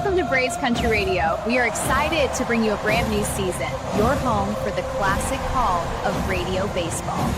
Welcome to Braves Country Radio. We are excited to bring you a brand new season, your home for the classic call of radio baseball.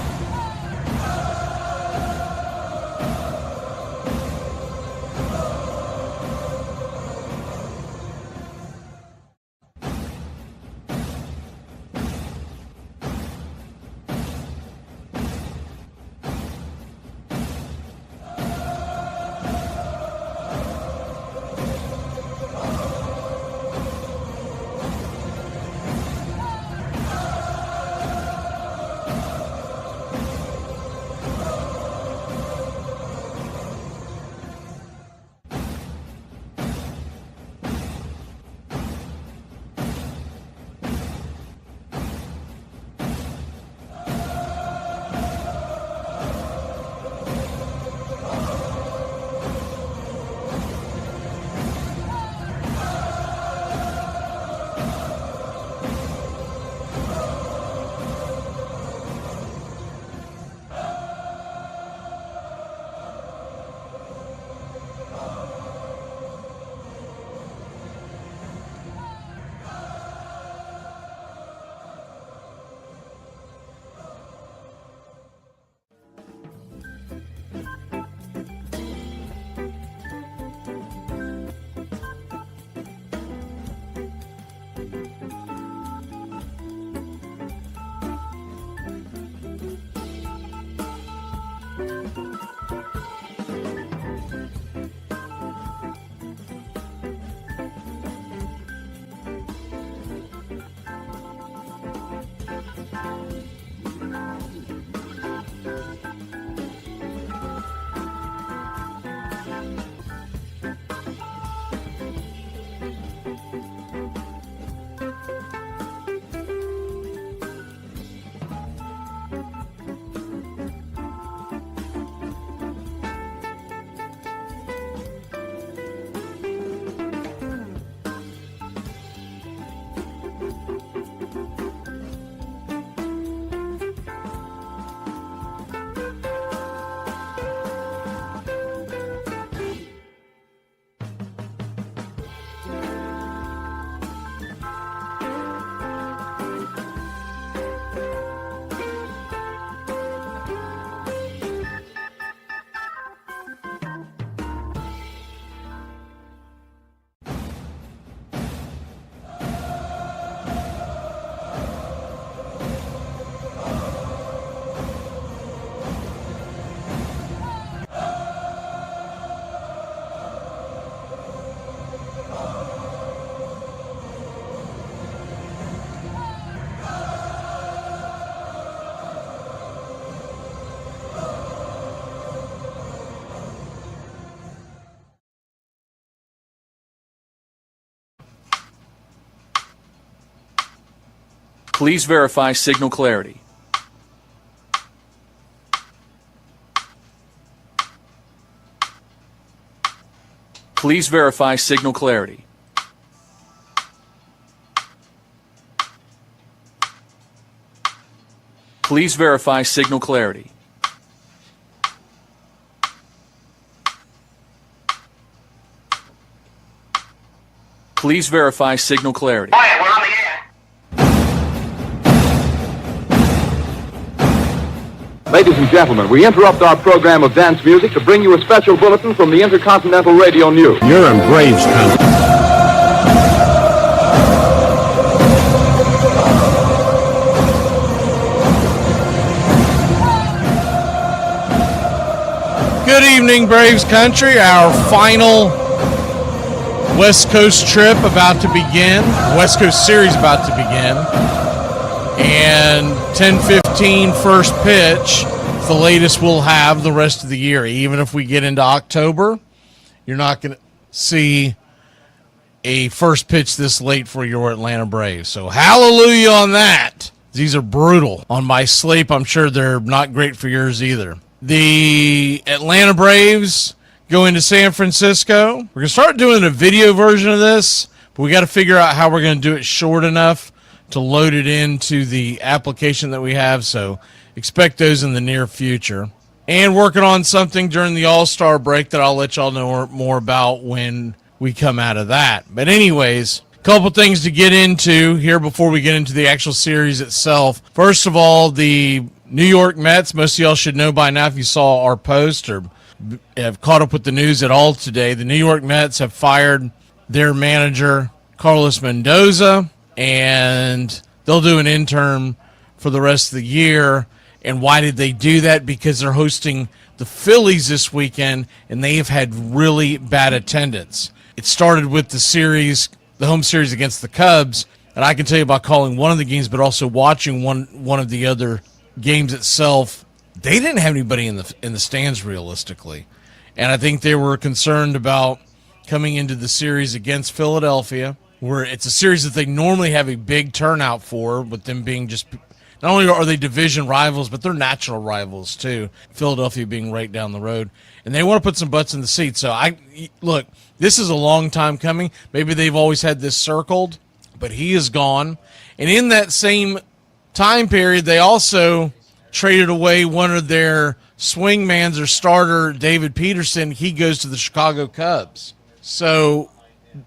Please verify signal clarity. Please verify signal clarity. Please verify signal clarity. Please verify signal clarity. Quiet, we're on the air. Ladies and gentlemen, we interrupt our program of dance music to bring you a special bulletin from the Intercontinental Radio News. You're in Braves country. Good evening, Braves country. Our final West Coast trip about to begin. West Coast series about to begin. And 10:15 first pitch, the latest we'll have the rest of the year. Even if we get into October, you're not going to see a first pitch this late for your Atlanta Braves. So hallelujah on that. These are brutal. On my sleep, I'm sure they're not great for yours either. The Atlanta Braves go into San Francisco. We're going to start doing a video version of this, but we got to figure out how we're going to do it short enough to load it into the application that we have. So expect those in the near future. And working on something during the All-Star break that I'll let y'all know more about when we come out of that. But anyways, a couple things to get into here before we get into the actual series itself. First of all, the New York Mets, most of y'all should know by now if you saw our post or have caught up with the news at all today. The New York Mets have fired their manager, Carlos Mendoza, and they'll do an interim for the rest of the year. And why did they do that? Because they're hosting the Phillies this weekend, and they have had really bad attendance. It started with the home series against the Cubs, and I can tell you about calling one of the games, but also watching one of the other games itself. They didn't have anybody in the stands realistically, and I think they were concerned about coming into the series against Philadelphia, where it's a series that they normally have a big turnout for, with them being just. Not only are they division rivals, but they're natural rivals too. Philadelphia being right down the road, and they want to put some butts in the seat. So look, this is a long time coming. Maybe they've always had this circled, but he is gone. And in that same time period, they also traded away one of their swingmans or starter, David Peterson. He goes to the Chicago Cubs. So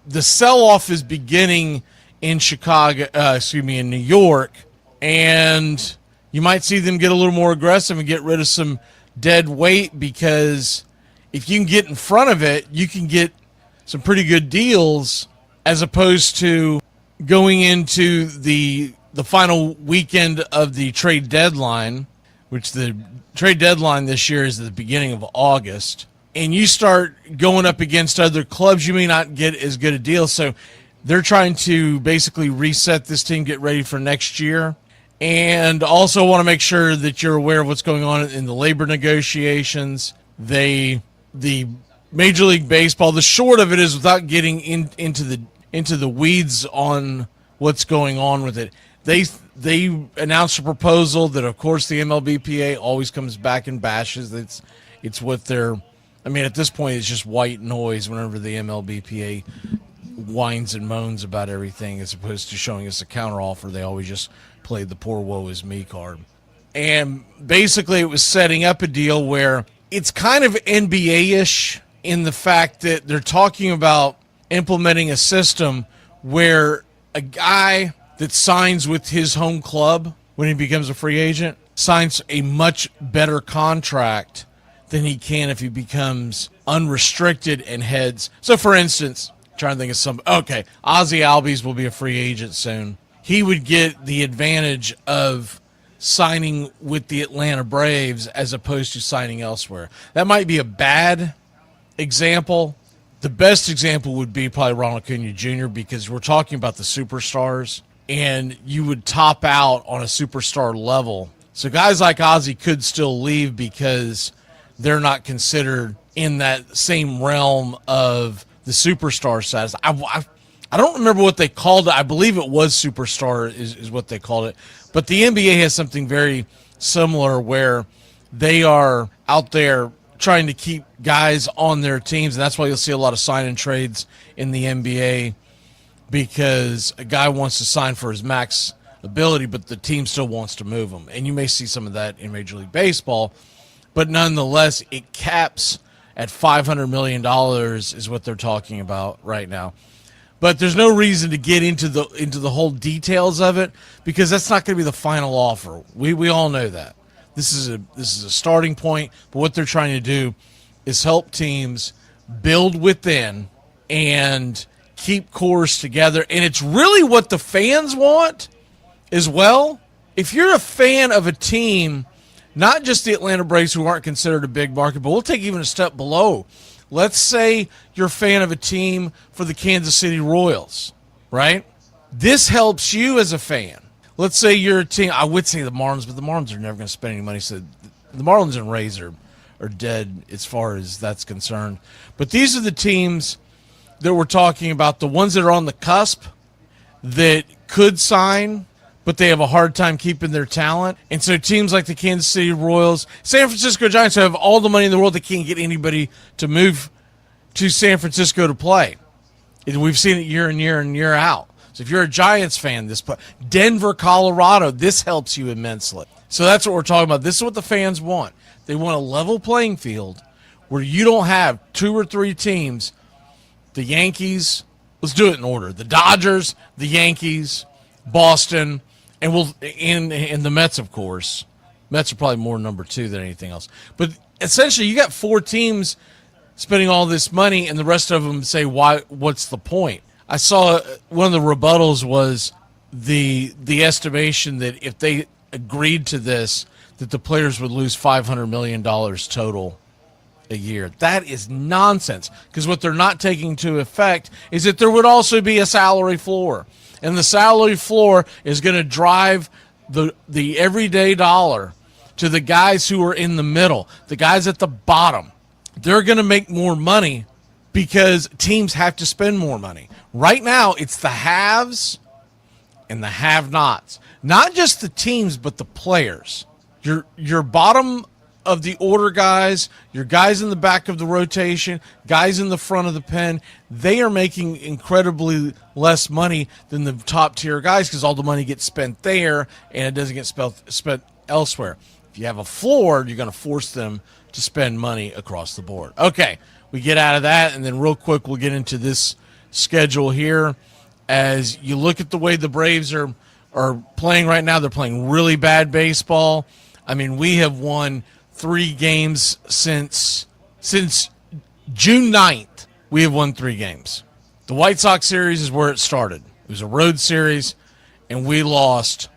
the sell-off is beginning in in New York. And you might see them get a little more aggressive and get rid of some dead weight, because if you can get in front of it, you can get some pretty good deals, as opposed to going into the final weekend of the trade deadline, which the trade deadline this year is at the beginning of August, and you start going up against other clubs, you may not get as good a deal. So they're trying to basically reset this team, get ready for next year. And also want to make sure that you're aware of what's going on in the labor negotiations. The Major League Baseball, the short of it is, without getting into the weeds on what's going on with it, they announced a proposal that, of course, the MLBPA always comes back and bashes. It's what they're. I mean, at this point, it's just white noise whenever the MLBPA whines and moans about everything, as opposed to showing us a counteroffer. They always just played the poor woe is me card. And basically it was setting up a deal where it's kind of NBA-ish in the fact that they're talking about implementing a system where a guy that signs with his home club when he becomes a free agent signs a much better contract than he can if he becomes unrestricted and heads. So for instance, trying to think of Ozzy Albies will be a free agent soon. He would get the advantage of signing with the Atlanta Braves as opposed to signing elsewhere. That might be a bad example. The best example would be probably Ronald Acuna Jr., because we're talking about the superstars, and you would top out on a superstar level. So guys like Ozzy could still leave because they're not considered in that same realm of the superstar status. I don't remember what they called it. I believe it was Superstar is what they called it. But the NBA has something very similar where they are out there trying to keep guys on their teams, and that's why you'll see a lot of sign-and trades in the NBA, because a guy wants to sign for his max ability, but the team still wants to move him. And you may see some of that in Major League Baseball, but nonetheless, it caps at $500 million is what they're talking about right now. But there's no reason to get into the whole details of it, because that's not going to be the final offer. We all know that. This is a starting point, but what they're trying to do is help teams build within and keep cores together. And it's really what the fans want as well. If you're a fan of a team, not just the Atlanta Braves, who aren't considered a big market, but we'll take even a step below. Let's say you're a fan of a team for the Kansas City Royals, right? This helps you as a fan. Let's say you're a team, I would say the Marlins, but the Marlins are never going to spend any money. So the Marlins and Rays are dead as far as that's concerned. But these are the teams that we're talking about, the ones that are on the cusp that could sign, but they have a hard time keeping their talent. And so teams like the Kansas City Royals, San Francisco Giants, who have all the money in the world, they can't get anybody to move to San Francisco to play. And we've seen it year in, year in, year out. So if you're a Giants fan, Denver, Colorado, this helps you immensely. So that's what we're talking about. This is what the fans want. They want a level playing field where you don't have two or three teams the Yankees. Let's do it in order. The Dodgers, the Yankees, Boston, and the Mets, of course. Mets are probably more number 2 than anything else. But essentially, you got 4 teams spending all this money, and the rest of them say, "Why? What's the point?" I saw one of the rebuttals was the estimation that if they agreed to this, that the players would lose $500 million total a year. That is nonsense, because what they're not taking into effect is that there would also be a salary floor. And the salary floor is going to drive the everyday dollar to the guys who are in the middle, the guys at the bottom. They're going to make more money because teams have to spend more money. Right now, it's the haves and the have-nots. Not just the teams, but the players. Your bottom of the order guys, your guys in the back of the rotation, guys in the front of the pen, they are making incredibly less money than the top tier guys because all the money gets spent there and it doesn't get spent elsewhere. If you have a floor, you're going to force them to spend money across the board. Okay, we get out of that, and then real quick we'll get into this schedule here. As you look at the way the Braves are playing right now, they're playing really bad baseball. I mean, we have won 3 games since June 9th. We have won 3 games. The White Sox series is where it started. It was a road series, and we lost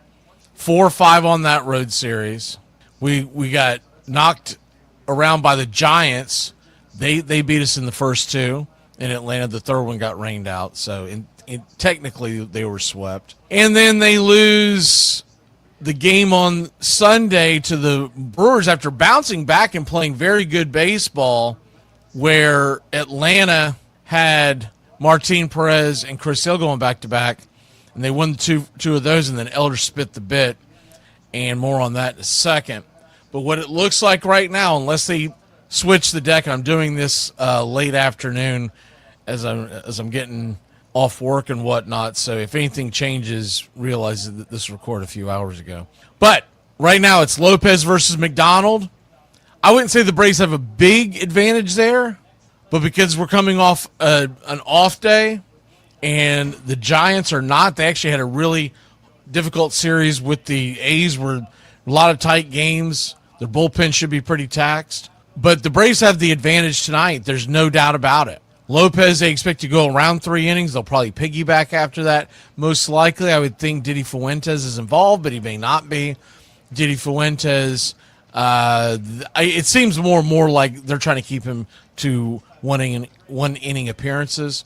4-5 on that road series. We got knocked around by the Giants. They beat us in the first 2 in Atlanta. The third one got rained out, so technically they were swept. And then they lose the game on Sunday to the Brewers after bouncing back and playing very good baseball, where Atlanta had Martin Perez and Chris Hill going back-to-back, and they won two of those, and then Elder spit the bit, and more on that in a second. But what it looks like right now, unless they switch the deck, I'm doing this late afternoon as I'm getting off work and whatnot, so if anything changes, realize that this was recorded a few hours ago. But right now it's Lopez versus McDonald. I wouldn't say the Braves have a big advantage there, but because we're coming off an off day and the Giants are not, they actually had a really difficult series with the A's, where a lot of tight games. Their bullpen should be pretty taxed. But the Braves have the advantage tonight. There's no doubt about it. Lopez, they expect to go around 3 innings. They'll probably piggyback after that. Most likely, I would think Didi Fuentes is involved, but he may not be. Didi Fuentes, it seems more and more like they're trying to keep him to one inning appearances.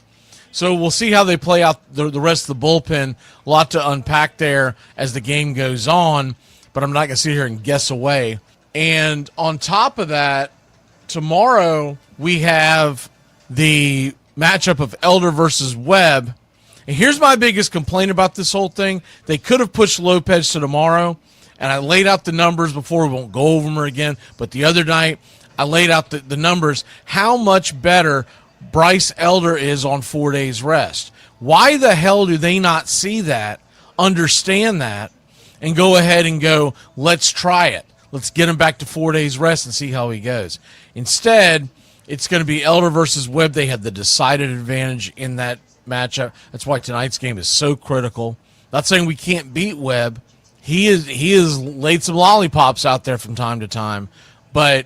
So we'll see how they play out the rest of the bullpen. A lot to unpack there as the game goes on, but I'm not going to sit here and guess away. And on top of that, tomorrow we have the matchup of Elder versus Webb. And here's my biggest complaint about this whole thing. They could have pushed Lopez to tomorrow, and I laid out the numbers before. We won't go over them again, but the other night I laid out the numbers, how much better Bryce Elder is on 4 days rest. Why the hell do they not see that, understand that, and go ahead and go, let's try it. Let's get him back to 4 days rest and see how he goes. Instead, it's going to be Elder versus Webb. They have the decided advantage in that matchup. That's why tonight's game is so critical. Not saying we can't beat Webb. He has laid some lollipops out there from time to time, but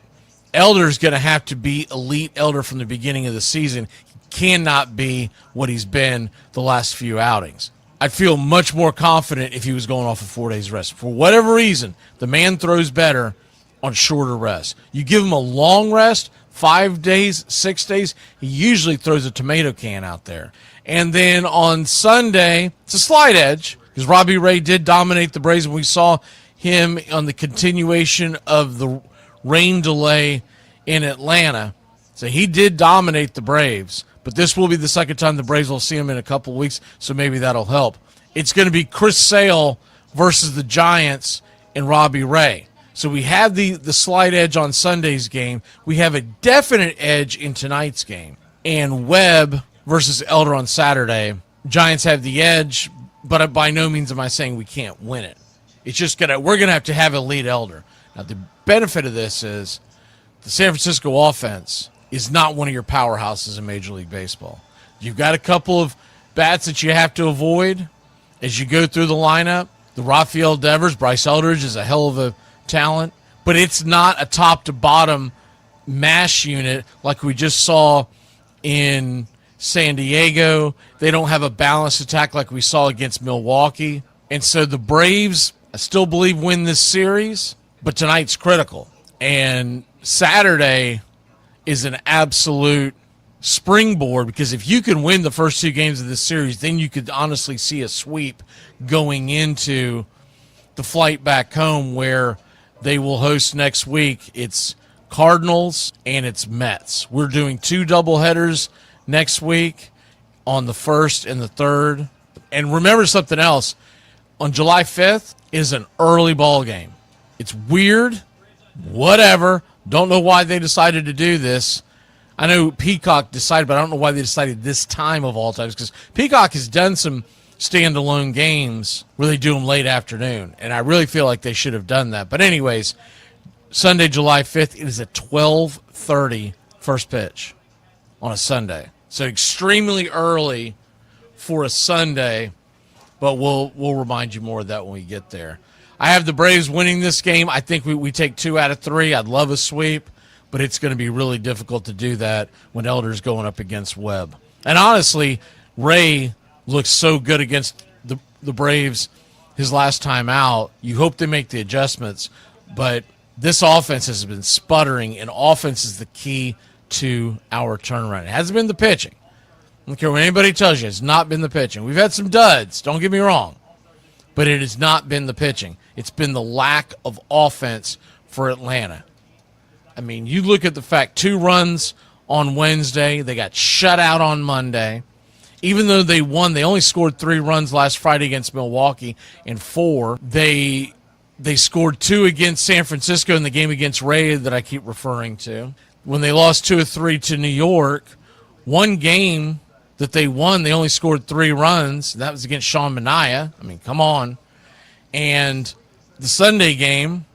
Elder's going to have to be elite Elder from the beginning of the season. He cannot be what he's been the last few outings. I'd feel much more confident if he was going off of 4 days rest. For whatever reason, the man throws better on shorter rest. You give him a long rest, 5 days, 6 days, he usually throws a tomato can out there. And then on Sunday, it's a slight edge, because Robbie Ray did dominate the Braves, and we saw him on the continuation of the rain delay in Atlanta. So he did dominate the Braves, but this will be the second time the Braves will see him in a couple of weeks, so maybe that'll help. It's going to be Chris Sale versus the Giants and Robbie Ray. So we have the slight edge on Sunday's game. We have a definite edge in tonight's game. And Webb versus Elder on Saturday. Giants have the edge, but by no means am I saying we can't win it. It's just we're gonna have elite Elder. Now the benefit of this is the San Francisco offense is not one of your powerhouses in Major League Baseball. You've got a couple of bats that you have to avoid as you go through the lineup. The Rafael Devers, Bryce Eldridge is a hell of a talent, but it's not a top-to-bottom mash unit like we just saw in San Diego. They don't have a balanced attack like we saw against Milwaukee. And so the Braves, I still believe, win this series, but tonight's critical. And Saturday is an absolute springboard, because if you can win the first two games of this series, then you could honestly see a sweep going into the flight back home, where they will host next week. It's Cardinals and it's Mets. We're doing 2 doubleheaders next week on the 1st and the 3rd. And remember something else. On July 5th is an early ball game. It's weird. Whatever. Don't know why they decided to do this. I know Peacock decided, but I don't know why they decided this time of all times, because Peacock has done some standalone games where they do them late afternoon, and I really feel like they should have done that. But anyways, Sunday, July 5th, it is a 12:30 first pitch on a Sunday. So extremely early for a Sunday, but we'll remind you more of that when we get there. I have the Braves winning this game. I think we take 2 out of 3. I'd love a sweep, but it's going to be really difficult to do that when Elder's going up against Webb. And honestly, Ray looks so good against the Braves his last time out. You hope they make the adjustments, but this offense has been sputtering, and offense is the key to our turnaround. It hasn't been the pitching. I don't care what anybody tells you. It's not been the pitching. We've had some duds, don't get me wrong, but it has not been the pitching. It's been the lack of offense for Atlanta. I mean, you look at the fact 2 runs on Wednesday. They got shut out on Monday. Even though they won, they only scored 3 runs last Friday against Milwaukee and 4. They scored 2 against San Francisco in the game against Ray that I keep referring to. When they lost 2 of 3 to New York, one game that they won, they only scored 3 runs. That was against Sean Manaea. I mean, come on. And the Sunday game,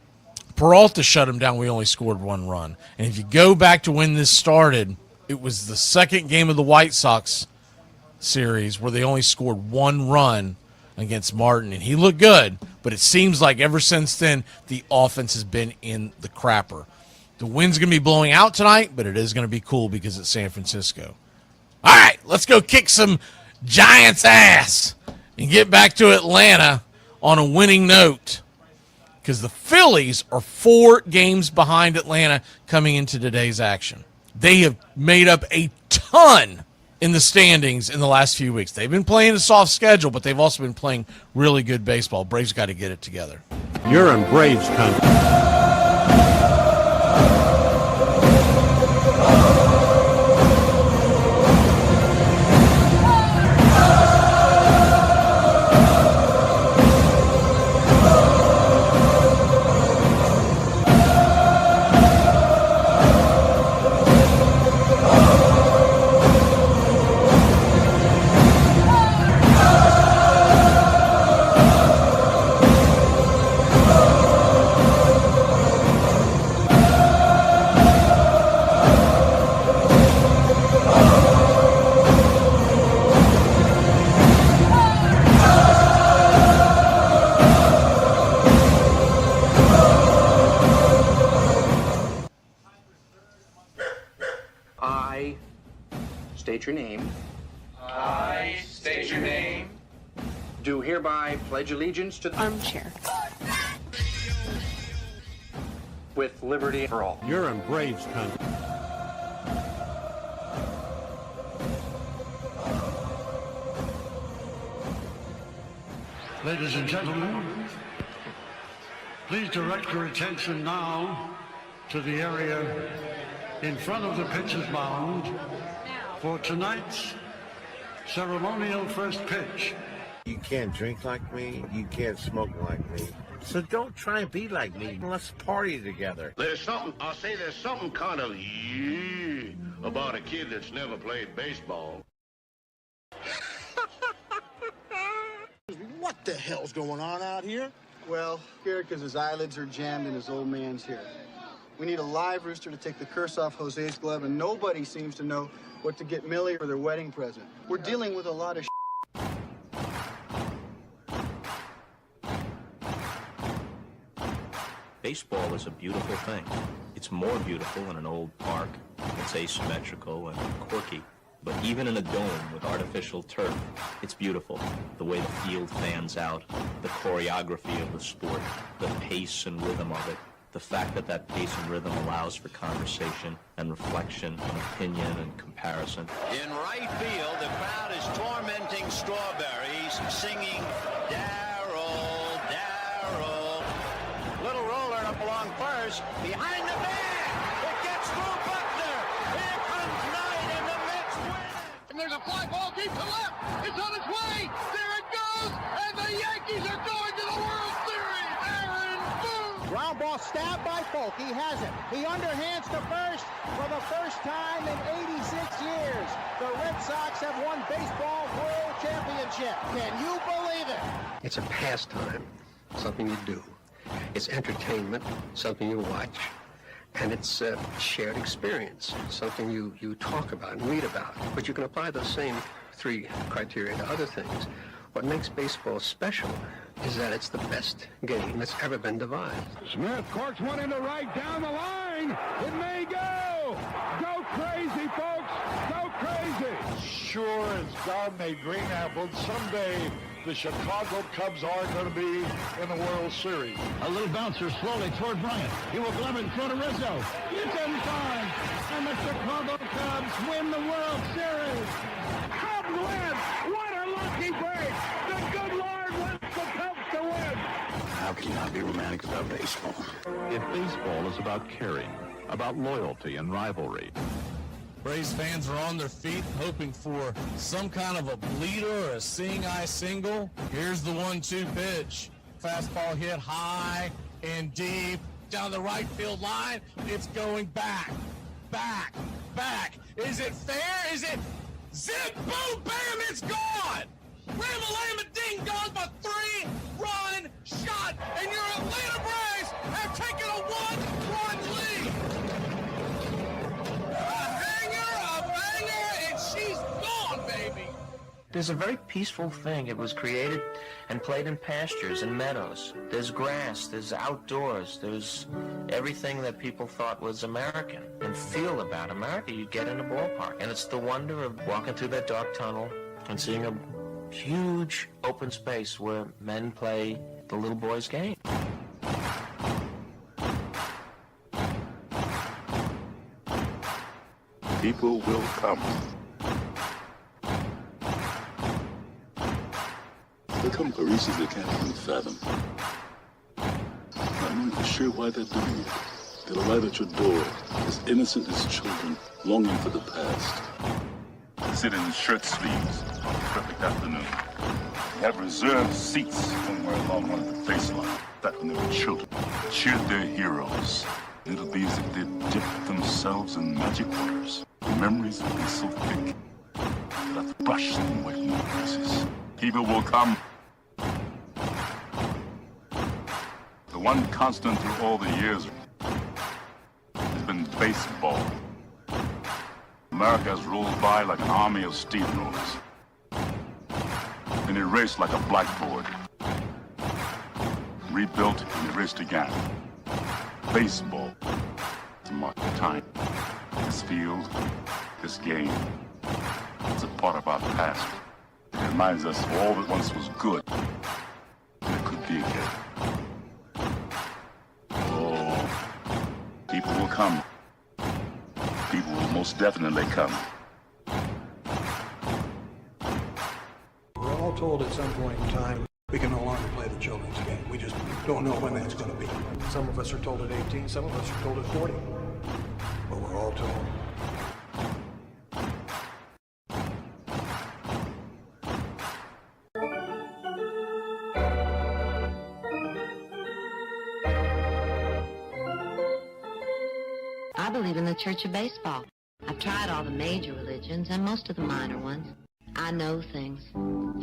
Peralta shut him down. We only scored 1 run. And if you go back to when this started, it was the second game of the White Sox series where they only scored 1 run against Martin, and he looked good, but it seems like ever since then the offense has been in the crapper. The wind's going to be blowing out tonight, but it is going to be cool because it's San Francisco. All right, let's go kick some Giants ass and get back to Atlanta on a winning note, because the Phillies are 4 games behind Atlanta coming into today's action. They have made up a ton in the standings in the last few weeks. They've been playing a soft schedule, but they've also been playing really good baseball. Braves got to get it together. You're in Braves country. State your name. I state your name. Do hereby pledge allegiance to the armchair with liberty for all. You're in Braves country. Ladies and gentlemen, please direct your attention now to the area in front of the pitcher's mound for tonight's ceremonial first pitch. You can't drink like me, you can't smoke like me, so don't try and be like me. Let's party together. There's something kind of about a kid that's never played baseball. What the hell's going on out here? Well, here because his eyelids are jammed and his old man's here. We need a live rooster to take the curse off Jose's glove, and nobody seems to know what to get Millie for their wedding present. We're dealing with a lot of Baseball is a beautiful thing. It's more beautiful in an old park. It's asymmetrical and quirky. But even in a dome with artificial turf, it's beautiful. The way the field fans out, the choreography of the sport, the pace and rhythm of it, the fact that that pace and rhythm allows for conversation and reflection and opinion and comparison. In right field, the crowd is tormenting Strawberries, singing, Darryl, Darryl. Little roller up along first, behind the bag. It gets through Buckner. Here comes Knight, and the Mets win. And there's a fly ball deep to left. It's on its way. There it goes. And the Yankees are going to the World Series. Aaron Boone. Ground ball stabbed by Folk. He has it. He underhands to first for the first time in 86 years. The Red Sox have won baseball world championship. Can you believe it? It's a pastime, something you do. It's entertainment, something you watch. And it's a shared experience, something you talk about and read about. But you can apply those same three criteria to other things. What makes baseball special is that it's the best game that's ever been devised. Smith corks one into right down the line. It may go. Go crazy, folks. Go crazy. Sure as God made green apples, someday the Chicago Cubs are going to be in the World Series. A little bouncer slowly toward Bryant. He will glove it in front of Rizzo. It's in time. And the Chicago Cubs win the World Series. Cubs win. What a lucky break. The good Lord wants the Cubs to win. How can you not be romantic about baseball? If baseball is about caring, about loyalty and rivalry, Braves fans are on their feet hoping for some kind of a bleeder or a seeing-eye single. Here's the 1-2 pitch. Fastball hit high and deep down the right field line. It's going back, back, back. Is it fair? Is it zip, boom, bam, it's gone. Ram-a-lam-a ding dong, a 3-run shot, and your Atlanta Braves have taken a 1-run lead. She's gone, baby! There's a very peaceful thing. It was created and played in pastures and meadows. There's grass, there's outdoors, there's everything that people thought was American and feel about America. You get in a ballpark, and it's the wonder of walking through that dark tunnel and seeing a huge open space where men play the little boy's game. People will come. They'll come for reasons they can't even fathom. Not knowing for sure why they're doing it. They'll arrive at your door as innocent as children longing for the past. They sit in shirt sleeves on a perfect afternoon. They have reserved seats somewhere along one of the baselines. That when they were children, cheered their heroes. It'll be as if they'd dipped themselves in magic waters. The memories will be so thick that I've brushed them away from their faces. People will come. The one constant through all the years has been baseball. America has rolled by like an army of steamrollers. Been erased like a blackboard. Rebuilt and erased again. Baseball to mark the time. This field, this game, it's a part of our past. It reminds us of all that once was good. And it could be again. Oh, people will come. People will most definitely come. We're all told at some point in time we can no longer play the children's game. We just don't know when that's going to be. Some of us are told at 18, some of us are told at 40. But we're all told. I believe in the Church of Baseball. I've tried all the major religions and most of the minor ones. I know things.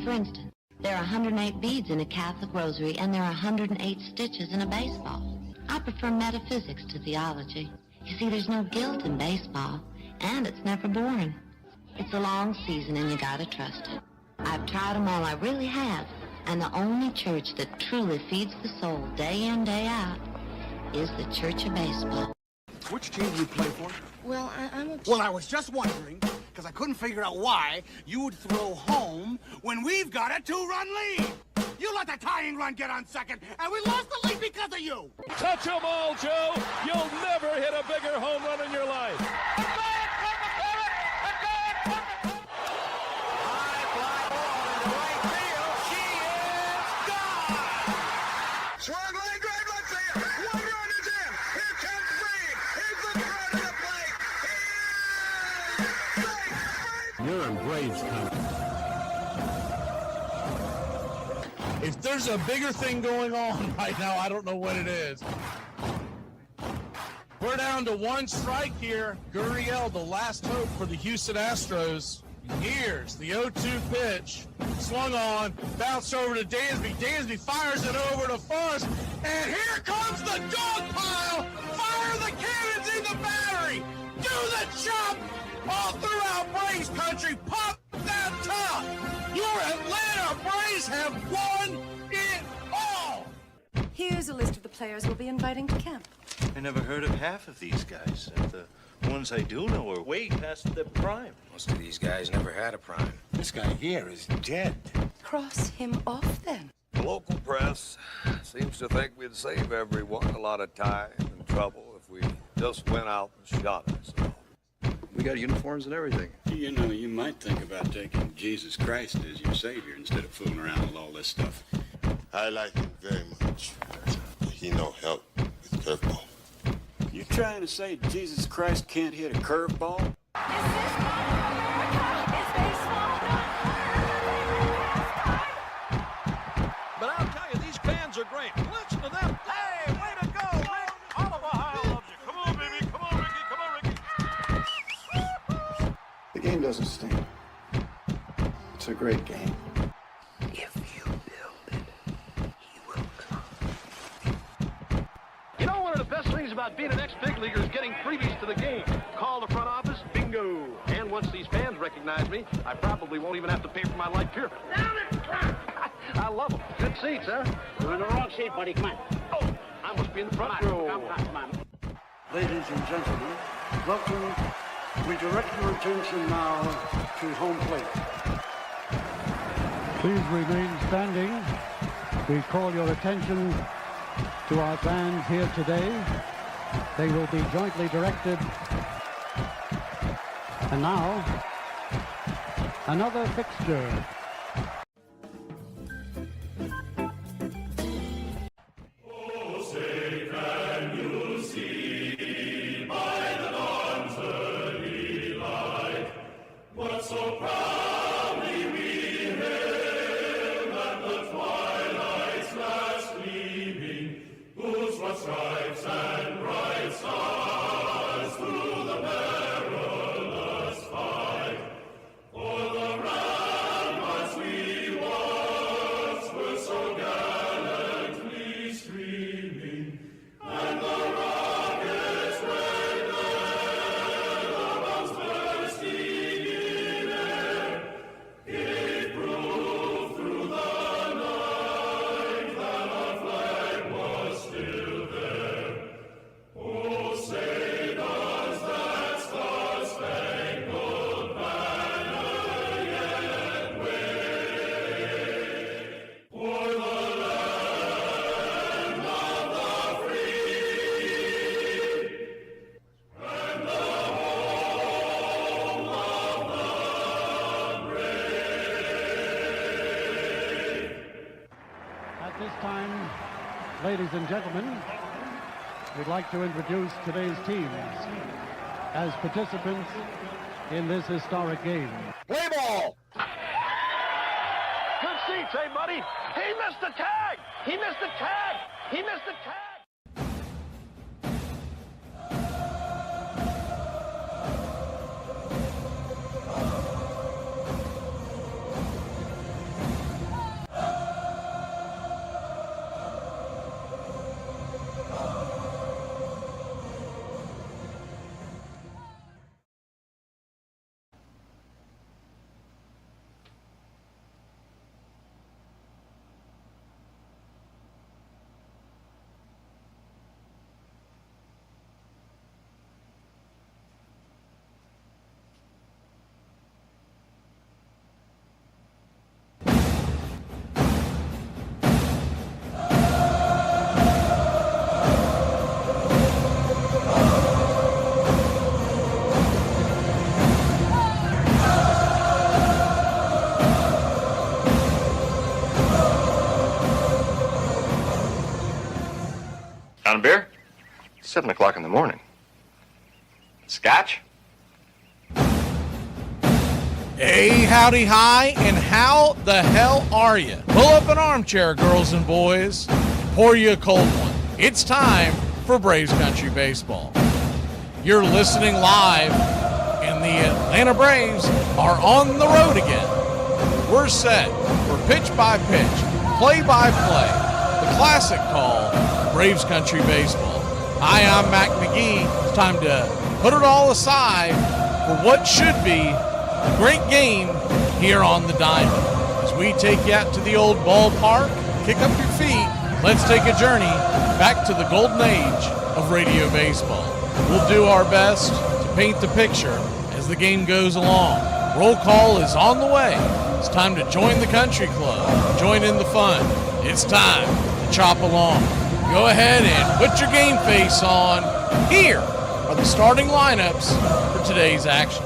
For instance, there are 108 beads in a Catholic rosary, and there are 108 stitches in a baseball. I prefer metaphysics to theology. You see, there's no guilt in baseball, and it's never boring. It's a long season, and you gotta trust it. I've tried them all, I really have. And the only church that truly feeds the soul day in, day out is the Church of Baseball. Which team do you play for? Well, I'm a... Well, I was just wondering, because I couldn't figure out why you would throw home when we've got a 2-run lead. You let the tying run get on second, and we lost the lead because of you. Touch 'em all, Joe. You'll never hit a bigger home run in your life. You're in Braves country. If there's a bigger thing going on right now, I don't know what it is. We're down to one strike here. Gurriel, the last hope for the Houston Astros. Here's the 0-2 pitch. Swung on, bounced over to Dansby. Dansby fires it over to Forrest. And here comes the dog pile. Fire the cannons in the battery. Do the chop all throughout Braves country. Pop that top. Your Atlanta Braves have won it all. Here's a list of the players we'll be inviting to camp. I never heard of half of these guys. And the ones I do know are way past their prime. Most of these guys never had a prime. This guy here is dead. Cross him off, then. The local press seems to think we'd save everyone a lot of time and trouble if we just went out and shot ourselves. We got uniforms and everything. You know, you might think about taking Jesus Christ as your savior instead of fooling around with all this stuff. I like him very much. He no help with curveball. You trying to say Jesus Christ can't hit a curveball? But I'll tell you, these fans are great. Listen to them. Hey, way to go, Rick. All of Ohio loves you. Come on, baby. Come on, Ricky. Come on, Ricky. The game doesn't stink. It's a great game. If you build it, he will come. You know, one of the best things about being an ex-big leaguer is getting freebies to the game. Call the front office, bingo. And once these fans recognize me, I probably won't even have to pay for my life here. I love them. Good seats, huh? You're in the wrong seat, buddy. Come on. Oh, I must be in the front row. Come on. Ladies and gentlemen, welcome. We direct your attention now to home plate. Please remain standing. We call your attention to our fans here today. They will be jointly directed. And now, another fixture. So proudly we hail at the twilight's last gleaming, whose broad stripes and bright stars through the perilous fight, o'er the ramparts we once were so gallantly streaming, and the rockets red bombs bursting gave proof through the night that our flag was still there. Oh, say does that star-spangled banner yet wave o'er the land of the free and the home of the At this time, ladies and gentlemen, we'd like to introduce today's teams as participants in this historic game. Play ball! Good seats, hey, buddy. He missed the tag! He missed the tag! He missed the tag! 7 o'clock in the morning. Scotch? Hey, howdy, hi, and how the hell are you? Pull up an armchair, girls and boys. Pour you a cold one. It's time for Braves Country Baseball. You're listening live, and the Atlanta Braves are on the road again. We're set for pitch-by-pitch, play-by-play, the classic call, Braves Country Baseball. Hi, I'm Mac McGee. It's time to put it all aside for what should be a great game here on the Diamond. As we take you out to the old ballpark, kick up your feet, let's take a journey back to the golden age of radio baseball. We'll do our best to paint the picture as the game goes along. Roll call is on the way. It's time to join the country club, join in the fun. It's time to chop along. Go ahead and put your game face on. Here are the starting lineups for today's action.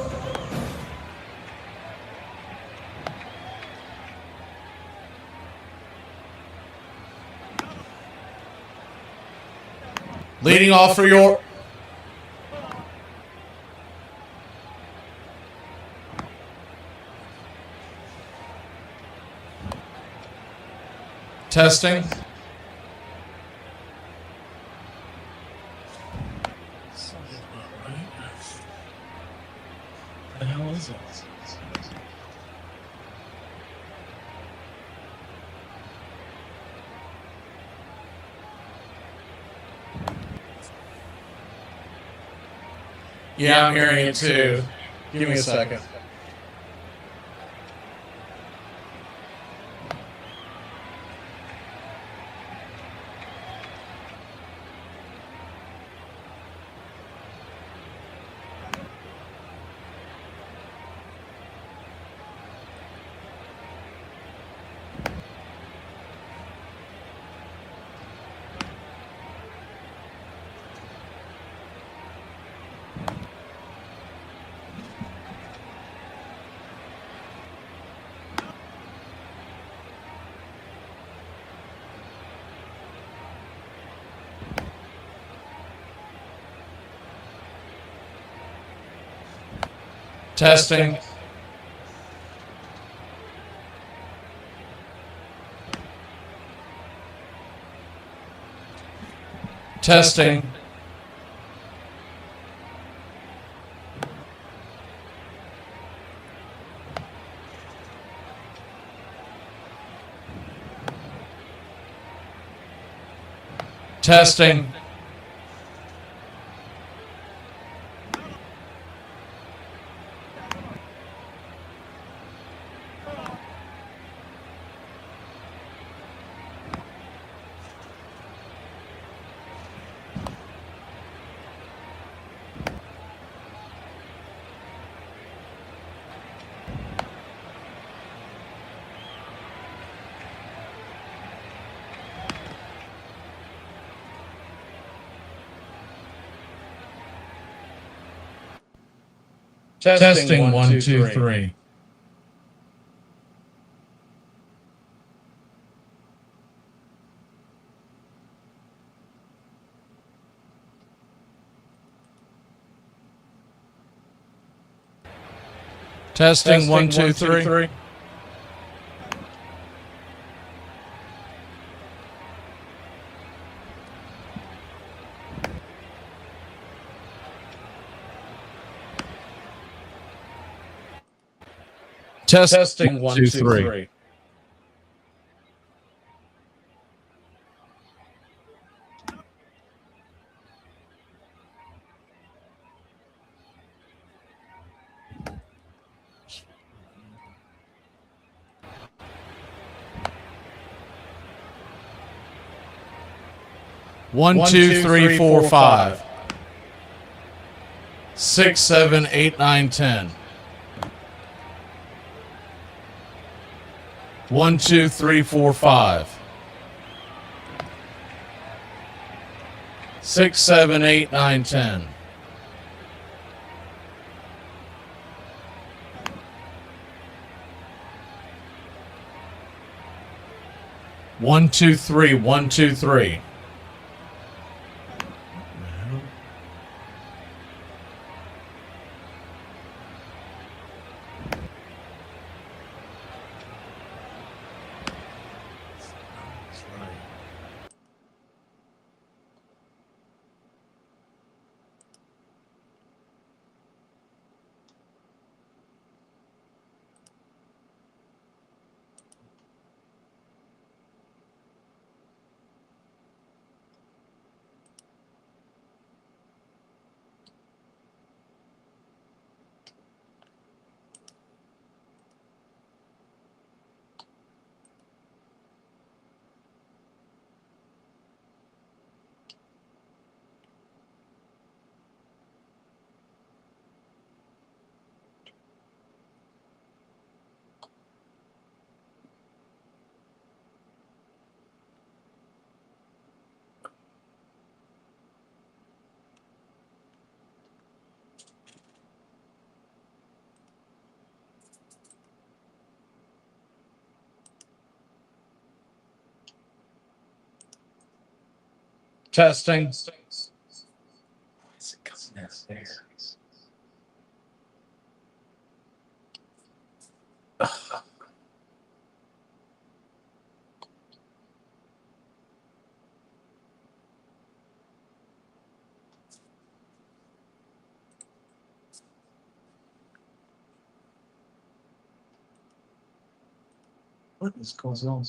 Leading off for your testing. What the hell is it? Yeah, I'm hearing it too. Give me a second. Testing. Testing. Testing. Testing 1, 2, 3. Testing 1, 2, 3. Testing 1, 2, 3. One, 2, 3, 4, 5. 6, 7, 8, 9, 10. 1, 2, 3, 4, 5. 6, 7, 8, 9, 10. 1, 2, 3, 1, 2, 3. Testing. What is going on?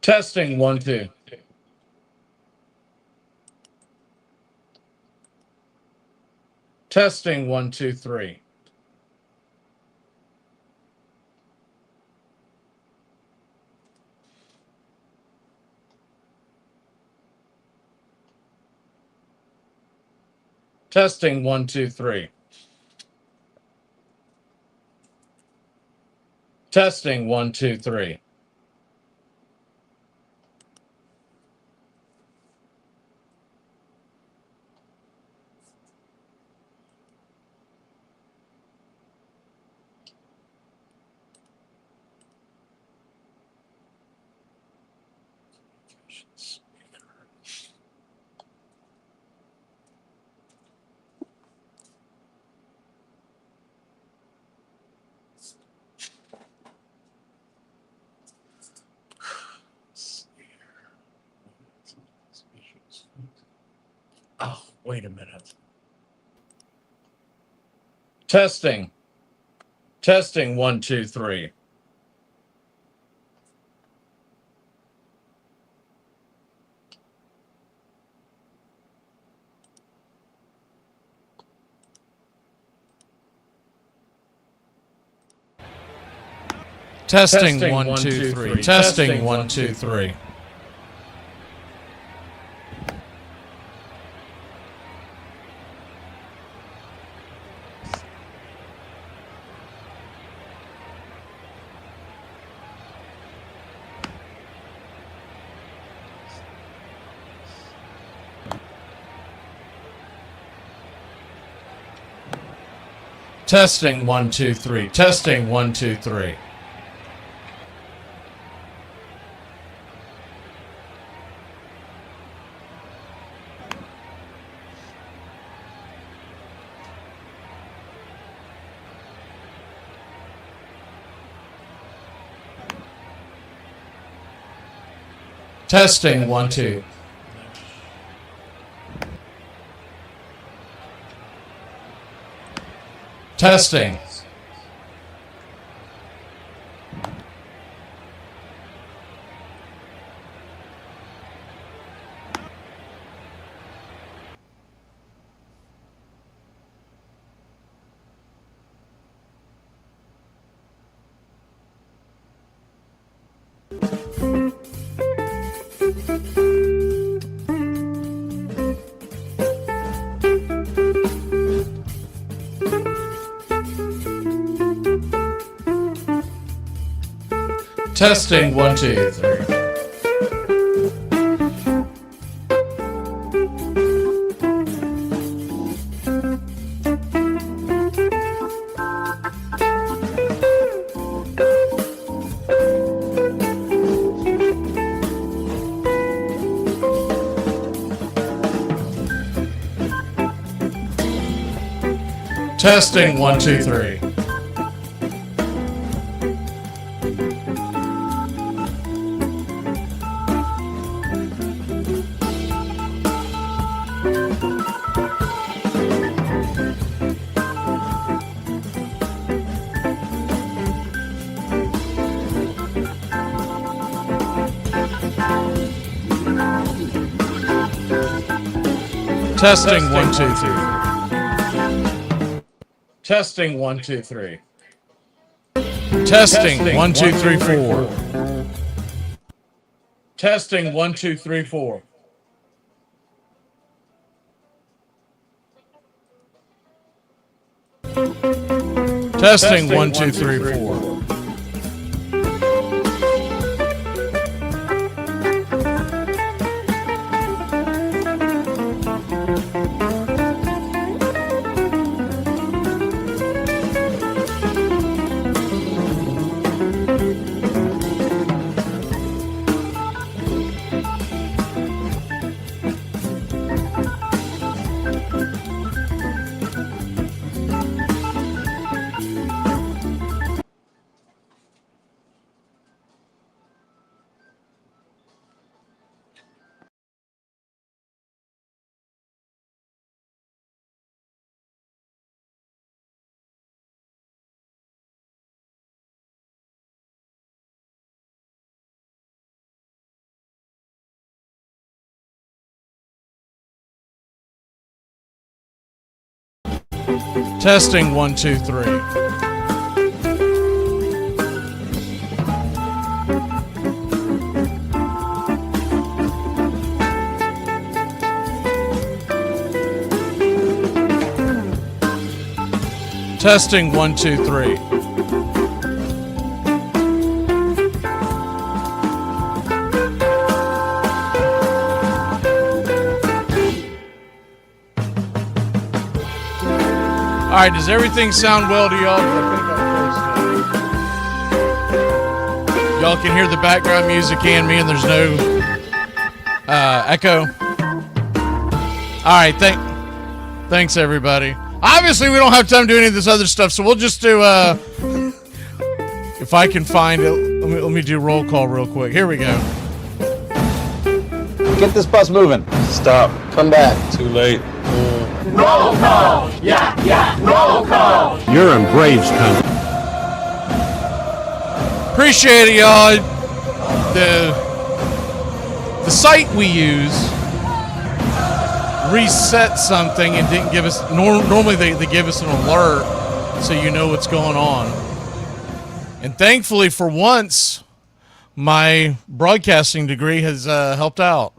Testing 1 2. Testing 1 2 3. Testing 1 2 3. Testing 1 2 3. Oh, wait a minute. Testing. Testing 1 2 3. Testing 1 2 3. Testing 1 2 3. Testing 1 2 3. Testing 1 2 3. Testing 1 2. Testing. Testing 1 2 3. Testing 1 2 3. Testing 1 2 3. Testing 1 2 3. Testing 1 2 3 4. Testing 1 2 3 4. Testing 1 2 3 4. Testing 1, 2, 3. Testing 1, 2, 3. All right, does everything sound well to y'all? Y'all can hear the background music and me, and there's no echo. All right, thanks everybody. Obviously, we don't have time to do any of this other stuff, so we'll just do, if I can find it, let me do roll call real quick. Here we go. Get this bus moving. Stop. Come back. Too late. Roll call! Yeah, roll call! You're in Braves country. Appreciate it, y'all. The site we use reset something and didn't give us. Normally they give us an alert so you know what's going on. And thankfully, for once, my broadcasting degree has helped out.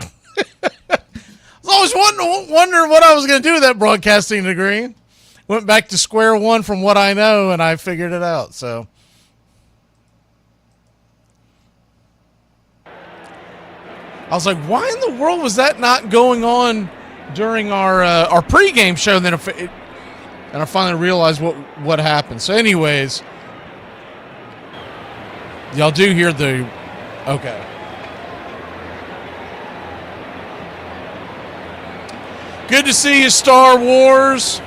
I was wondering what I was going to do with that broadcasting degree. Went back to square one from what I know, and I figured it out. So, I was like, why in the world was that not going on during our pregame show? And then I finally realized what happened. So, anyways, y'all do hear the okay. Good to see you, Star Wars.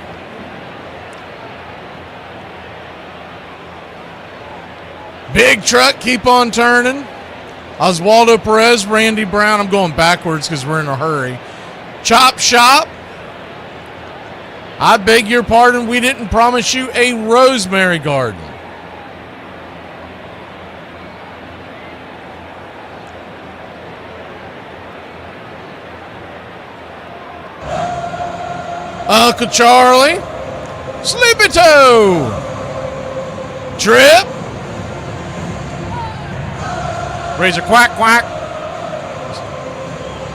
Big truck, keep on turning. Oswaldo Perez, Randy Brown. I'm going backwards because we're in a hurry. Chop Shop. I beg your pardon, we didn't promise you a rosemary garden. Uncle Charlie, Sleepy Toe, Trip, Razor Quack Quack,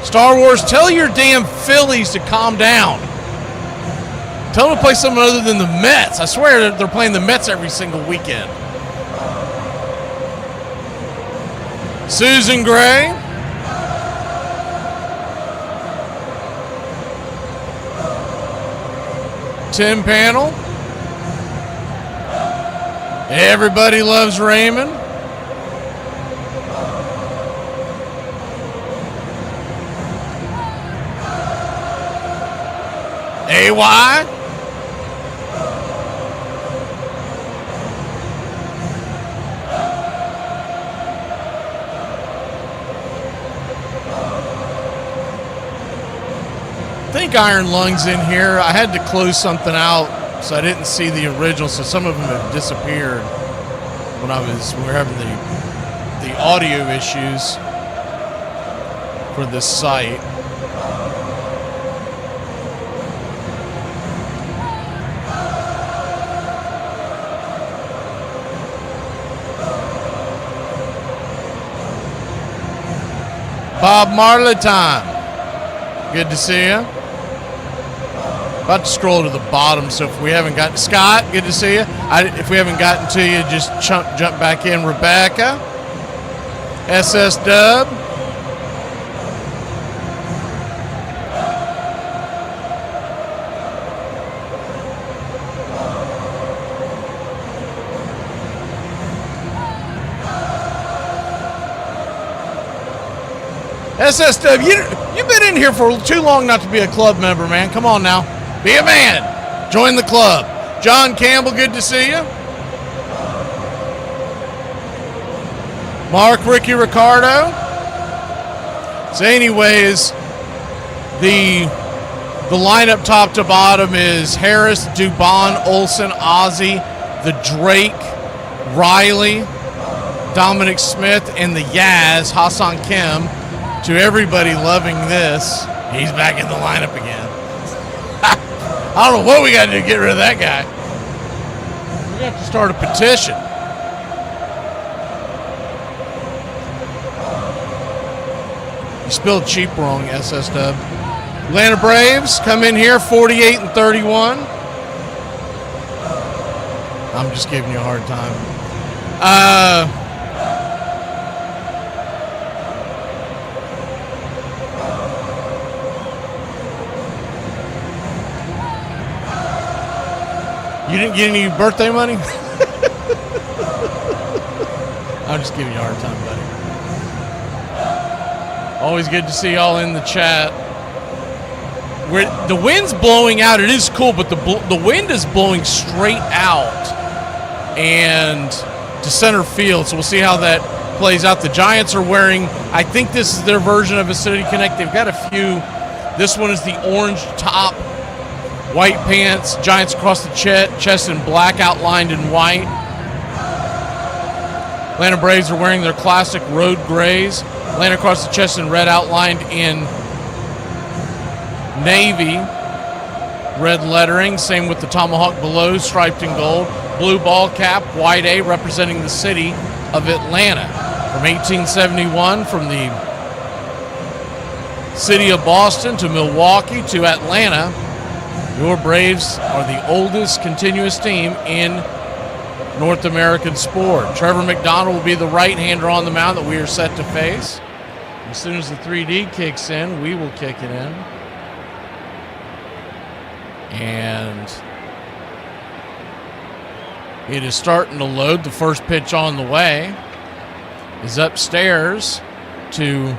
Star Wars, tell your damn Phillies to calm down. Tell them to play something other than the Mets. I swear they're playing the Mets every single weekend. Susan Gray. Tim Panel. Everybody loves Raymond. AY. I think Iron Lungs in here. I had to close something out, so I didn't see the original. So some of them have disappeared when we were having the audio issues for this site. Bob Marley time. Good to see you. About to scroll to the bottom, so if we haven't gotten Scott, good to see you. If we haven't gotten to you, just jump back in. Rebecca, SS Dub, SSW, you've been in here for too long not to be a club member, man. Come on now. Be a man. Join the club. John Campbell, good to see you. Mark, Ricky, Ricardo. So anyways, the lineup top to bottom is Harris, Dubon, Olsen, Ozzie, the Drake, Riley, Dominic Smith, and the Yaz, Hassan Kim. To everybody loving this, he's back in the lineup again. I don't know what we got to do to get rid of that guy. We have to start a petition. You spelled cheap wrong, SS Dub. Atlanta Braves come in here 48-31. I'm just giving you a hard time. You didn't get any birthday money? I'm just giving you a hard time, buddy. Always good to see y'all in the chat. The wind's blowing out. It is cool, but the wind is blowing straight out and to center field. So we'll see how that plays out. The Giants are wearing, I think this is their version of Acidity Connect. They've got a few. This one is the orange top, white pants, Giants across the chest in black outlined in white. Atlanta Braves are wearing their classic road grays. Atlanta across the chest in red outlined in navy. Red lettering, same with the tomahawk below, striped in gold. Blue ball cap, white A, representing the city of Atlanta. From 1871, from the city of Boston to Milwaukee to Atlanta, your Braves are the oldest continuous team in North American sport. Trevor McDonald will be the right-hander on the mound that we are set to face. As soon as the 3D kicks in, we will kick it in. And it is starting to load. The first pitch on the way is upstairs to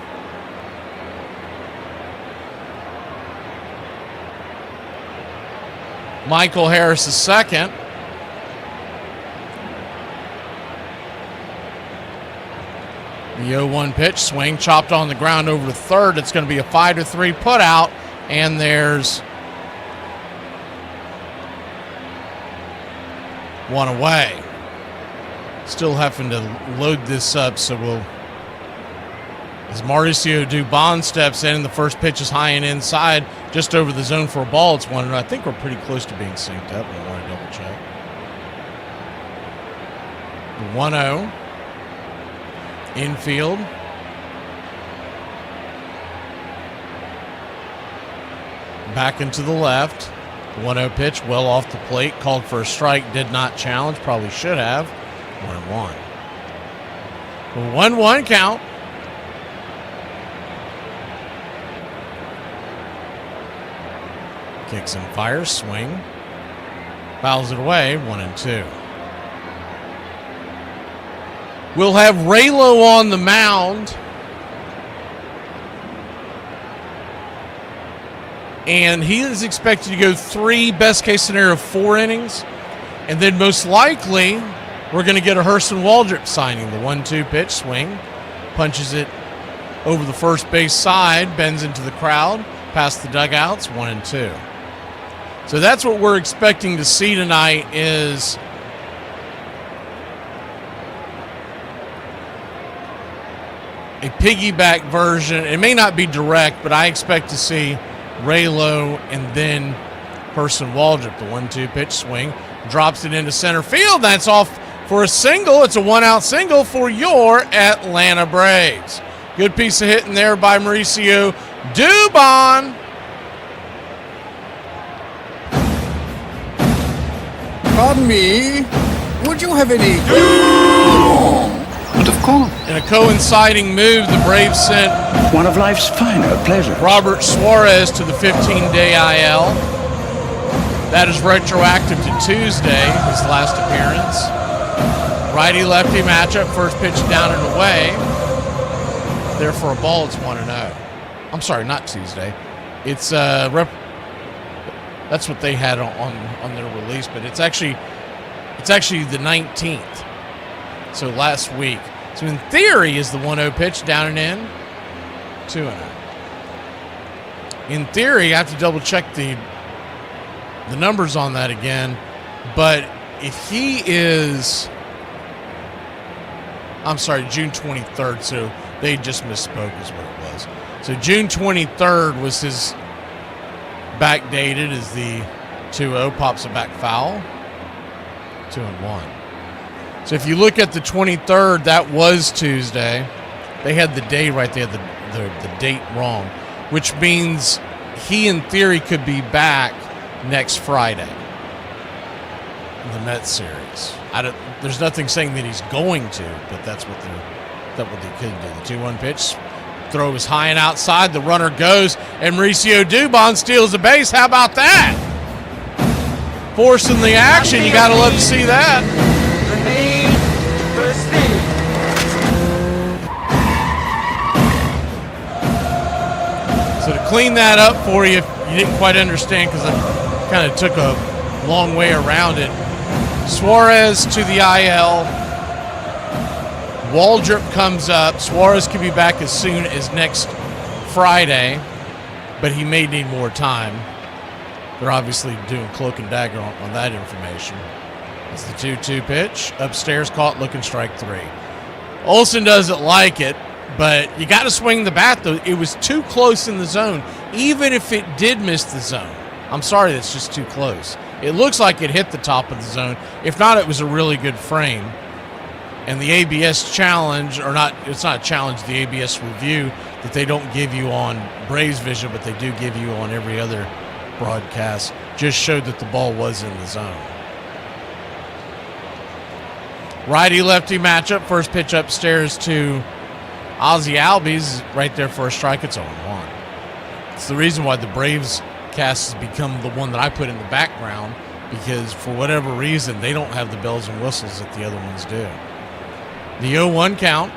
Michael Harris II. The 0-1 pitch, swing, chopped on the ground over to third. It's going to be a 5-3 put out, and there's one away. Still having to load this up, so we'll. As Mauricio Dubon steps in, the first pitch is high and inside, just over the zone for a ball. It's 1-0. I think we're pretty close to being synced up. I want to double check. The 1-0. Infield. Back into the left. 1-0 pitch, well off the plate. Called for a strike, did not challenge. Probably should have. 1-1. 1-1 count. Kicks and fires, swing. Fouls it away, 1-2. We'll have Raylo on the mound. And he is expected to go 3, best case scenario, 4 innings. And then most likely, we're going to get a Hurston Waldrop signing. The 1-2 pitch, swing. Punches it over the first base side, bends into the crowd, past the dugouts, 1-2. So that's what we're expecting to see tonight is a piggyback version. It may not be direct, but I expect to see Raylo and then Hurston Waldrop. The 1-2 pitch, swing, drops it into center field. That's off for a single. It's a 1-out single for your Atlanta Braves. Good piece of hitting there by Mauricio Dubon. Pardon me, would you have any? But of course. In a coinciding move, the Braves sent one of life's finer pleasures, Robert Suarez, to the 15-day IL. That is retroactive to Tuesday, his last appearance. Righty-lefty matchup, first pitch down and away. There for a ball, it's 1-0. I'm sorry, not Tuesday. It's that's what they had on their release, but it's actually the 19th. So last week. So in theory is the 1-0 pitch down and in, 2-0. In theory, I have to double check the numbers on that again, but if he is, I'm sorry, June 23rd, so they just misspoke is what it was. So June 23rd was his backdated as the 2-0, pops it back foul. 2-1. So if you look at the 23rd, that was Tuesday. They had the day right. They had the date wrong, which means he, in theory, could be back next Friday in the Mets series. There's nothing saying that he's going to, but that's what they could do. The 2-1 pitch, throw is high and outside. The runner goes, and Mauricio Dubon steals the base. How about that? Forcing the action. You got to love to see that. So to clean that up for you, if you didn't quite understand, because I kind of took a long way around it. Suarez to the IL. Waldrop comes up. Suarez could be back as soon as next Friday, but he may need more time. They're obviously doing cloak and dagger on that information. It's the 2-2 pitch. Upstairs, caught, looking, strike 3. Olsen doesn't like it, but you got to swing the bat, though. It was too close in the zone, even if it did miss the zone. I'm sorry, that's just too close. It looks like it hit the top of the zone. If not, it was a really good frame. And the ABS challenge, or not, it's not a challenge, the ABS review that they don't give you on Braves Vision, but they do give you on every other broadcast, just showed that the ball was in the zone. Righty-lefty matchup. First pitch upstairs to Ozzie Albies, right there for a strike. It's 0-1. It's the reason why the Braves cast has become the one that I put in the background, because for whatever reason, they don't have the bells and whistles that the other ones do. The 0-1 count.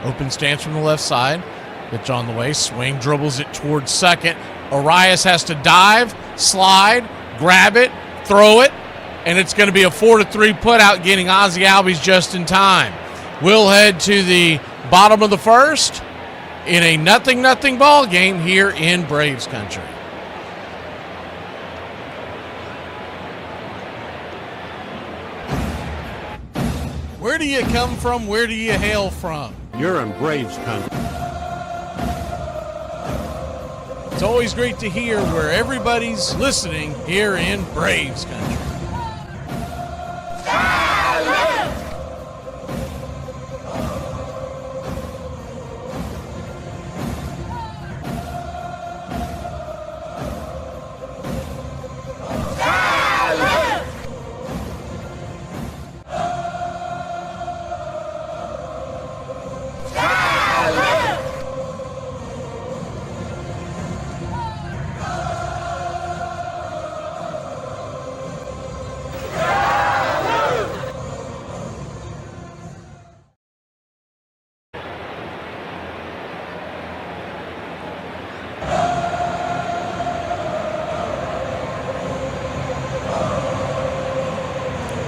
Open stance from the left side. Pitch on the way. Swing, dribbles it towards second. Arias has to dive, slide, grab it, throw it, and it's going to be a 4-3 put out, getting Ozzie Albies just in time. We'll head to the bottom of the first in a 0-0 ball game here in Braves country. Where do you come from? Where do you hail from? You're in Braves country. It's always great to hear where everybody's listening here in Braves country.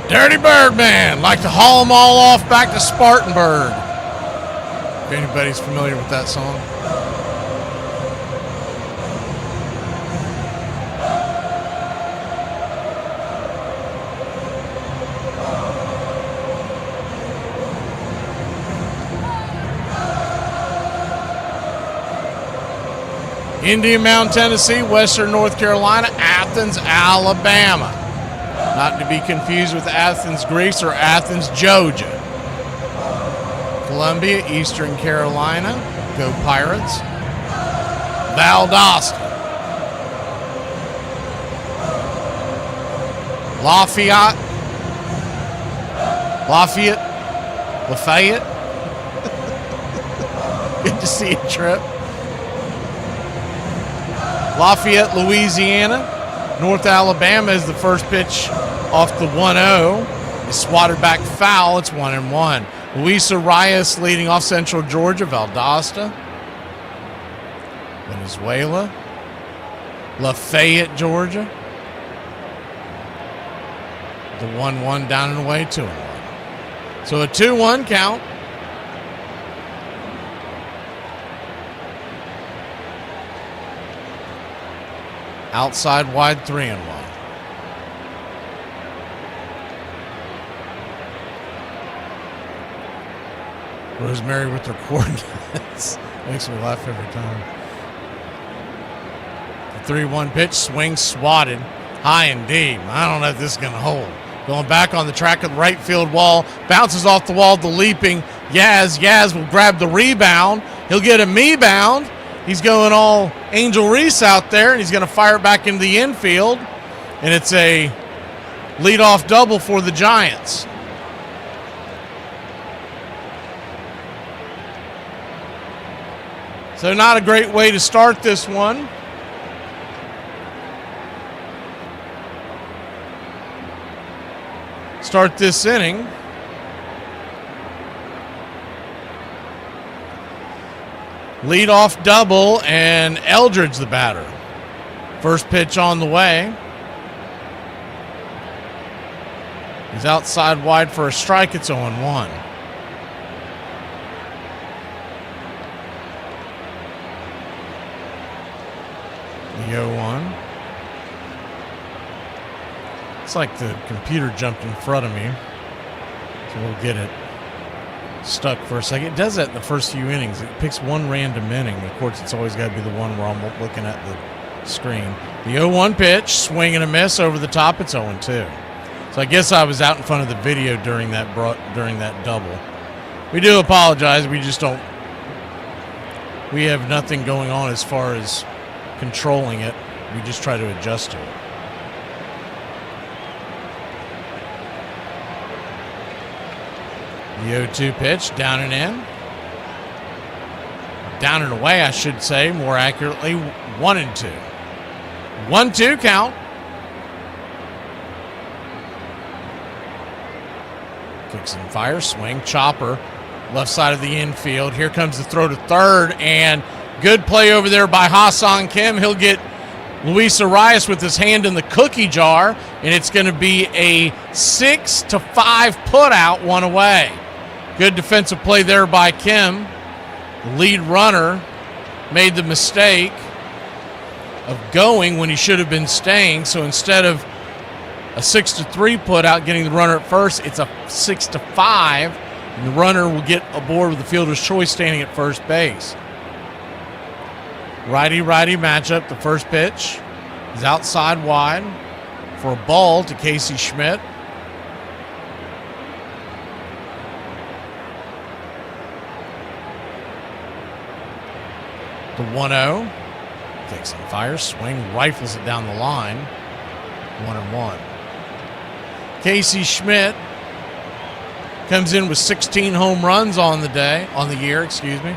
Dirty Birdman, like to haul them all off back to Spartanburg. If anybody's familiar with that song. Indian Mound, Tennessee, Western North Carolina, Athens, Alabama. Not to be confused with Athens, Greece, or Athens, Georgia. Columbia, Eastern Carolina. Go Pirates. Valdosta. Lafayette. Good to see you, Trip. Lafayette, Louisiana. North Alabama is the first pitch off the 1-0. It's swatted back foul. It's 1-1. Luis Arias leading off Central Georgia. Valdosta. Venezuela. Lafayette, Georgia. The 1-1 down and away, 2-1. So a 2-1 count. Outside wide, 3-1. Rosemary with her coordinates. Makes me laugh every time. The 3-1 pitch, swing, swatted. high and deep. I don't know if this is going to hold. Going back on the track of the right field wall. Bounces off the wall to leaping Yaz. Yaz will grab the rebound. He'll get a me-bound. He's going all Angel Reese out there, and he's going to fire it back into the infield. And it's a leadoff double for the Giants. So not a great way to start this one. Start this inning. Leadoff double, and Eldridge the batter. First pitch on the way. He's outside wide for a strike. It's 0-1. The 0-1. It's like the computer jumped in front of me. So we'll get it stuck for a second. It does that in the first few innings. It picks one random inning. Of course, it's always got to be the one where I'm looking at the screen. The 0-1 pitch, swing and a miss over the top. It's 0-2. So I guess I was out in front of the video during that double. We do apologize. We just don't. We have nothing going on as far as controlling it. We just try to adjust to it. The 0-2 pitch, down and in. Down and away, I should say, more accurately, 1-2. 1-2 count. Kicks and fire, swing, chopper, left side of the infield. Here comes the throw to third, and good play over there by Ha-Seong Kim. He'll get Luis Arias with his hand in the cookie jar, and it's going to be a 6-5 putout, one away. Good defensive play there by Kim. The lead runner made the mistake of going when he should have been staying, so instead of a 6-3 putout getting the runner at first, it's a 6-5, and the runner will get aboard with the fielder's choice standing at first base. Righty-righty matchup. The first pitch is outside wide for a ball to Casey Schmidt. The 1-0. Kicks and fires. Swing. Rifles it down the line. 1-1. Casey Schmidt comes in with 16 home runs on the year, excuse me.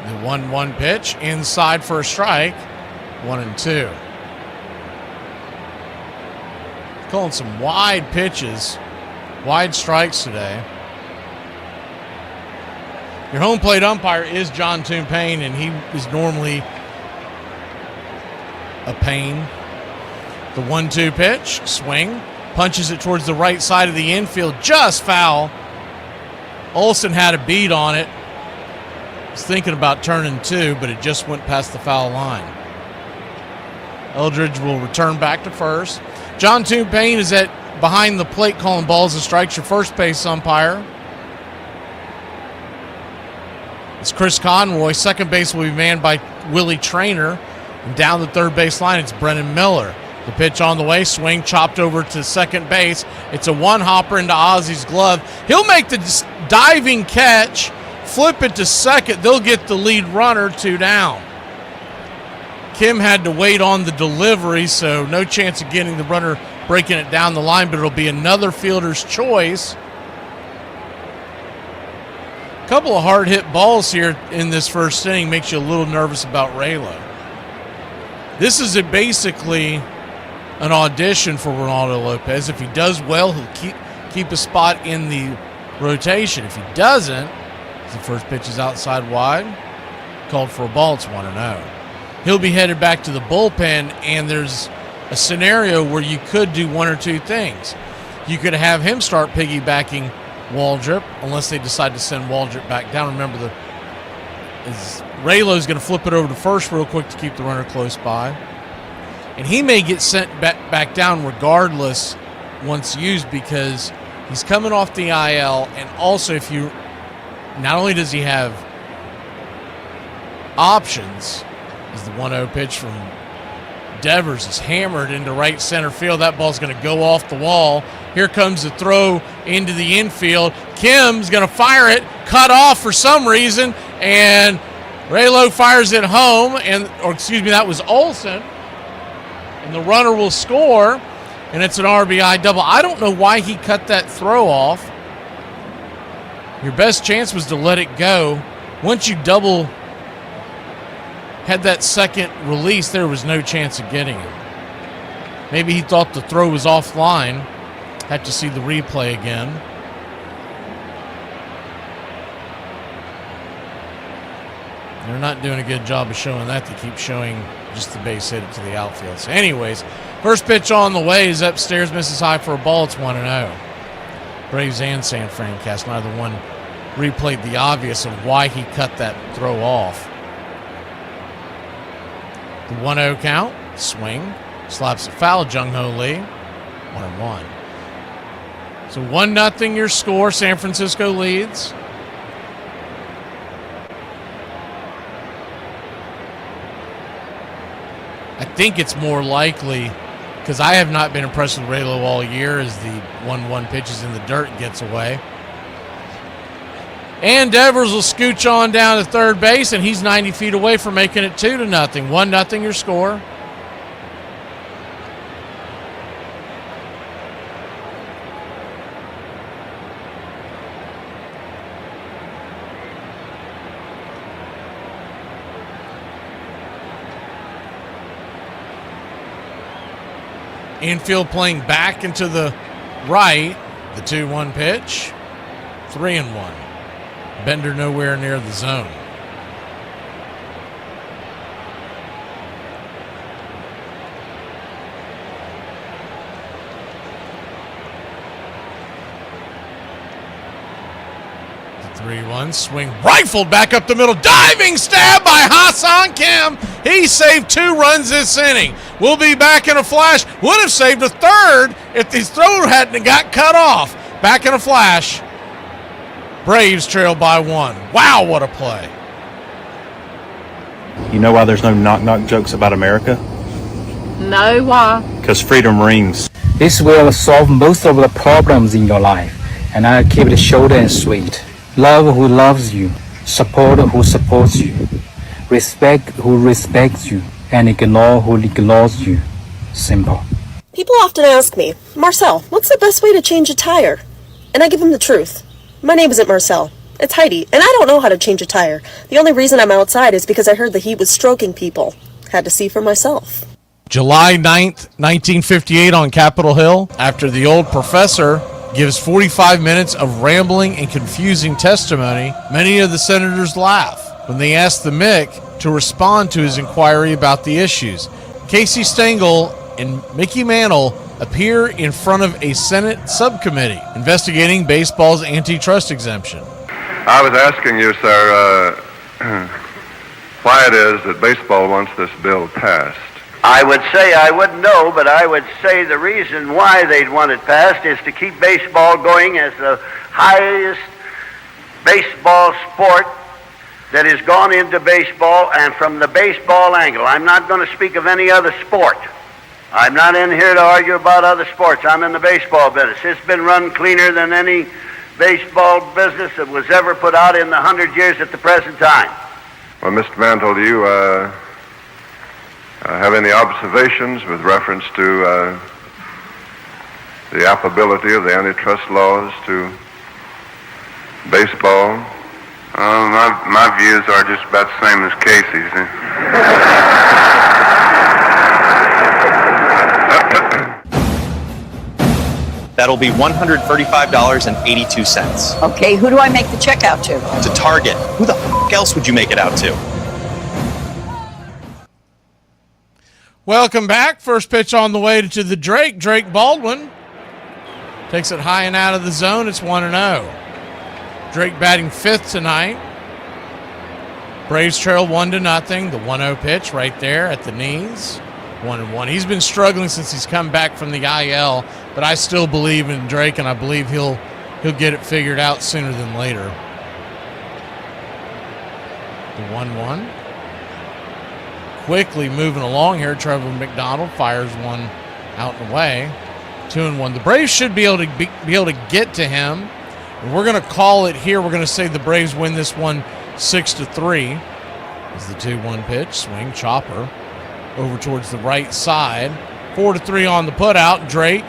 The 1-1 pitch, inside for a strike, 1-2. Calling some wide pitches, wide strikes today. Your home plate umpire is John Toon-Payne, and he is normally a pain. The 1-2 pitch, swing, punches it towards the right side of the infield, just foul. Olsen had a beat on it. Was thinking about turning two, but it just went past the foul line. Eldridge will return back to first. John Toon-Payne is at behind the plate calling balls and strikes, your first base umpire. It's Chris Conroy. Second base will be manned by Willie Traynor. And down the third base line, it's Brennan Miller. The pitch on the way, swing chopped over to second base. It's a one-hopper into Ozzy's glove. He'll make the diving catch, flip it to second. They'll get the lead runner, 2 down. Kim had to wait on the delivery, so no chance of getting the runner breaking it down the line, but it'll be another fielder's choice. A couple of hard-hit balls here in this first inning makes you a little nervous about Raylo. This is basically an audition for Ronaldo Lopez. If he does well, he'll keep a spot in the rotation. If he doesn't, the first pitch is outside wide, called for a ball, it's 1-0. He'll be headed back to the bullpen, and there's a scenario where you could do one or two things. You could have him start piggybacking Waldrop, unless they decide to send Waldrop back down. Remember, Raylo's going to flip it over to first real quick to keep the runner close by. And he may get sent back down regardless once used because he's coming off the IL, and also not only does he have options, as the 1-0 pitch from Devers is hammered into right center field. That ball's going to go off the wall. Here comes the throw into the infield. Kim's going to fire it, cut off for some reason, and Raylo fires it home, that was Olsen, and the runner will score, and it's an RBI double. I don't know why he cut that throw off. Your best chance was to let it go. Once you had that second release, there was no chance of getting it. Maybe he thought the throw was offline. Had to see the replay again. They're not doing a good job of showing that. They keep showing just the base hit it to the outfield. So anyways, first pitch on the way is upstairs, misses high for a ball. It's 1-0. Braves and San Fran cast, neither one replayed the obvious of why he cut that throw off. The 1-0 count, swing, slaps it foul, Jung-Ho Lee, 1-1. So 1-0 your score, San Francisco leads. I think it's more likely, because I have not been impressed with Raylo all year, as the 1-1 pitches in the dirt gets away. And Devers will scooch on down to third base, and he's 90 feet away from making it 2-0. 1-0 your score. Infield playing back into the right. The 2-1 pitch. 3-1. Bender nowhere near the zone. The 3-1 swing rifled back up the middle. Diving stab by Ha-Seong Kim. He saved 2 runs this inning. We'll be back in a flash. Would have saved a third if his throw hadn't got cut off. Back in a flash. Braves trail by 1. Wow, what a play. You know why there's no knock-knock jokes about America? No, why? Because freedom rings. This will solve most of the problems in your life, and I'll keep it short and sweet. Love who loves you, support who supports you, respect who respects you, and ignore who ignores you. Simple. People often ask me, Marcel, what's the best way to change a tire? And I give them the truth. My name isn't Marcel. It's Heidi, and I don't know how to change a tire. The only reason I'm outside is because I heard the heat was stroking people. Had to see for myself. July 9th, 1958 on Capitol Hill, after the old professor gives 45 minutes of rambling and confusing testimony, many of the senators laugh when they ask the Mick to respond to his inquiry about the issues. Casey Stengel and Mickey Mantle appear in front of a Senate subcommittee investigating baseball's antitrust exemption. I was asking you, sir, why it is that baseball wants this bill passed. I would say I wouldn't know, but I would say the reason why they'd want it passed is to keep baseball going as the highest baseball sport that has gone into baseball, and from the baseball angle. I'm not going to speak of any other sport. I'm not in here to argue about other sports. I'm in the baseball business. It's been run cleaner than any baseball business that was ever put out in the 100 years at the present time. Well, Mr. Mantle, do you have any observations with reference to the applicability of the antitrust laws to baseball? My views are just about the same as Casey's. That'll be $135.82. Okay, who do I make the check out to? To Target. Who the f*** else would you make it out to? Welcome back. First pitch on the way to the Drake. Drake Baldwin takes it high and out of the zone. It's 1-0. Drake batting 5th tonight. Braves trail 1-0. The 1-0 pitch right there at the knees. 1-1. He's been struggling since he's come back from the IL, but I still believe in Drake, and I believe he'll get it figured out sooner than later. The 1-1. Quickly moving along here, Trevor McDonald fires one out and away. 2-1. The Braves should be able to get to him. And we're going to call it here. We're going to say the Braves win this one 6-3. As the 2-1 pitch, swing, chopper over towards the right side. 4-3 on the putout. Drake.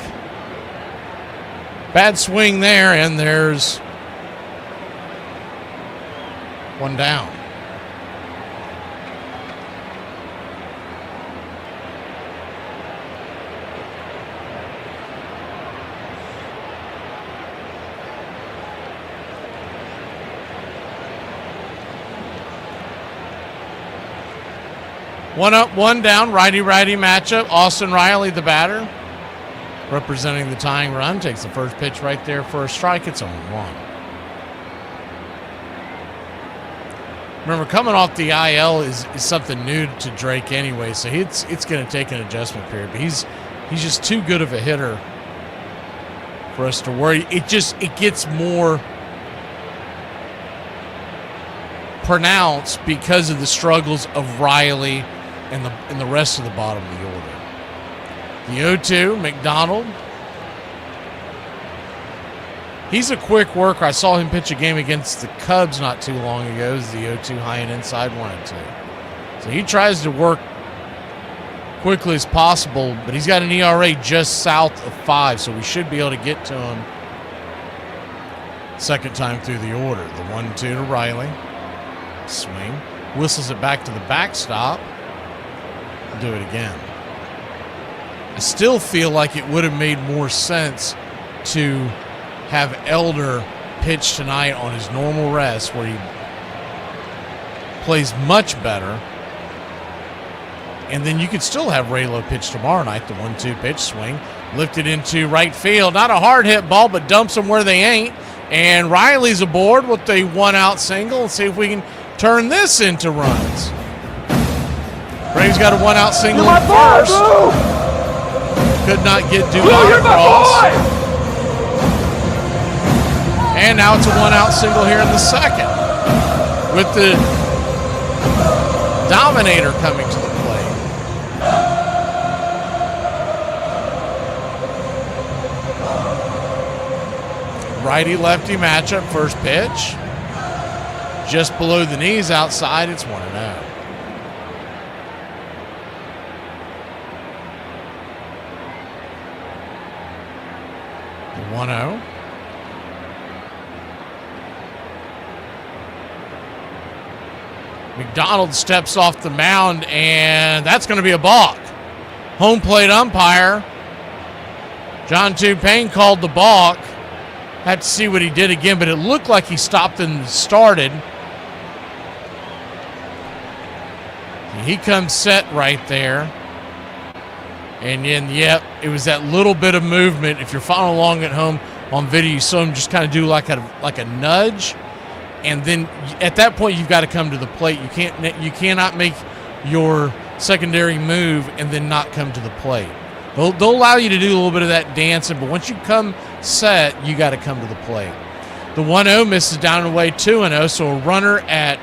Bad swing there, and there's one down. One up, one down, righty-righty matchup. Austin Riley, the batter, representing the tying run, takes the first pitch right there for a strike. It's 0-1. Remember, coming off the IL is something new to Drake anyway, so it's going to take an adjustment period. But he's just too good of a hitter for us to worry. It gets more pronounced because of the struggles of Riley and the rest of the bottom of the order. The 0-2, McDonald. He's a quick worker. I saw him pitch a game against the Cubs not too long ago. It was the 0-2 high and inside 1-2. So he tries to work quickly as possible, but he's got an ERA just south of 5, so we should be able to get to him second time through the order. The 1-2 to Riley. Swing. Whistles it back to the backstop. Do it again. I still feel like it would have made more sense to have Elder pitch tonight on his normal rest where he plays much better. And then you could still have Raylo pitch tomorrow night, the 1-2 pitch swing. Lifted into right field. Not a hard hit ball, but dumps them where they ain't. And Riley's aboard with a 1-out single. Let's see if we can turn this into runs. Braves got a 1-out single in first. Could not get Duval across. And now it's a 1-out single here in the second, with the Dominator coming to the plate. Righty-lefty matchup, first pitch. Just below the knees outside, it's 1-0. The 1-0. McDonald steps off the mound, and that's going to be a balk. Home plate umpire John Payne called the balk. Have to see what he did again, but it looked like he stopped and started. He comes set right there. And then, yep, it was that little bit of movement. If you're following along at home on video, you saw him just kind of do like a nudge. And then at that point, you've got to come to the plate. You cannot make your secondary move and then not come to the plate. They'll allow you to do a little bit of that dancing, but once you come set, you got to come to the plate. The 1-0 misses down and away, 2-0, so a runner at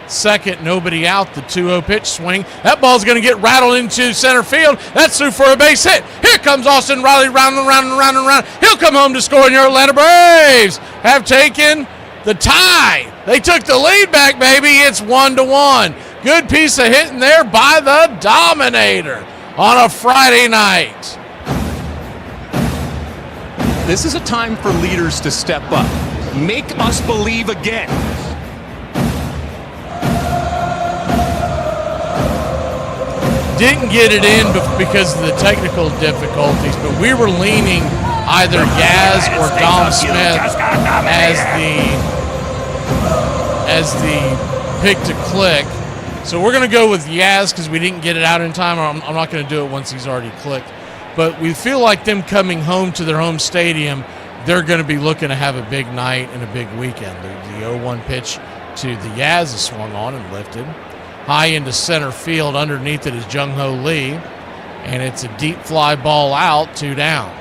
second, nobody out. The 2-0 pitch swing. That ball's going to get rattled into center field. That's through for a base hit. Here comes Austin Riley round and round and round and round. He'll come home to score, and your Atlanta Braves have taken the tie. They took the lead back, baby. It's 1-1. Good piece of hitting there by the Dominator on a Friday night. This is a time for leaders to step up. Make us believe again. Didn't get it in because of the technical difficulties, but we were leaning either Yaz or Dom Smith as the pick to click. So we're going to go with Yaz because we didn't get it out in time. I'm not going to do it once he's already clicked. But we feel like them coming home to their home stadium, they're going to be looking to have a big night and a big weekend. The 0-1 pitch to the Yaz is swung on and lifted. high into center field. Underneath it is Jung-Ho Lee, and it's a deep fly ball out, 2 down.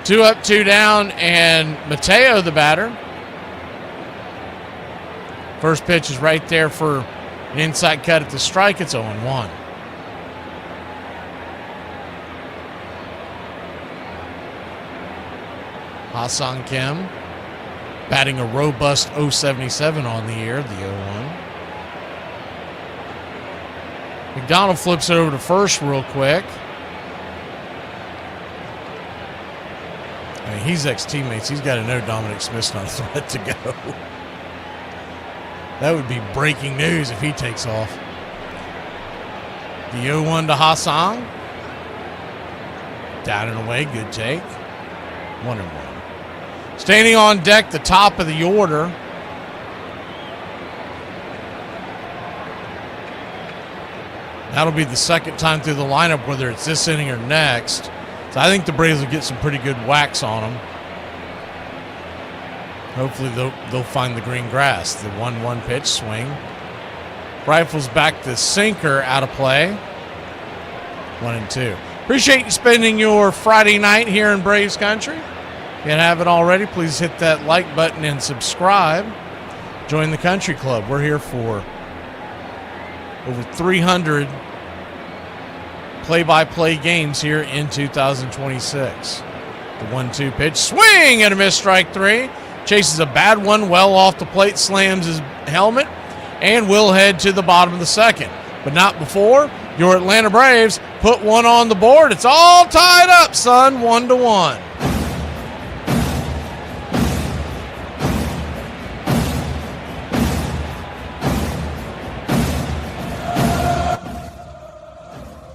Two up, 2 down, and Mateo, the batter. First pitch is right there for an inside cut at the strike. It's 0-1. Ha-Sung Kim batting a robust .077 on the year, the 0-1. McDonald flips it over to first real quick. I mean, he's ex-teammates. He's got to know Dominic Smith's not a threat to go. That would be breaking news if he takes off. The 0-1 to Ha-Sung. Down and away. Good take. 1-1. Standing on deck, the top of the order. That'll be the second time through the lineup, whether it's this inning or next. So I think the Braves will get some pretty good whacks on them. Hopefully they'll find the green grass. The 1-1 pitch swing. Rifles back the sinker out of play. 1-2. Appreciate you spending your Friday night here in Braves country. If you haven't already, please hit that like button and subscribe. Join the country club. We're here for over 300 play-by-play games here in 2026. The 1-2 pitch, swing and a miss, strike 3. Chases a bad one well off the plate, slams his helmet, and will head to the bottom of the second. But not before your Atlanta Braves put one on the board. It's all tied up, son, 1-1.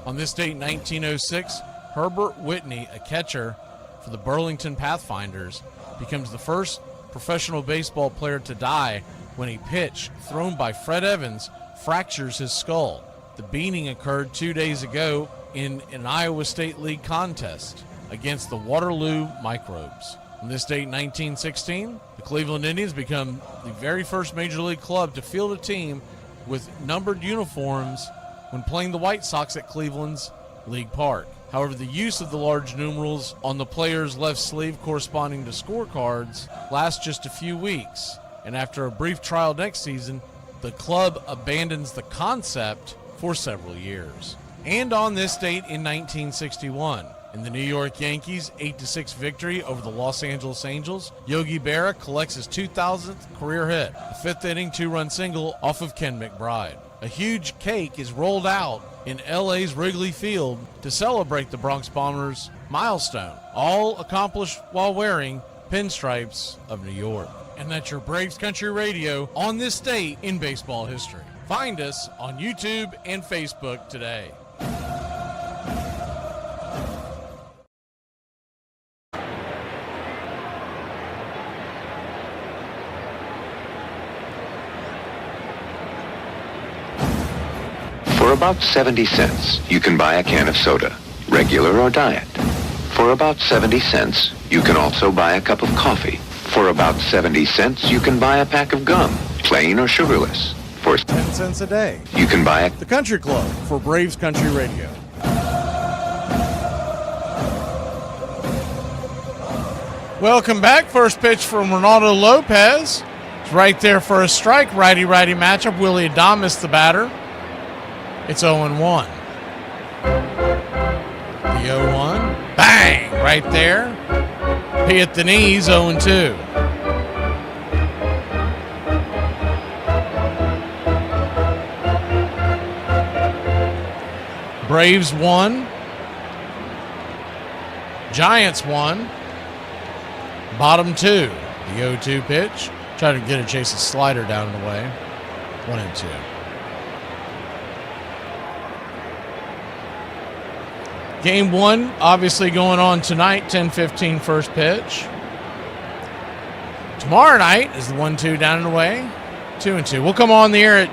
On this date, 1906, Herbert Whitney, a catcher for the Burlington Pathfinders, becomes the first professional baseball player to die when a pitch thrown by Fred Evans fractures his skull. The beating occurred 2 days ago in an Iowa State League contest against the Waterloo Microbes. On this date, 1916, the Cleveland Indians become the very first Major League club to field a team with numbered uniforms when playing the White Sox at Cleveland's League Park. However, the use of the large numerals on the player's left sleeve corresponding to scorecards lasts just a few weeks, and after a brief trial next season, the club abandons the concept for several years. And on this date in 1961, in the New York Yankees' 8-6 victory over the Los Angeles Angels, Yogi Berra collects his 2,000th career hit, a fifth-inning 2-run single off of Ken McBride. A huge cake is rolled out in LA's Wrigley Field to celebrate the Bronx Bombers' milestone, all accomplished while wearing pinstripes of New York. And that's your Braves Country Radio on this date in baseball history. Find us on YouTube and Facebook today. For about 70 cents, you can buy a can of soda, regular or diet. For about 70 cents, you can also buy a cup of coffee. For about 70 cents, you can buy a pack of gum, plain or sugarless. For 10 cents a day, you can buy the Country Club for Braves Country Radio. Welcome back. First pitch from Ronaldo Lopez. It's right there for a strike. Righty-righty matchup. Willie Adames, the batter. It's 0-1. The 0-1. Bang! Right there. He hit the knees, 0-2. Braves won. Giants won. Bottom 2. The 0-2 pitch. Try to get a chase a slider down and away. 1-2. Game 1 obviously going on tonight, 10:15 first pitch. Tomorrow night is the 1-2 down and away, 2-2. We'll come on the air at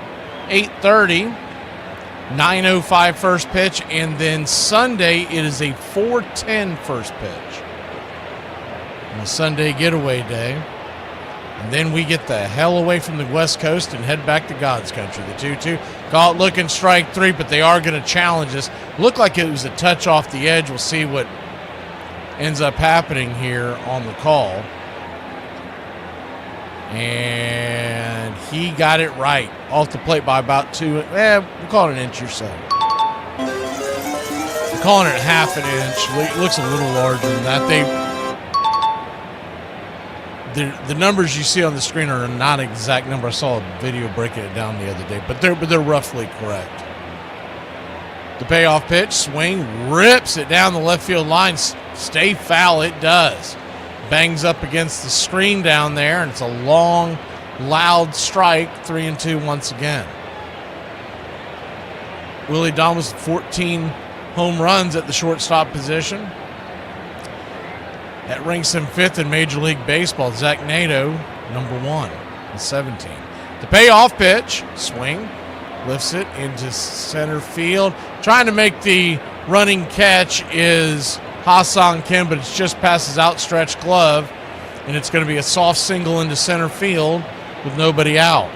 8:30, 9:05 first pitch, and then Sunday it is a 4:10 first pitch. On a Sunday getaway day. And then we get the hell away from the West Coast and head back to God's country. The 2-2. Call it looking strike 3, but they are going to challenge us. Looked like it was a touch off the edge. We'll see what ends up happening here on the call. And he got it right. Off the plate by about 2. We'll call it an inch or so. We're calling it half an inch. It looks a little larger than that. The numbers you see on the screen are not an exact number. I saw a video breaking it down the other day, but they're roughly correct. The payoff pitch, swing, rips it down the left field line. Stay foul, it does. Bangs up against the screen down there, and it's a long, loud strike. 3-2 once again. Willie Damas 14 home runs at the shortstop position. That ranks him 5th in Major League Baseball. Zach Nato, number 1 in 17. The payoff pitch, swing, lifts it into center field. Trying to make the running catch is Ha-Seong Kim, but it's just past his outstretched glove, and it's going to be a soft single into center field with nobody out.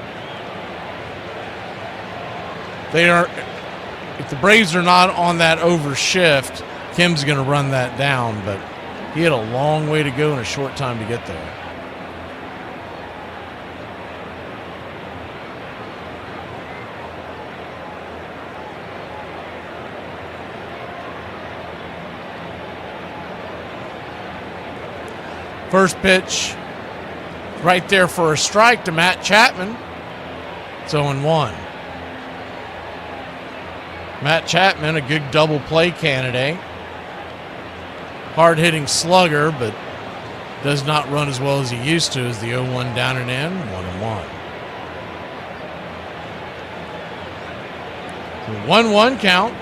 If the Braves are not on that overshift, Kim's going to run that down, but he had a long way to go in a short time to get there. First pitch right there for a strike to Matt Chapman. It's 0-1. Matt Chapman, a good double play candidate. Hard-hitting slugger, but does not run as well as he used to as the 0-1 down and in, 1-1. The 1-1 count.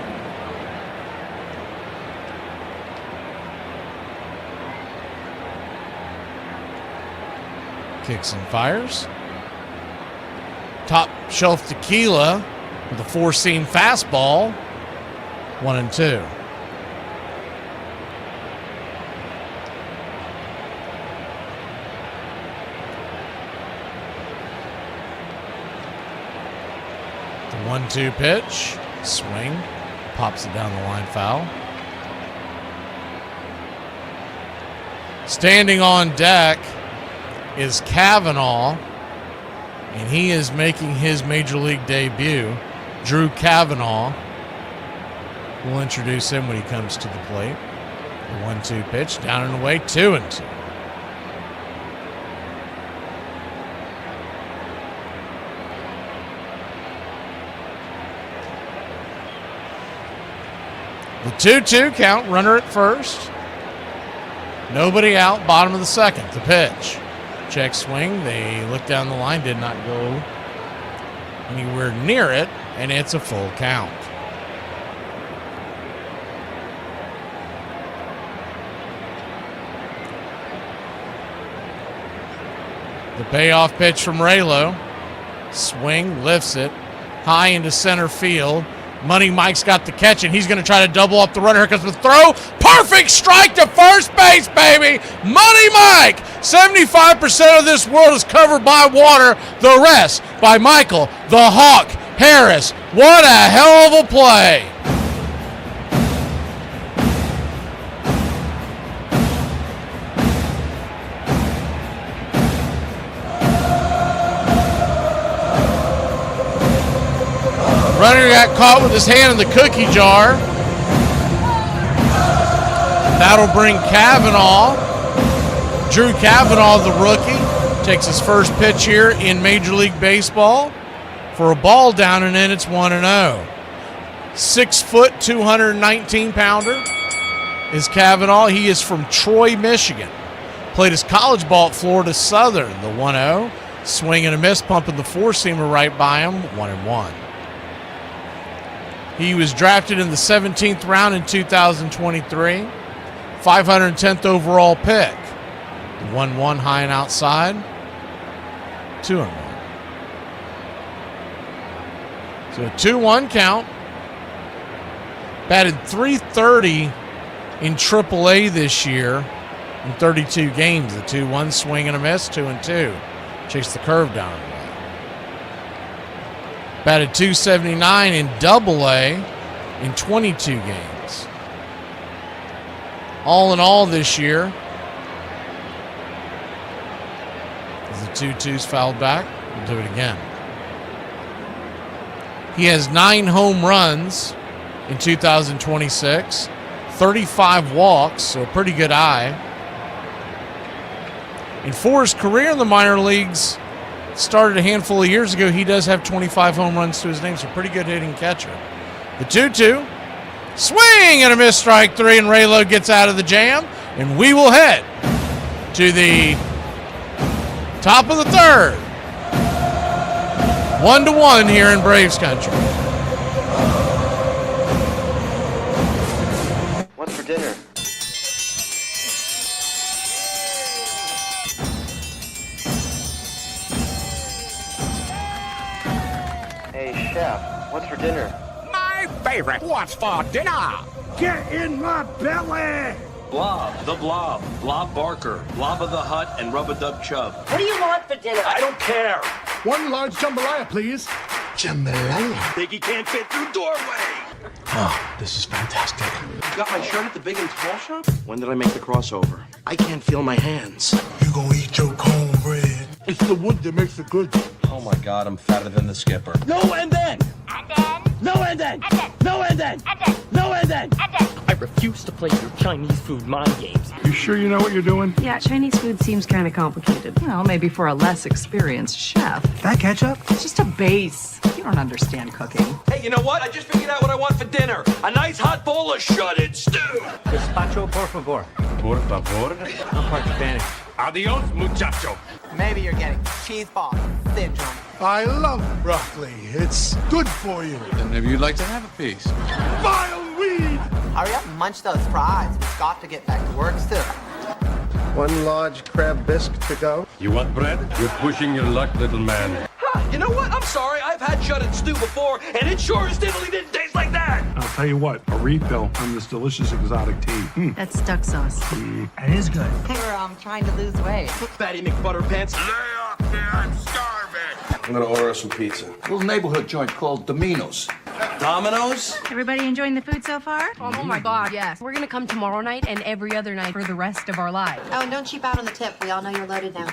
Kicks and fires. Top shelf tequila with a four-seam fastball, 1-2. The 1-2 pitch, swing, pops it down the line, foul. Standing on deck is Kavanaugh, and he is making his Major League debut. Drew Kavanaugh. We'll introduce him when he comes to the plate. The 1-2 pitch, down and away, 2-2. The 2-2 count, runner at first. Nobody out, bottom of the second. The pitch. Check swing. They look down the line, did not go anywhere near it, and it's a full count. The payoff pitch from Raylo. Swing, lifts it high into center field. Money Mike's got the catch, and he's going to try to double up the runner. Here comes the throw. Perfect strike to first base, baby. Money Mike. 75% of this world is covered by water. The rest by Michael the Hawk Harris. What a hell of a play. Runner got caught with his hand in the cookie jar. That'll bring Kavanaugh. Drew Kavanaugh, the rookie, takes his first pitch here in Major League Baseball. For a ball down and in, it's 1-0. 6 foot, 219-pounder is Kavanaugh. He is from Troy, Michigan. Played his college ball at Florida Southern. The 1-0. Swing and a miss, pumping the four-seamer right by him. 1-1. He was drafted in the 17th round in 2023. 510th overall pick. The 1-1 high and outside. 2-1. So a 2-1 count. Batted .330 in AAA this year in 32 games. The 2-1 swing and a miss, 2-2. Chased the curve down. Batted .279 in AA in 22 games. All in all this year, as the 2-2's fouled back, we'll do it again. He has 9 home runs in 2026, 35 walks, so a pretty good eye. And for his career in the minor leagues, started a handful of years ago, he does have 25 home runs to his name, so pretty good hitting catcher. The 2-2, swing and a miss, strike 3, and Raylo gets out of the jam, and we will head to the top of the third. 1-1 here in Braves country. What's for dinner? Hey, chef, what's for dinner? My favorite. What's for dinner? Get in my belly! Blob, the Blob, Blob Barker, Blob of the Hut, and Rub-a-Dub Chub. What do you want for dinner? I don't care. One large jambalaya, please. Jambalaya? Biggie can't fit through doorway. Oh, this is fantastic. You got my shirt at the big and small shop? When did I make the crossover? I can't feel my hands. You gonna eat your cornbread? It's the wood that makes it good. Oh my God, I'm fatter than the skipper. No and then! And then! No and then! And then! No and then! And then! No and then! And then! I refuse to play your Chinese food mind games. You sure you know what you're doing? Yeah, Chinese food seems kind of complicated. Well, maybe for a less experienced chef. That ketchup? It's just a base. You don't understand cooking. Hey, you know what? I just figured out what I want for dinner. A nice hot bowl of shredded stew. Gazpacho, por favor. Por favor? I'm part Spanish. Adios, muchacho. Maybe you're getting cheese ball syndrome. I love broccoli. It's good for you. Then maybe you'd like to have a piece. Vile weed! Hurry up and munch those fries. We've got to get back to work soon. One large crab bisque to go. You want bread? You're pushing your luck, little man. Huh, you know what? I'm sorry. I've had shredded stew before, and it sure as diddly didn't taste like that. I'll tell you what, a refill on this delicious exotic tea. That's duck sauce. That is good. We're trying to lose weight. Fatty McButterpants. Lay off there, I'm starving. I'm gonna order some pizza. A little neighborhood joint called Domino's. Domino's? Everybody enjoying the food so far? Oh my God, yes. We're gonna come tomorrow night and every other night for the rest of our lives. Oh, and don't cheap out on the tip. We all know you're loaded now.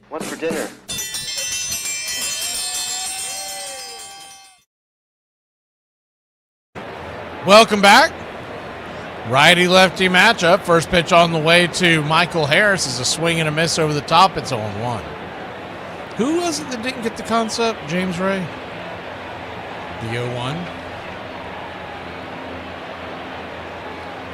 What's for dinner? Welcome back. Righty-lefty matchup. First pitch on the way to Michael Harris is a swing and a miss over the top. It's 0-1. Who was it that didn't get the concept? James Ray? The 0-1.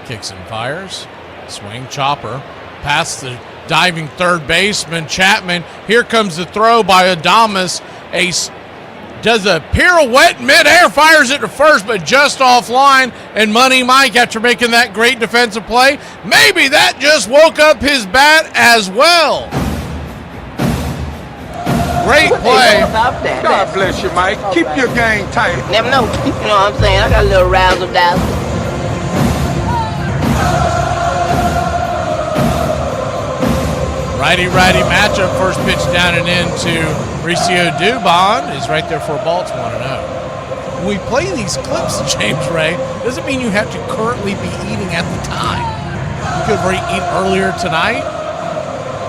Kicks and fires. Swing, chopper. Past the diving third baseman, Chapman. Here comes the throw by Adames. Does a pirouette midair, fires it to first, but just offline. And Money Mike, after making that great defensive play, maybe that just woke up his bat as well. Great play. God bless you, Mike. Keep your game tight. Never know. You know what I'm saying? I got a little razzle-dazzle. Righty-righty matchup. First pitch down and into Mauricio Dubon is right there for a ball. It's 1-0. When we play these clips, James Ray, doesn't mean you have to currently be eating at the time. You could eat earlier tonight.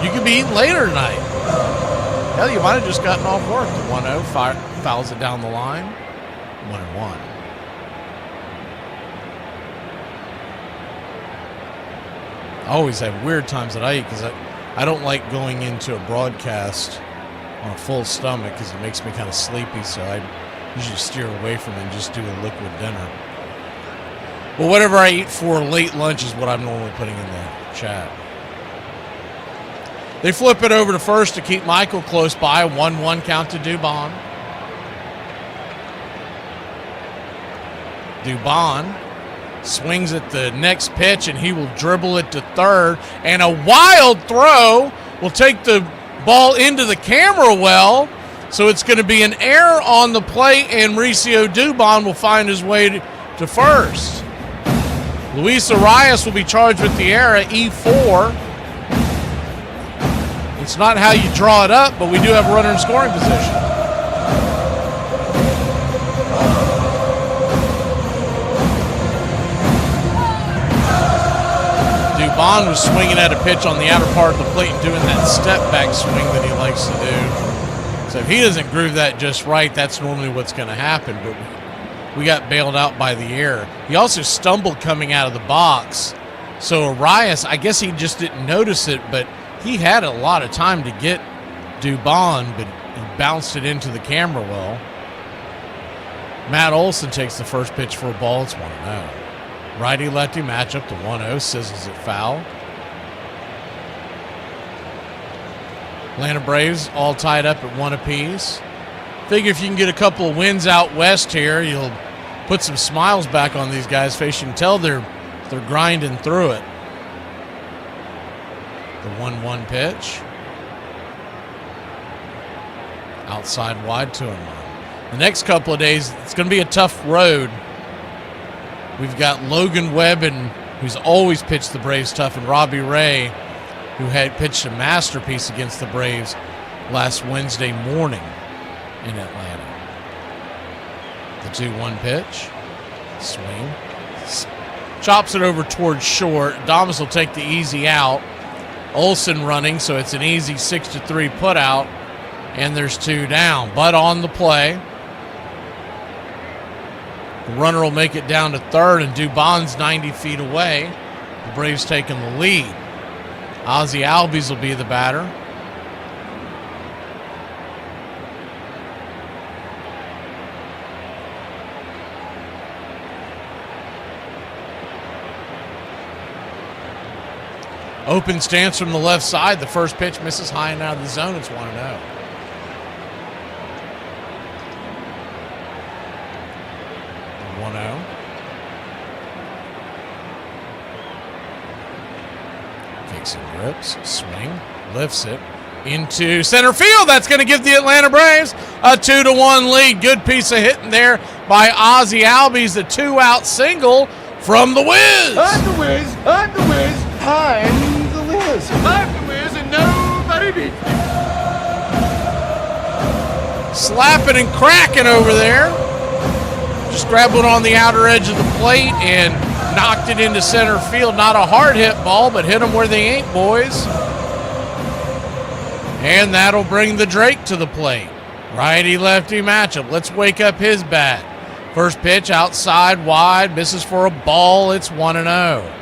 You could be eating later tonight. Hell, you might have just gotten off work. 1-0, fouls it down the line. 1-1. I always have weird times that I eat because I don't like going into a broadcast on a full stomach because it makes me kind of sleepy, so I usually steer away from it and just do a liquid dinner. But whatever I eat for late lunch is what I'm normally putting in the chat. They flip it over to first to keep Michael close by. 1-1 count to Dubon. Dubon swings at the next pitch, and he will dribble it to third. And a wild throw will take the Ball into the camera well, so it's going to be an error on the plate, and Mauricio Dubon will find his way to first. Luis Arias will be charged with the error at E4. It's not how you draw it up, but we do have a runner in scoring position. Dubon was swinging at a pitch on the outer part of the plate and doing that step back swing that he likes to do. So if he doesn't groove that just right, that's normally what's going to happen. But we got bailed out by the error. He also stumbled coming out of the box. So Arias, I guess he just didn't notice it, but he had a lot of time to get Dubon, but he bounced it into the camera well. Matt Olson takes the first pitch for a ball. It's 1-0. Righty-lefty matchup to 1-0. Sizzles it foul. Atlanta Braves all tied up at 1 apiece. Figure if you can get a couple of wins out west here, you'll put some smiles back on these guys' face. You can tell they're grinding through it. The 1-1 pitch. Outside wide, 2-1. The next couple of days, it's going to be a tough road. We've got Logan Webb, who's always pitched the Braves tough, and Robbie Ray, who had pitched a masterpiece against the Braves last Wednesday morning in Atlanta. The 2-1 pitch. Swing. Chops it over towards short. Adames will take the easy out. Olson running, so it's an easy 6-3 put out, and there's 2 down. But on the play, the runner will make it down to third, and Dubon's 90 feet away. The Braves taking the lead. Ozzie Albies will be the batter. Open stance from the left side. The first pitch misses high and out of the zone. It's 1-0. 1-0. Kicks and grips. Swing. Lifts it into center field. That's going to give the Atlanta Braves a 2-1 lead. Good piece of hitting there by Ozzie Albies. The 2-out single from the Wiz. I'm the Wiz. I'm the Wiz. I'm the Wiz. I'm the Wiz, and nobody beats me. Slapping and cracking over there. Just grabbed one on the outer edge of the plate and knocked it into center field. Not a hard hit ball, but hit them where they ain't, boys. And that'll bring the Drake to the plate. Righty-lefty matchup. Let's wake up his bat. First pitch outside wide. Misses for a ball. It's 1-0.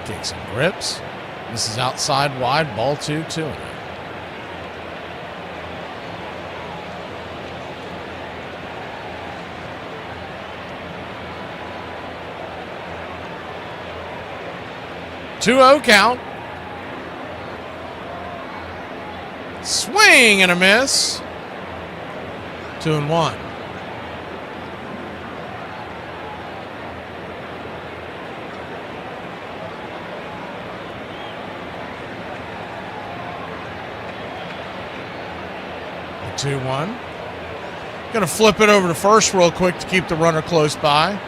Kicks and grips. This is outside wide. Ball 2-2. Two-0 count. Swing and a miss. 2-1. The 2-1. Going to flip it over to first real quick to keep the runner close by.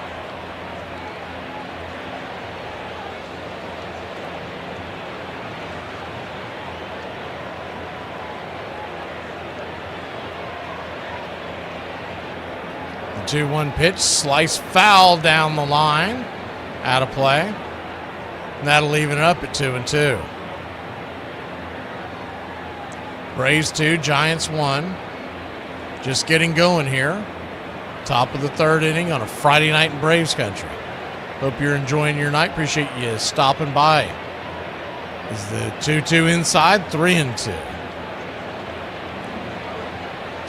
The 2-1 pitch, slice foul down the line, out of play. And that'll leave it up at 2-2. Braves 2, Giants 1. Just getting going here. Top of the third inning on a Friday night in Braves country. Hope you're enjoying your night. Appreciate you stopping by. Is the 2-2 inside, 3-2.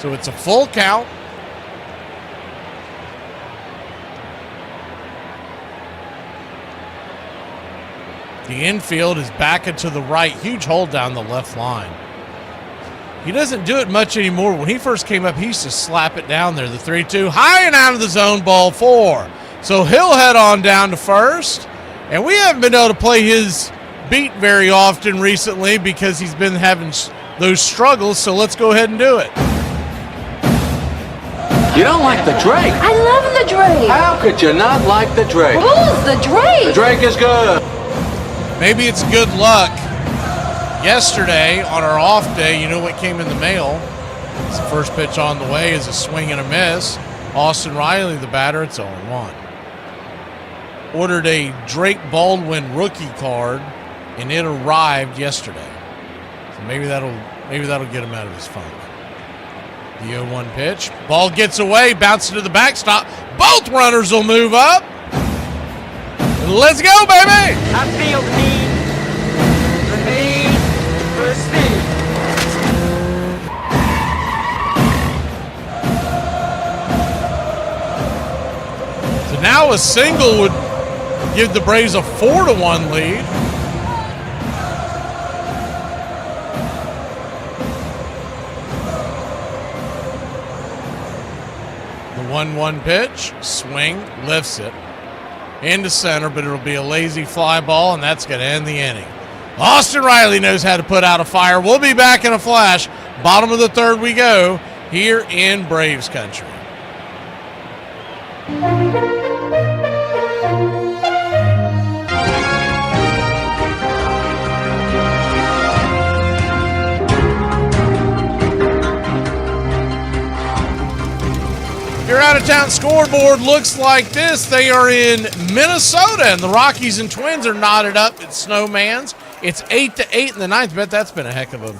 So it's a full count. The infield is back and to the right. Huge hole down the left line. He doesn't do it much anymore. When he first came up, he used to slap it down there. The 3-2, high and out of the zone, ball 4. So he'll head on down to first. And we haven't been able to play his beat very often recently because he's been having those struggles. So let's go ahead and do it. You don't like the Drake? I love the Drake. How could you not like the Drake? Who's the Drake? The Drake is good. Maybe it's good luck. Yesterday, on our off day, you know what came in the mail? It's the first pitch on the way is a swing and a miss. Austin Riley, the batter, it's 0-1. Ordered a Drake Baldwin rookie card, and it arrived yesterday. So maybe that'll get him out of his funk. The 0-1 pitch. Ball gets away, bounces to the backstop. Both runners will move up. Let's go, baby! I feel the need for speed. So now a single would give the Braves a 4-1 lead. The 1-1 pitch, swing, lifts it into center, but it'll be a lazy fly ball, and that's going to end the inning. Austin Riley knows how to put out a fire. We'll be back in a flash. Bottom of the third we go here in Braves country. Your out-of-town scoreboard looks like this. They are in Minnesota, and the Rockies and Twins are knotted up at Snowman's. It's 8-8 in the ninth. Bet that's been a heck of a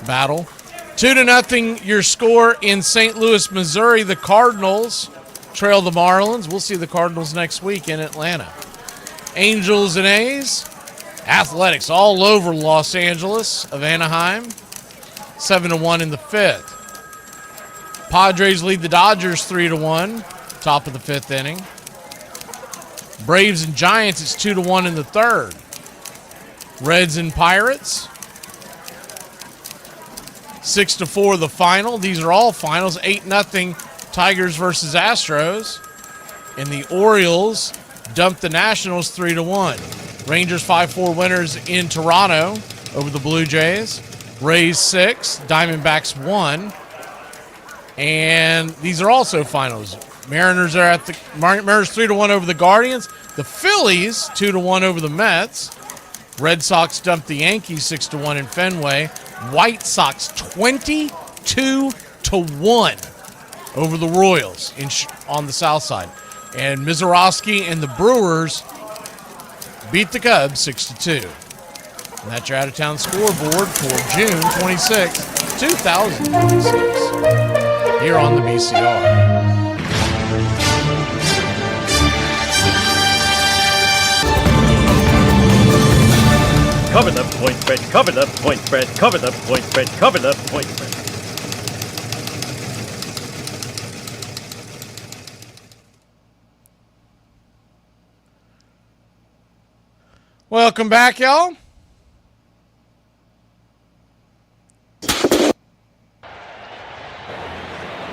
battle. 2-0 your score in St. Louis, Missouri. The Cardinals trail the Marlins. We'll see the Cardinals next week in Atlanta. Angels and A's. Athletics all over Los Angeles of Anaheim. 7-1 in the fifth. Padres lead the Dodgers 3-1, top of the fifth inning. Braves and Giants, it's 2-1 in the third. Reds and Pirates, 6-4 the final. These are all finals. 8-0 Tigers versus Astros. And the Orioles dumped the Nationals 3-1. Rangers 5-4 winners in Toronto over the Blue Jays. Rays 6, Diamondbacks 1. And these are also finals. Mariners are at the Mariners 3-1 over the Guardians. The Phillies 2-1 over the Mets. Red Sox dumped the Yankees 6-1 in Fenway. White Sox 22-1 over the Royals on the south side. And Mizorowski and the Brewers beat the Cubs 6-2. And that's your out-of-town scoreboard for June 26, 2026. Here on the BCR. Cover the point spread, cover the point spread, cover the point spread, cover the point spread. Welcome back, y'all.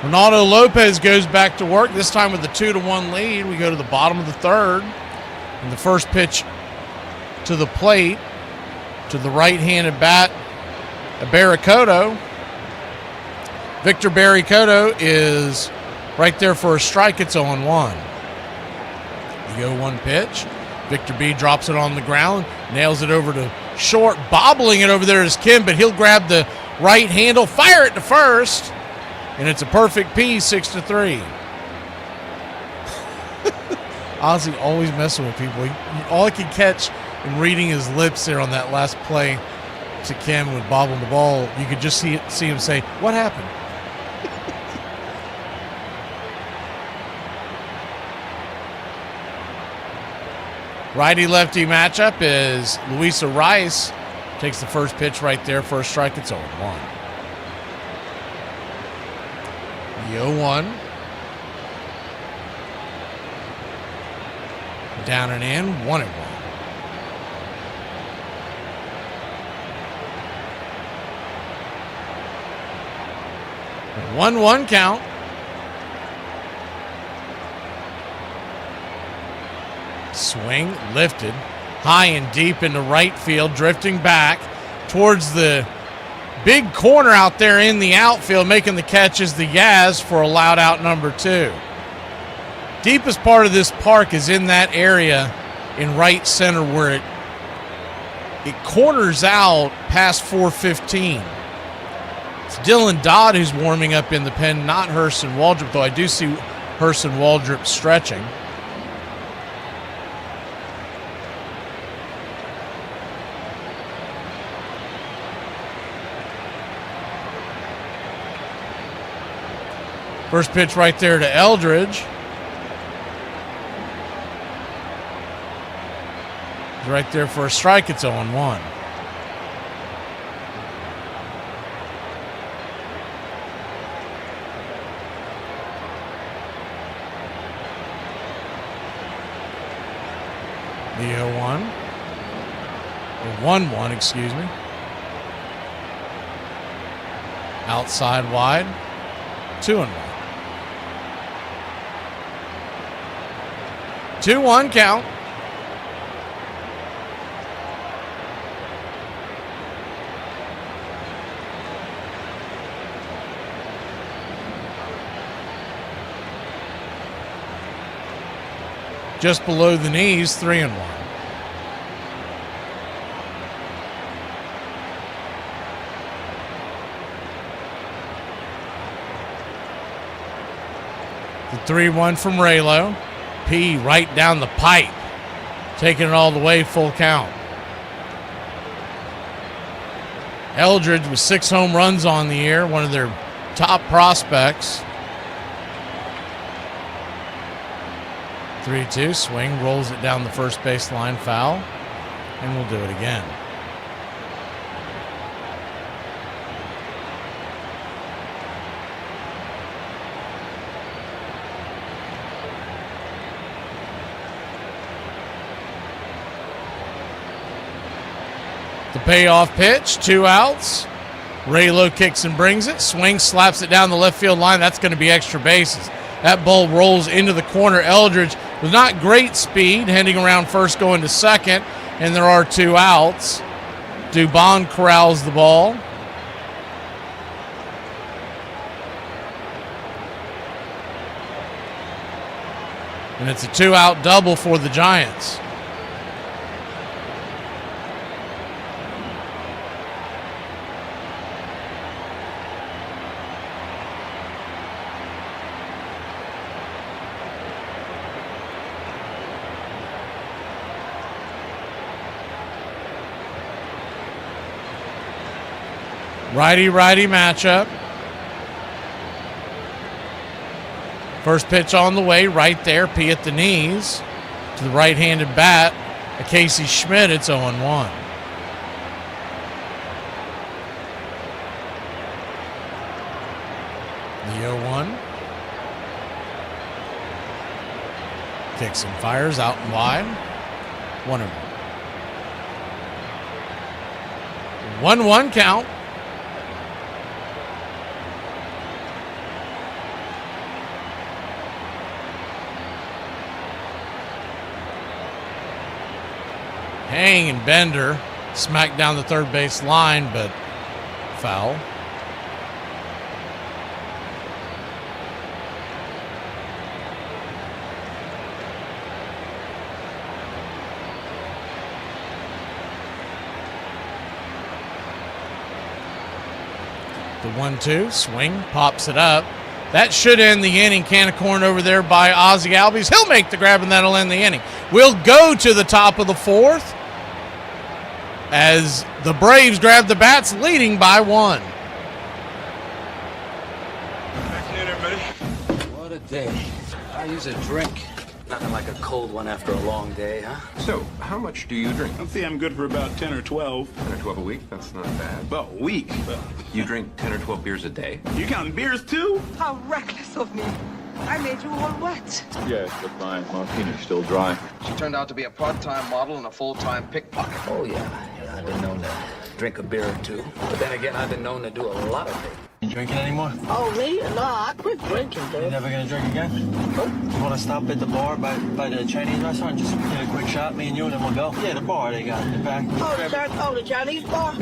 Ronaldo Lopez goes back to work, this time with a 2-1 lead. We go to the bottom of the third. And the first pitch to the plate to the right-handed bat, Barricotto. Victor Barricotto is right there for a strike. It's 0-1. The 0-1 pitch. Victor B drops it on the ground, nails it over to short. Bobbling it over there is Kim, but he'll grab the right handle, fire it to first. And it's a perfect P, 6-3. Honestly, always messing with people. All I could catch in reading his lips there on that last play to Kim with bobbling the ball, you could just see him say, "What happened?" Righty-lefty matchup is Luisa Rice. Takes the first pitch right there for a strike. It's 0-1. The 0-1. Down and in, 1-1. 1-1 count. Swing lifted high and deep into right field, drifting back towards the big corner out there in the outfield. Making the catch is the Yaz for allowed out number 2. Deepest part of this park is in that area in right center where it corners out past 415. It's Dylan Dodd who's warming up in the pen, not Hurston Waldrop, though I do see Hurston Waldrop stretching. First pitch right there to Eldridge. Right there for a strike. It's 0-1. The 0-1. The 1-1, excuse me. Outside wide. 2-1. 2-1 count. Just below the knees, 3-1. The 3-1 from Raylo. P right down the pipe. Taking it all the way, full count. Eldridge with 6 home runs on the year, one of their top prospects. 3-2, swing, rolls it down the first base line, foul, and we'll do it again. The payoff pitch, 2 outs. Raylo kicks and brings it. Swing, slaps it down the left field line. That's going to be extra bases. That ball rolls into the corner. Eldridge with not great speed, heading around first, going to second, and there are 2 outs. Dubon corrals the ball. And it's a 2-out double for the Giants. Righty-righty matchup. First pitch on the way, right there. P at the knees to the right-handed bat. Casey Schmidt, it's 0-1. The 0-1. Kicks and fires out and wide. 1-1. 1-1 count. Hang and Bender smacked down the third base line, but foul. The 1-2 swing, pops it up. That should end the inning. Can of corn over there by Ozzie Albies. He'll make the grab, and that'll end the inning. We'll go to the top of the 4th as the Braves grab the bats, leading by 1. What a day. I use a drink. Nothing like a cold one after a long day, huh? So, how much do you drink? I think I'm good for about 10 or 12. 10 or 12 a week? That's not bad. About a week. You drink 10 or 12 beers a day? You counting beers too? How reckless of me. I made you all wet. Yes, but my martini's still dry. She turned out to be a part-time model and a full-time pickpocket. Oh, yeah. I didn't know that. drink a beer or two. But then again, I've been known to do a lot of it. You drinking anymore? Oh, me? No, I quit drinking, You dude. never gonna drink again? Nope. You wanna stop at the bar by the Chinese restaurant? Just get a quick shot, me and you, and then we'll go? Yeah, the bar they got in the back. The Chinese bar?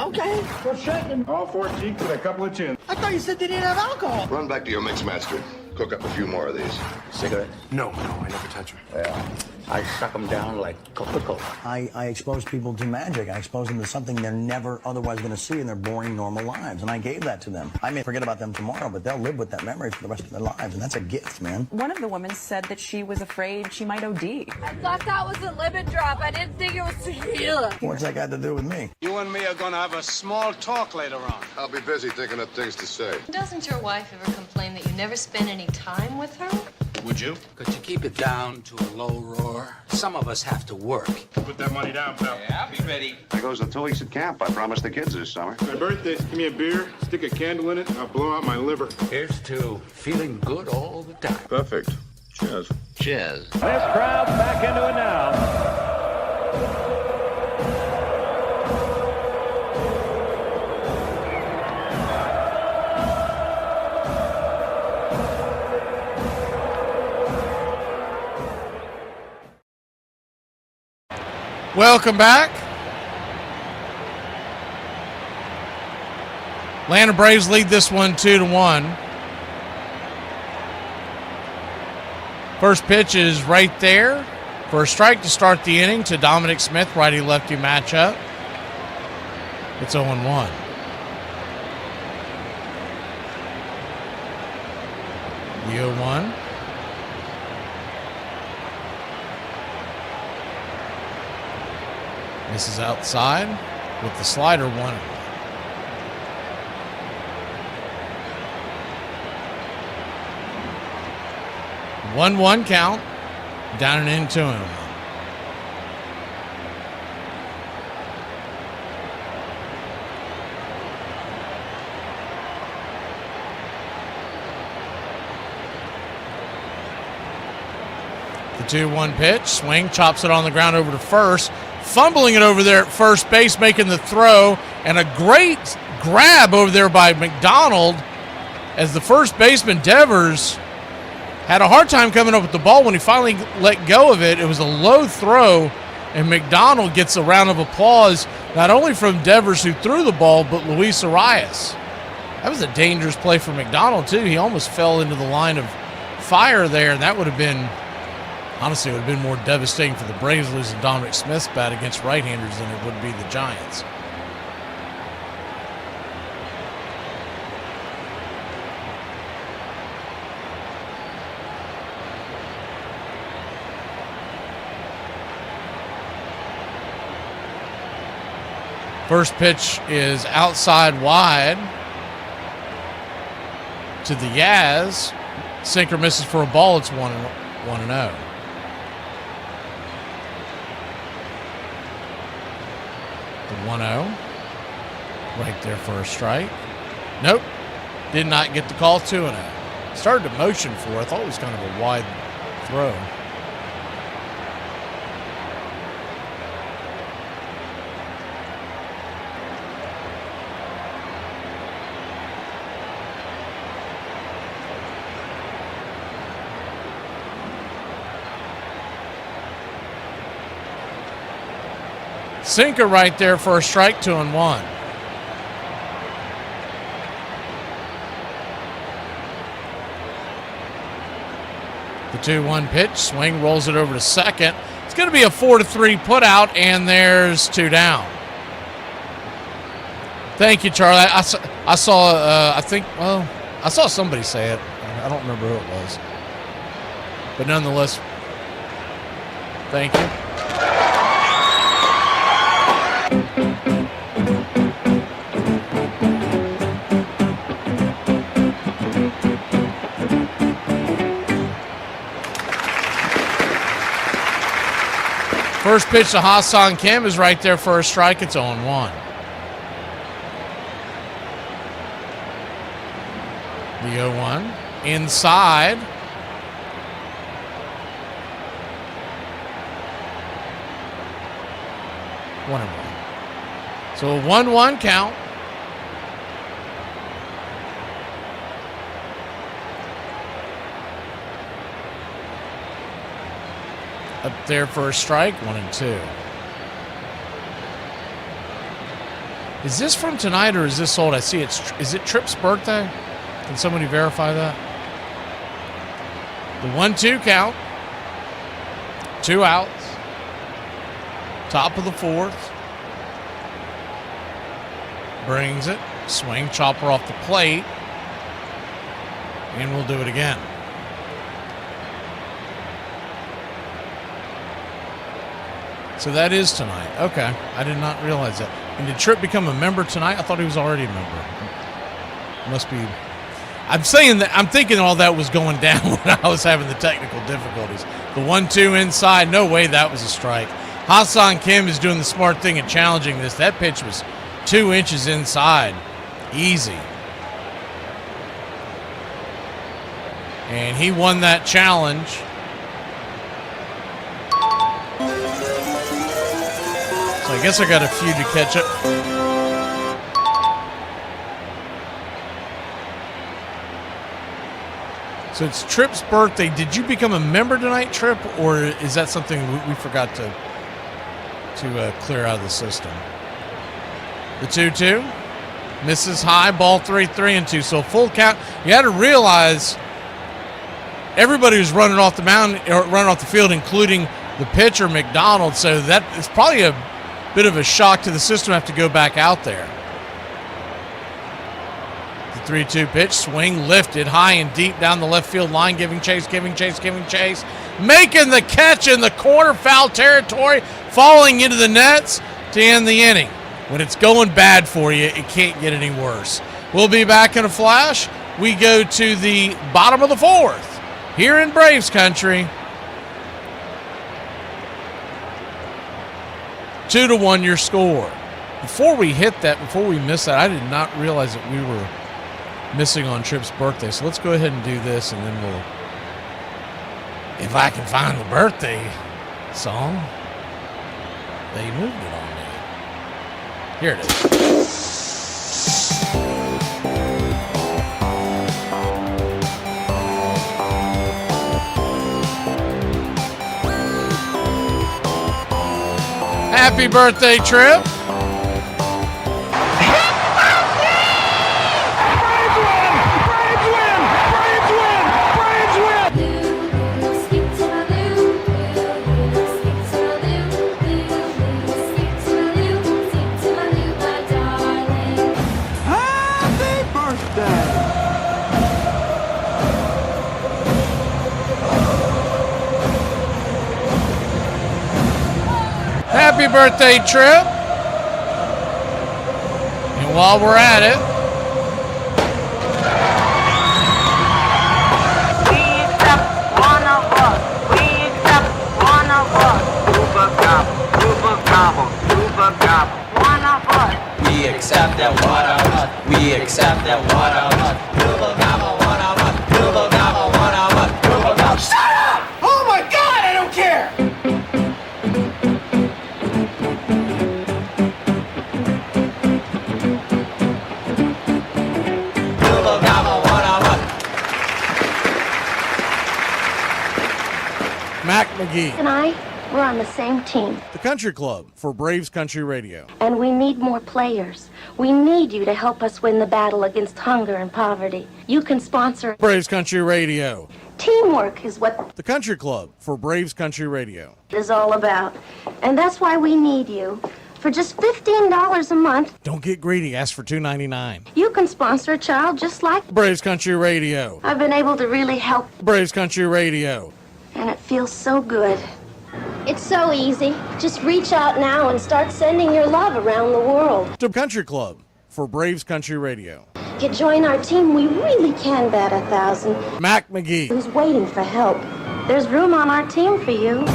Okay. What's shaking? All 4 cheeks and a couple of chins. I thought you said they didn't have alcohol. Run back to your mix master. Cook up a few more of these. Cigarette? No, I never touch them. Yeah. I suck them down like Coca-Cola. I expose people to magic. I expose them to something they're never otherwise going to see in their boring, normal lives. And I gave that to them. I may forget about them tomorrow, but they'll live with that memory for the rest of their lives. And that's a gift, man. One of the women said that she was afraid she might OD. I thought that was a limit drop. I didn't think it was tequila. What's that got to do with me? You and me are gonna have a small talk later on. I'll be busy thinking of things to say. Doesn't your wife ever complain that you never spend any time with her? Would you? Could you keep it down to a low roar? Some of us have to work. Put that money down, pal. Yeah, I'll be ready. There goes the 2 weeks at camp. I promised the kids this summer. My birthday, give me a beer, stick a candle in it, and I'll blow out my liver. Here's to feeling good all the time. Perfect. Cheers. Cheers. This crowd's back into it now. Welcome back. Atlanta Braves lead this one 2-1. First pitch is right there for a strike to start the inning to Dominic Smith, righty-lefty matchup. It's 0-1. The 0-1. Misses outside with the slider 1. 1-1 count. Down and into him. The 2-1 pitch. Swing, chops it on the ground over to first. Fumbling it over there at first base, making the throw, and a great grab over there by McDonald as the first baseman, Devers, had a hard time coming up with the ball. When he finally let go of it, it was a low throw, and McDonald gets a round of applause, not only from Devers, who threw the ball, but Luis Arias. That was a dangerous play for McDonald, too. He almost fell into the line of fire there, and that would have been, honestly, it would have been more devastating for the Braves losing Dominic Smith's bat against right-handers than it would be the Giants. First pitch is outside wide to the Yaz. Sinker misses for a ball. It's 1-0. The 1-0. Right there for a strike. Nope. Did not get the call. 2-0. Started to motion for it. I thought it was kind of a wide throw. Sinker right there for a strike. 2-1. The 2-1 pitch, swing, rolls it over to second. It's going to be a 4-3 put out, and there's 2 down. Thank you, Charlie. I saw, I saw somebody say it. I don't remember who it was. But nonetheless, thank you. First pitch to Hassan Kim is right there for a strike. It's 0-1. The 0-1. Inside. One and one. So a 1-1 count. Up there for a strike, 1-2. Is this from tonight or is this old? I see is it Tripp's birthday? Can somebody verify that? The 1-2 count. 2 outs. Top of the 4th. Brings it. Swing, chopper off the plate. And we'll do it again. So that is tonight. Okay. I did not realize that. And did Tripp become a member tonight? I thought he was already a member. Must be. I'm saying that. I'm thinking all that was going down when I was having the technical difficulties. The 1-2 inside. No way that was a strike. Hassan Kim is doing the smart thing and challenging this. That pitch was 2 inches inside. Easy. And he won that challenge. So I guess I got a few to catch up. So it's Tripp's birthday. Did you become a member tonight, Tripp, or is that something we forgot to clear out of the system? The 2-2 misses high, ball 3-3-2. So full count. You had to realize everybody was running off the mound or running off the field, including the pitcher McDonald. So that is probably a bit of a shock to the system. Have to go back out there. The 3-2 pitch, swing lifted high and deep down the left field line, giving chase, making the catch in the corner, foul territory, falling into the nets to end the inning. When it's going bad for you, it can't get any worse. We'll be back in a flash. We go to the bottom of the 4th here in Braves country. 2-1 your score. Before we missed that, I did not realize that we were missing on Tripp's birthday. So let's go ahead and do this, and then we'll, if I can find the birthday song. They moved it on me. Here it is. Happy birthday, Tripp. Happy birthday, Tripp. And while we're at it, We accept one of us. We accept one of us. Super gobble, super gobble, super gobble. One of us. We accept that one of us. We accept that one of us. Super gobble, one of us. Super gobble, one of us. Super gobble. Shut up! Oh my God, I don't care! Mac McGee. And we're on the same team. The Country Club for Braves Country Radio. And we need more players. We need you to help us win the battle against hunger and poverty. You can sponsor Braves Country Radio. Teamwork is what The Country Club for Braves Country Radio. it is all about. And that's why we need you. For just $15 a month, Don't get greedy. Ask for $2.99. you can sponsor a child just like Braves Country Radio. I've been able to really help, Braves Country Radio. and it feels so good. It's so easy. Just reach out now and start sending your love around the world. The Country Club for Braves Country Radio. Join our team. We really can bat 1,000. Mac McGee. Who's waiting for help? There's room on our team for you.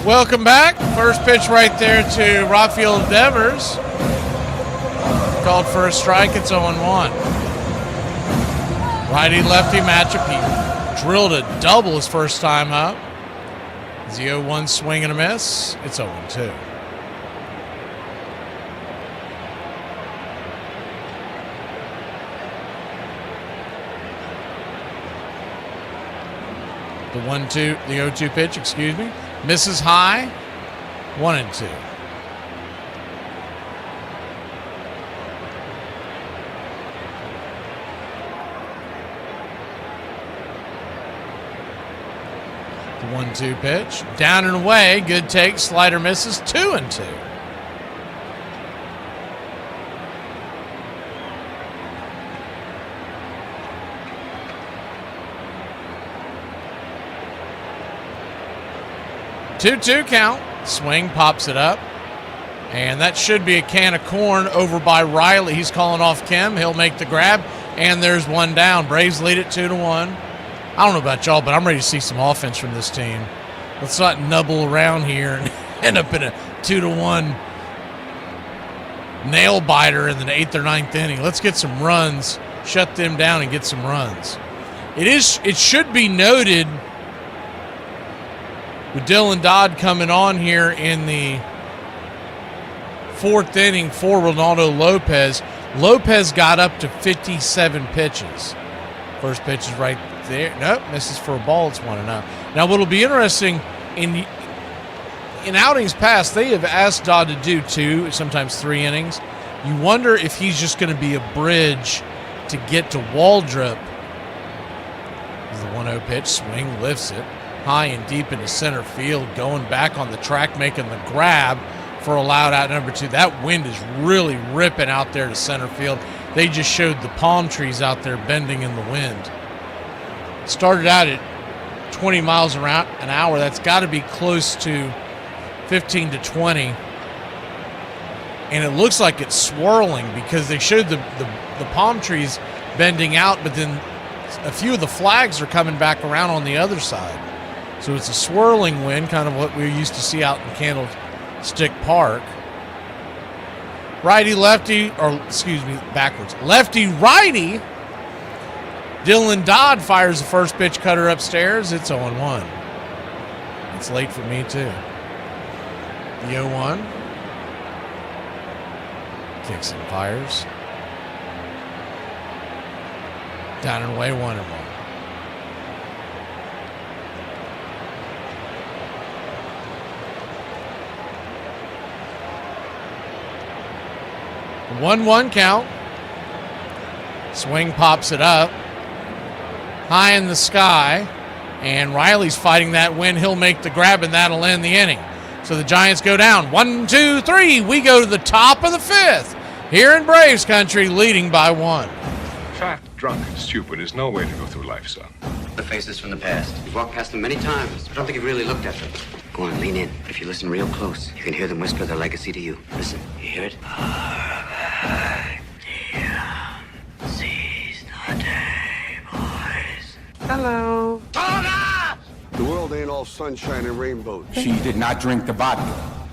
Welcome back. First pitch right there to Rafael Devers. Called for a strike. It's 0-1. Righty-lefty matchup. He drilled a double his first time up. It's the 0-1 swing and a miss. It's 0-2. The 0-2 pitch, excuse me. Misses high. 1-2. The 1-2 pitch. Down and away. Good take. Slider misses. 2-2. Two count. Swing, pops it up. And that should be a can of corn over by Riley. He's calling off Kim. He'll make the grab. And there's one down. Braves lead it 2-1. I don't know about y'all, but I'm ready to see some offense from this team. Let's not nubble around here and end up in a 2-1 nail biter in the 8th or 9th inning. Let's get some runs, shut them down, and get some runs. It should be noted, with Dylan Dodd coming on here in the 4th inning for Ronaldo Lopez, Lopez got up to 57 pitches. First pitch is right there. Nope, misses for a ball. It's 1-0. Now, what'll be interesting, in outings past, they have asked Dodd to do 2, sometimes 3 innings. You wonder if he's just going to be a bridge to get to Waldrop. The 1-0 pitch, swing, lifts it high and deep into center field, going back on the track, making the grab for a loud out number 2. That wind is really ripping out there to center field. They just showed the palm trees out there bending in the wind. Started out at 20 miles an hour. That's got to be close to 15 to 20. And it looks like it's swirling because they showed the palm trees bending out, but then a few of the flags are coming back around on the other side. So it's a swirling wind, kind of what we used to see out in Candlestick Park. Lefty-righty. Dylan Dodd fires the first pitch cutter upstairs. It's 0-1. It's late for me, too. The 0-1. Kicks and fires. Down and away, 1-1. The 1-1 count. Swing, pops it up. High in the sky. And Riley's fighting that wind. He'll make the grab, and that'll end the inning. So the Giants go down. 1, 2, 3. We go to the top of the 5th. Here in Braves country, leading by 1. Fat, drunk, and stupid is no way to go through life, son. The faces from the past. You've walked past them many times. I don't think you've really looked at them. Go on, lean in. If you listen real close, you can hear them whisper their legacy to you. Listen, you hear it? Seize the day, boys. Hello. Tonga! The world ain't all sunshine and rainbows. She did not drink the vodka.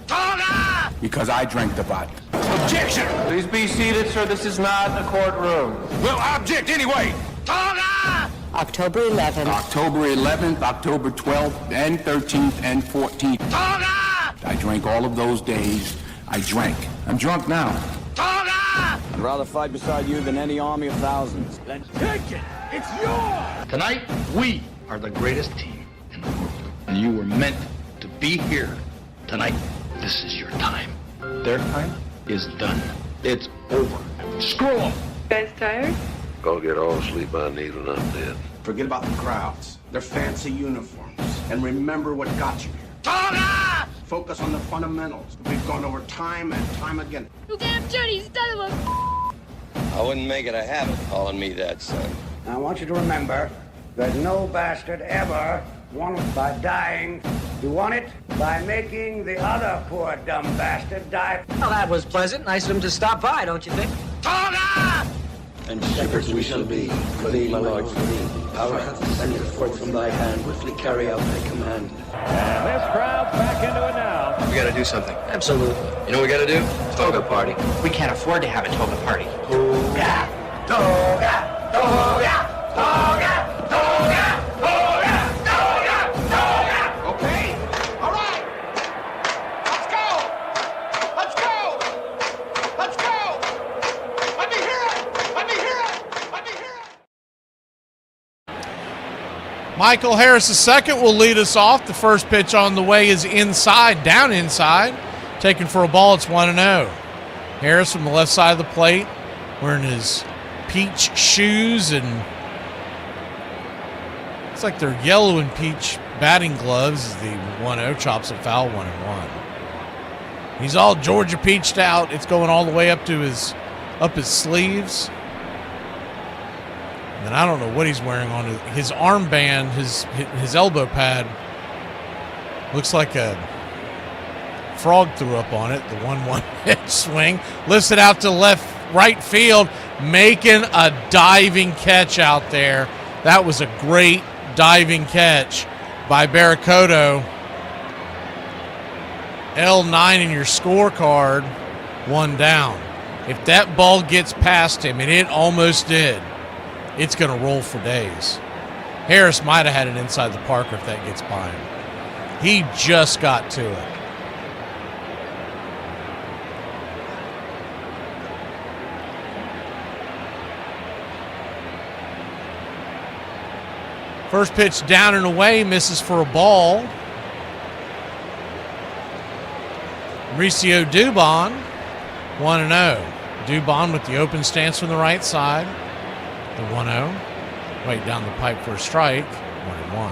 Tonga! Because I drank the vodka. Objection! Please be seated, sir. This is not a courtroom. Well, I object anyway. Tonga! October 11th. October 11th, October 12th, and 13th, and 14th. Tonga! I drank all of those days. I drank. I'm drunk now. Tonga! I'd rather fight beside you than any army of thousands. Then take it. It's yours. Tonight, we are the greatest team in the world. And you were meant to be here. Tonight, this is your time. Their time is done. It's over. Screw them. You guys tired? I'll get all sleep I need when I'm dead. Forget about the crowds, their fancy uniforms, and remember what got you here. Tonga! Focus on the fundamentals that we've gone over time and time again. You damn dirty son of a... I wouldn't make it a habit calling me that, son. I want you to remember that no bastard ever won it by dying. You won it by making the other poor dumb bastard die. Well, that was pleasant. Nice of him to stop by, don't you think? Tonga! And shepherds we shall be, for thee, my lord, for thee. Power hath descended forth from thy hand, swiftly carry out thy command. And this crowd's back into it now. We gotta do something. Absolutely. You know what we gotta do? Toga party. We can't afford to have a toga party. Toga! Toga! Toga! Toga! Toga! Toga! Toga! Toga! Okay. All right. Let's go. Let's go. Let's go. Let me hear it. Let me hear it. Let me hear it. Michael Harris II will lead us off. The first pitch on the way is inside, down inside. Taken for a ball, it's 1-0. Harris from the left side of the plate, wearing his peach shoes, and it's like they're yellow and peach batting gloves. The 1-0 chops it foul, 1-1. He's all Georgia peached out. It's going all the way up to his sleeves. And I don't know what he's wearing on his armband, his elbow pad. Looks like a frog threw up on it. The 1-1 pitch swing. Lifts it out to right field, making a diving catch out there. That was a great diving catch by Barracoto. L9 in your scorecard, 1 down. If that ball gets past him, and it almost did, it's going to roll for days. Harris might have had it inside the Parker if that gets by him. He just got to it. First pitch down and away, misses for a ball. Mauricio Dubon, 1-0. Dubon with the open stance from the right side. The 1-0. Right down the pipe for a strike. 1-1.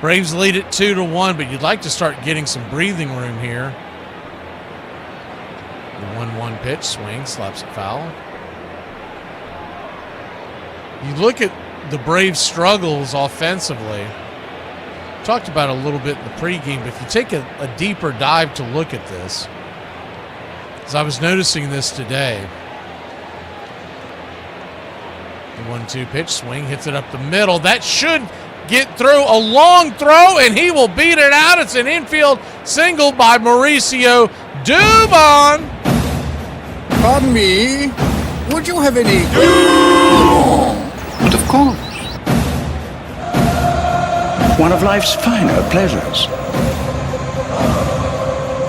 Braves lead it 2-1, but you'd like to start getting some breathing room here. The 1-1 pitch swing, slaps it foul. You look at the Braves' struggles offensively. Talked about it a little bit in the pregame, but if you take a deeper dive to look at this, as I was noticing this today, the 1-2 pitch swing hits it up the middle. That should get through. A long throw, and he will beat it out. It's an infield single by Mauricio Dubon. Pardon me, would you have any? But of course. One of life's finer pleasures.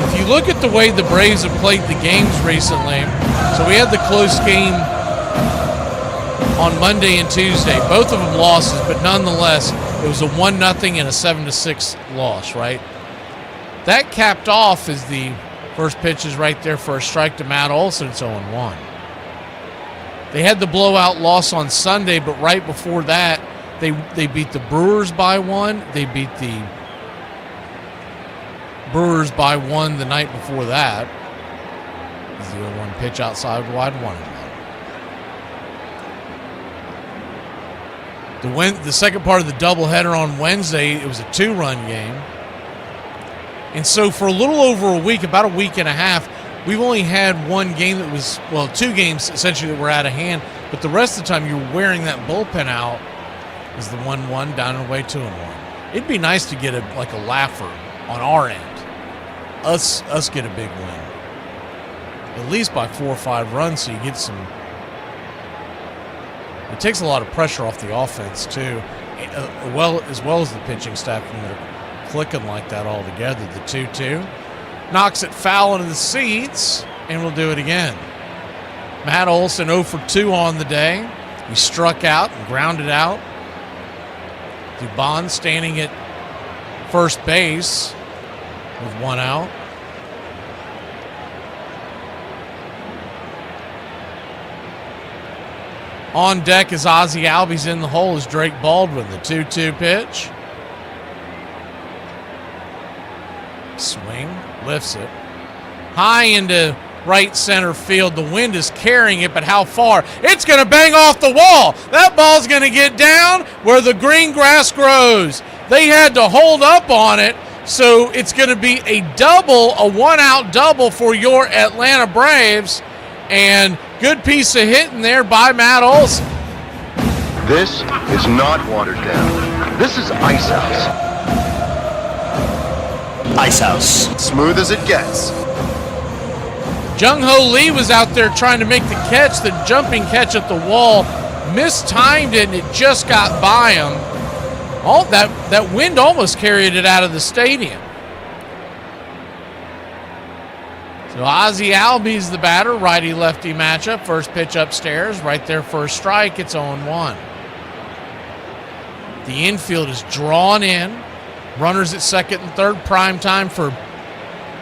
If you look at the way the Braves have played the games recently, so we had the close game on Monday and Tuesday. Both of them losses, but nonetheless, it was a 1-0 and a 7-6 loss, right? That capped off as the first pitch is right there for a strike to Matt Olson. It's 0-1. They had the blowout loss on Sunday, but right before that, they beat the Brewers by 1. They beat the Brewers by 1 the night before that. It's the 0-1 pitch outside wide, 1-1. The second part of the doubleheader on Wednesday, it was a 2-run game. And so for a little over a week, about a week and a half, we've only had one game that was, well, 2 games essentially that were out of hand. But the rest of the time, you're wearing that bullpen out. Is the 1-1 down and away 2-1. It'd be nice to get a laugher on our end. Us get a big win. At least by 4 or 5 runs, so you get some. It takes a lot of pressure off the offense too, as well as the pitching staff when they're clicking like that all together. The 2-2 knocks it foul into the seats, and we'll do it again. Matt Olson 0 for 2 on the day. He struck out and grounded out. Dubon standing at first base with 1 out. On deck as Ozzie Albies in the hole is Drake Baldwin. The 2-2 pitch. Swing, lifts it. High into right center field. The wind is carrying it, but how far? It's going to bang off the wall. That ball's going to get down where the green grass grows. They had to hold up on it, so it's going to be a 1-out double for your Atlanta Braves. And good piece of hitting there by Matt Olson. This is not watered down. This is Ice House. Ice House. Smooth as it gets. Jung-Ho Lee was out there trying to make the catch, the jumping catch at the wall. Mistimed it, and it just got by him. All that wind almost carried it out of the stadium. So Ozzie Albies the batter, righty-lefty matchup. First pitch upstairs, right there for a strike. It's 0-1. The infield is drawn in. Runners at second and third. Prime time for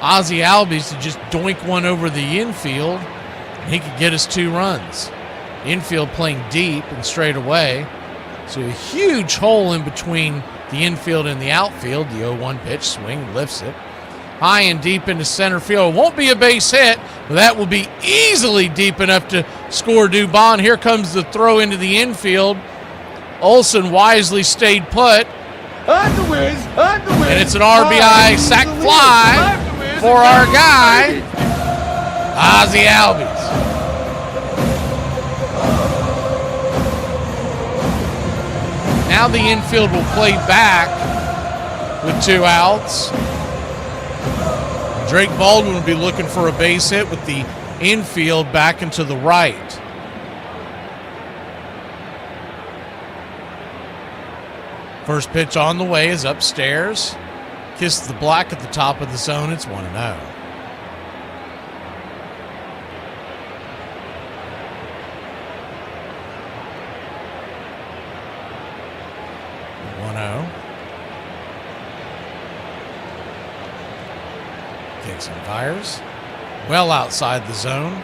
Ozzie Albies to just doink one over the infield. And he could get us 2 runs. Infield playing deep and straight away. So a huge hole in between the infield and the outfield. The 0-1 pitch, swing, lifts it. High and deep into center field. It won't be a base hit, but that will be easily deep enough to score Dubon. Here comes the throw into the infield. Olsen wisely stayed put. And it's an RBI sac fly for our guy, Ozzie Albies. Now the infield will play back with 2 outs. Drake Baldwin will be looking for a base hit with the infield back into the right. First pitch on the way is upstairs. Kisses the black at the top of the zone. It's 1-0. 1-0. Kicks and fires. Well outside the zone.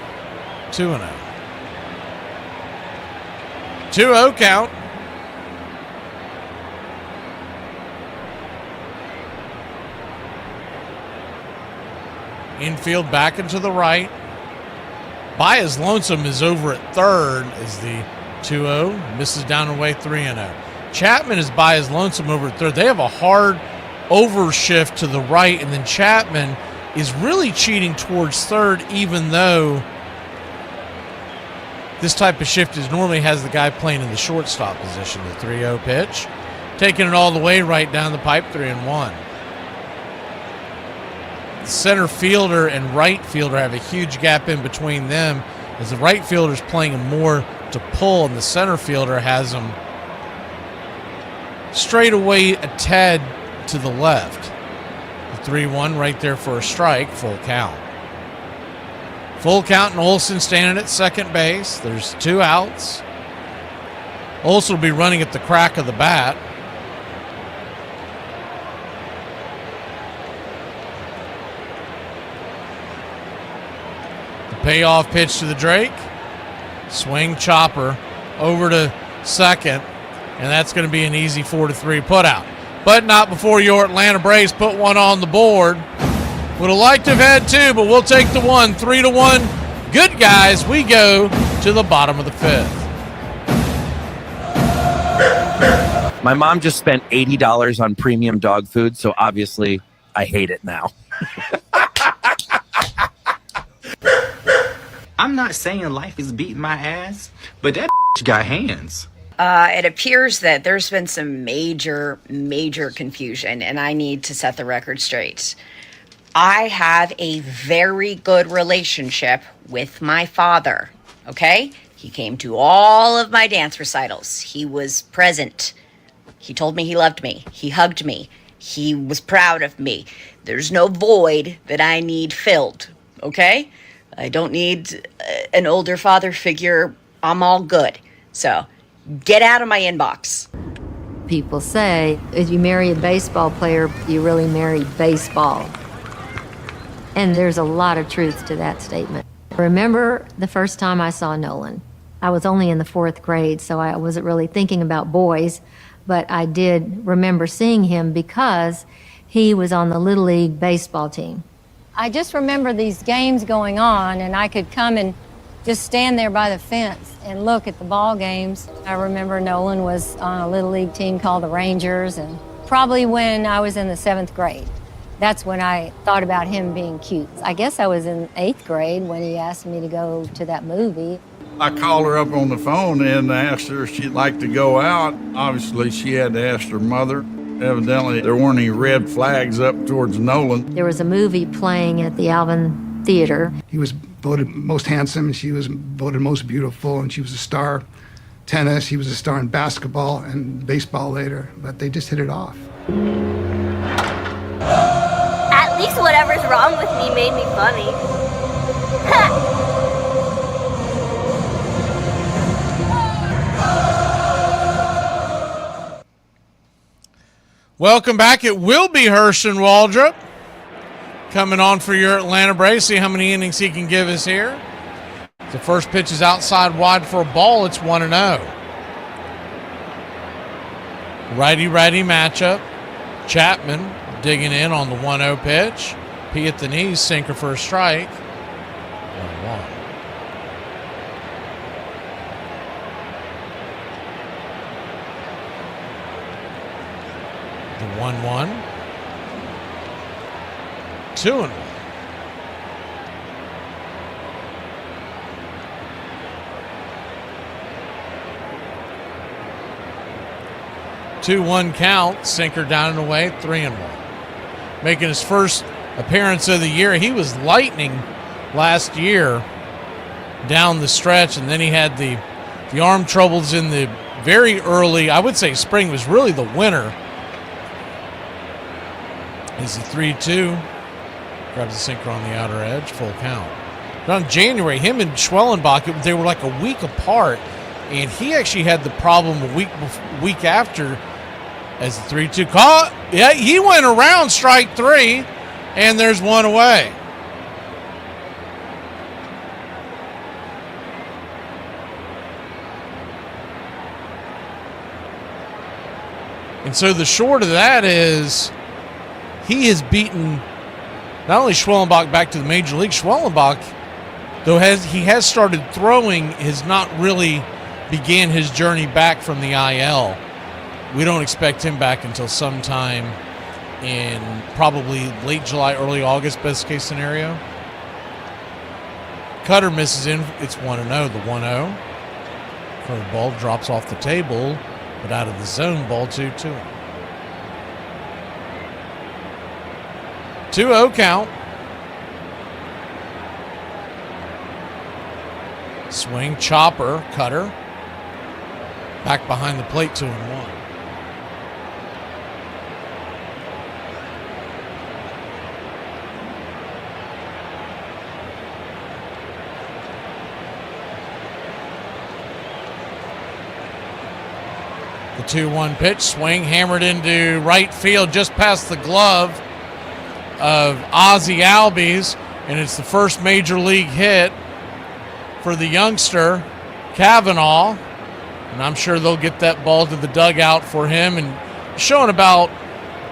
2-0. 2-0 count. Infield back into the right. Baez Lonesome is over at third as the 2-0 misses down away 3-0. Chapman is Baez Lonesome over at third. They have a hard overshift to the right, and then Chapman is really cheating towards third, even though this type of shift is normally has the guy playing in the shortstop position. The 3-0 pitch. Taking it all the way right down the pipe, 3-1. Center fielder and right fielder have a huge gap in between them as the right fielder is playing him more to pull, and the center fielder has him straight away a tad to the left. The 3-1 right there for a strike, full count. Full count and Olsen standing at second base. There's 2 outs. Olsen will be running at the crack of the bat. Payoff pitch to the Drake. Swing chopper over to second. And that's going to be an easy 4-3 putout. But not before your Atlanta Braves put one on the board. Would have liked to have had 2, but we'll take the 1. 3-1. Good guys. We go to the bottom of the 5th. My mom just spent $80 on premium dog food, so obviously I hate it now. I'm not saying life is beating my ass, but that got hands. It appears that there's been some major confusion, and I need to set the record straight. I have a very good relationship with my father, okay? He came to all of my dance recitals. He was present. He told me he loved me. He hugged me. He was proud of me. There's no void that I need filled, okay? I don't need an older father figure. I'm all good. So get out of my inbox. People say if you marry a baseball player, you really marry baseball. And there's a lot of truth to that statement. I remember the first time I saw Nolan. I was only in the 4th grade, so I wasn't really thinking about boys, but I did remember seeing him because he was on the Little League baseball team. I just remember these games going on, and I could come and just stand there by the fence and look at the ball games. I remember Nolan was on a Little League team called the Rangers, and probably when I was in the 7th grade. That's when I thought about him being cute. I guess I was in 8th grade when he asked me to go to that movie. I called her up on the phone and asked her if she'd like to go out. Obviously, she had to ask her mother. Evidently, there weren't any red flags up towards Nolan. There was a movie playing at the Alvin Theater. He was voted most handsome, and she was voted most beautiful, and she was a star tennis. He was a star in basketball and baseball later, but they just hit it off. At least whatever's wrong with me made me funny. Welcome back. It will be Herschel Waldrop coming on for your Atlanta Braves. See how many innings he can give us here. The first pitch is outside wide for a ball. It's 1-0. Righty-righty matchup. Chapman digging in on the 1-0 pitch. P at the knees, sinker for a strike. 1-1. The 1-1. 2-1. Two-one count, sinker down and away, 3-1. Making his first appearance of the year. He was lightning last year down the stretch, and then he had the arm troubles in the very early, I would say spring was really the winter. Is the 3-2. Grabs the sinker on the outer edge, full count. But on January, him and Schwellenbach, they were like a week apart, and he actually had the problem a week after as the 3-2 call. Yeah, he went around strike three, and there's one away. And so the short of that is he has beaten not only Schwellenbach back to the major league. Schwellenbach, though he has started throwing, has not really began his journey back from the IL. We don't expect him back until sometime in probably late July, early August, best case scenario. Cutter misses in. It's 1-0, the 1-0. Curveball drops off the table, but out of the zone, ball 2-2. 2-0 count. Swing, chopper, cutter. Back behind the plate, 2-1. The 2-1 pitch, swing, hammered into right field, just past the glove of Ozzie Albies, and it's the first major league hit for the youngster, Kavanaugh, and I'm sure they'll get that ball to the dugout for him, and showing about,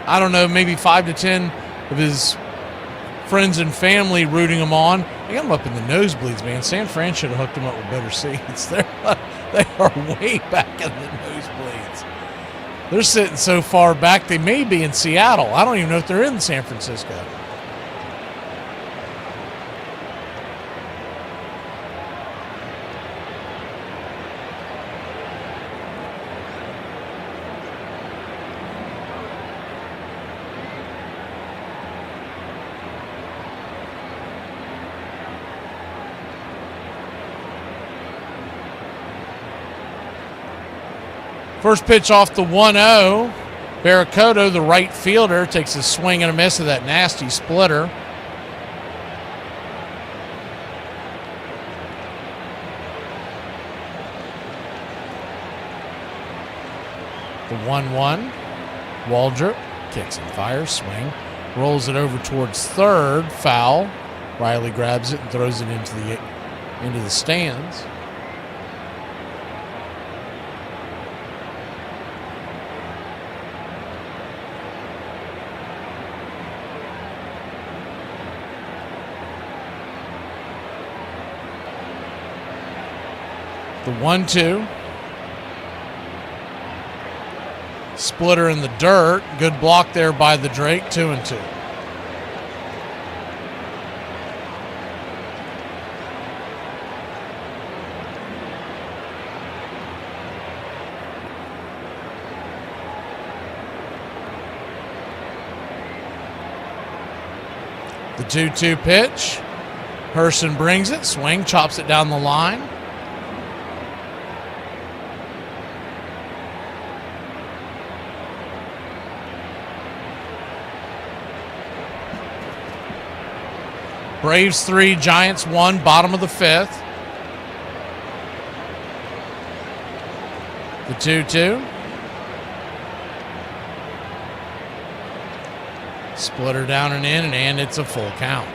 I don't know, maybe 5 to 10 of his friends and family rooting him on. They got him up in the nosebleeds, man. San Fran should have hooked him up with better seats. They are way back in the nosebleeds. They're sitting so far back, they may be in Seattle. I don't even know if they're in San Francisco. First pitch off the 1-0. Barracoto, the right fielder, takes a swing and a miss of that nasty splitter. The 1-1. Waldrop kicks and fires, swing. Rolls it over towards third, foul. Riley grabs it and throws it into the stands. The 1-2. Splitter in the dirt. Good block there by the Drake. 2-2. The 2-2 pitch. Herson brings it. Swing. Chops it down the line. Braves 3, Giants 1, bottom of the 5th. The 2-2. Splitter down and in, and it's a full count.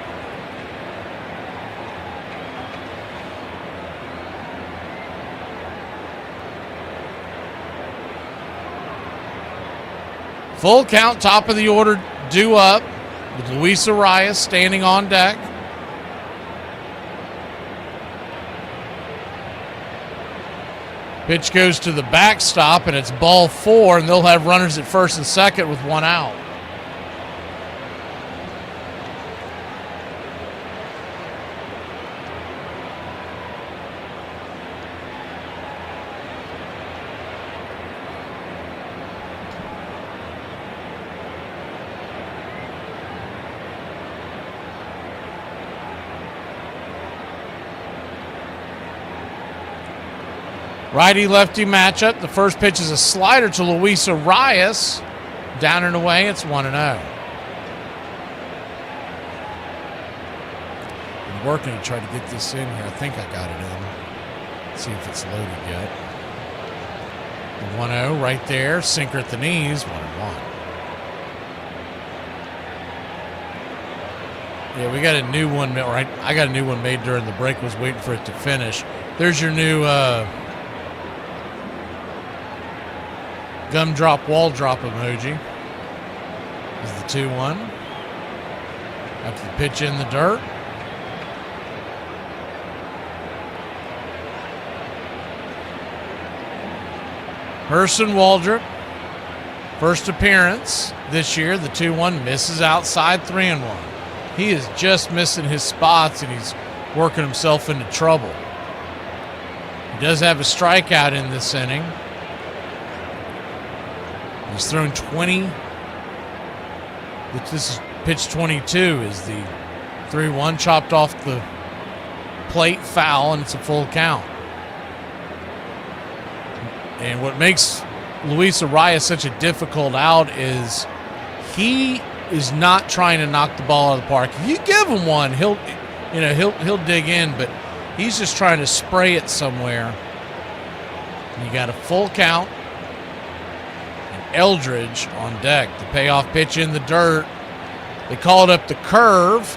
Full count, top of the order, due up, with Luis Arias standing on deck. Pitch goes to the backstop, and it's ball 4, and they'll have runners at first and second with 1 out. Righty-lefty matchup. The first pitch is a slider to Luis Arias. Down and away, it's 1-0. Been working to try to get this in here. I think I got it in. Let's see if it's loaded yet. The 1-0 right there. Sinker at the knees. 1-1. Yeah, we got a new one. Right, I got a new one made during the break. Was waiting for it to finish. There's your new gumdrop wall drop emoji. Is the 2-1. After the pitch in the dirt. Herson Waldrop, first appearance this year. The 2-1 misses outside, 3-1. He is just missing his spots, and he's working himself into trouble. He does have a strikeout in this inning. He's thrown 20. This is pitch 22 is the 3-1 chopped off the plate, foul, and it's a full count. And what makes Luis Arias such a difficult out is he is not trying to knock the ball out of the park. If you give him one, he'll dig in, but he's just trying to spray it somewhere. And you got a full count. Eldridge on deck. The payoff pitch in the dirt. They called up the curve,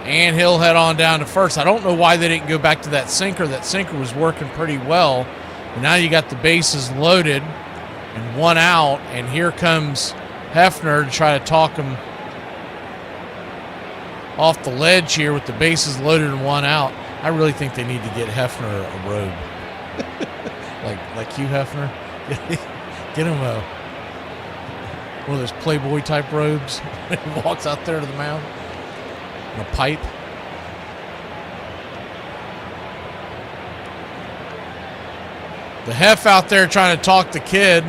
and he'll head on down to first. I don't know why they didn't go back to that sinker. That sinker was working pretty well. But now you got the bases loaded and 1 out, and here comes Hefner to try to talk him off the ledge here with the bases loaded and 1 out. I really think they need to get Hefner a robe. like Hugh Hefner. Get him one of those Playboy type robes. He walks out there to the mound. And a pipe. The Hef out there trying to talk the kid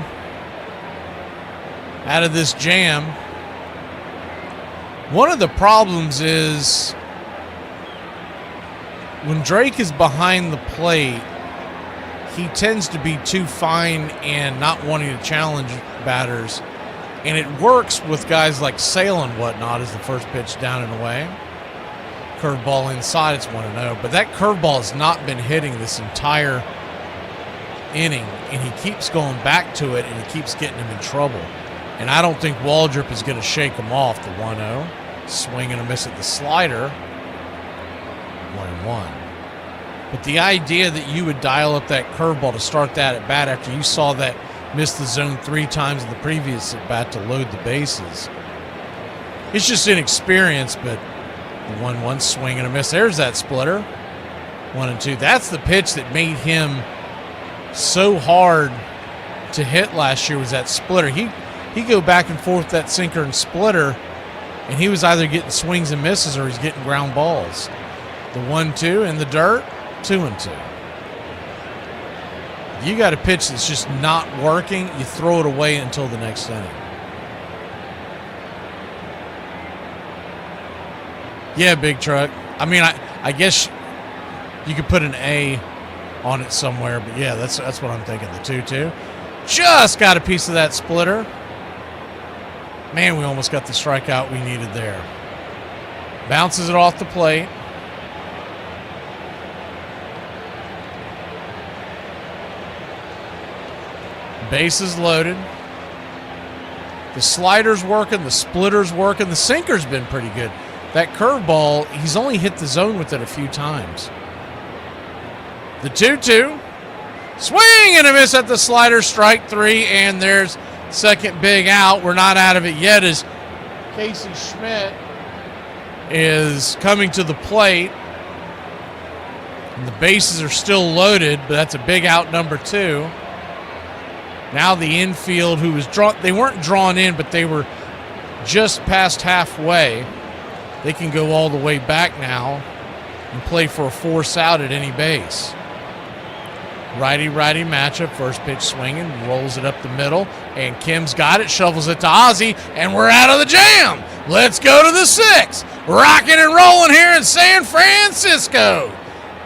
out of this jam. One of the problems is when Drake is behind the plate, he tends to be too fine and not wanting to challenge batters. And it works with guys like Sale and whatnot as the first pitch down and away. Curveball inside, it's 1-0. But that curveball has not been hitting this entire inning, and he keeps going back to it, and it keeps getting him in trouble. And I don't think Waldrop is going to shake him off. The 1-0. Swing and a miss at the slider. 1-1. But the idea that you would dial up that curveball to start that at bat after you saw that miss the zone 3 times in the previous at bat to load the bases, it's just inexperience. But the 1-1 swing and a miss. There's that splitter. 1-2. That's the pitch that made him so hard to hit last year, was that splitter. He go back and forth that sinker and splitter, and he was either getting swings and misses or he's getting ground balls. The 1-2 in the dirt. 2-2. You got a pitch that's just not working, you throw it away until the next inning. Yeah, big truck. I mean, I guess you could put an A on it somewhere, but yeah, that's what I'm thinking. The 2-2. Just got a piece of that splitter. Man, we almost got the strikeout we needed there. Bounces it off the plate. Bases loaded. The slider's working, the splitter's working, the sinker's been pretty good. That curveball, he's only hit the zone with it a few times. The 2-2. Swing and a miss at the slider, strike 3, and there's second big out. We're not out of it yet as Casey Schmidt is coming to the plate. And the bases are still loaded, but that's a big out, number 2. Now the infield, who was drawn, they weren't drawn in, but they were just past halfway. They can go all the way back now and play for a force out at any base. Righty-righty matchup, first pitch swinging, rolls it up the middle, and Kim's got it, shovels it to Ozzie, and we're out of the jam. Let's go to the 6th. Rocking and rolling here in San Francisco.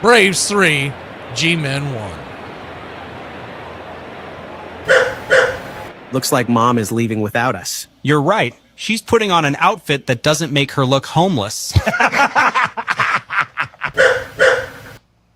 Braves 3, G-Men 1. Looks like Mom is leaving without us. You're right. She's putting on an outfit that doesn't make her look homeless.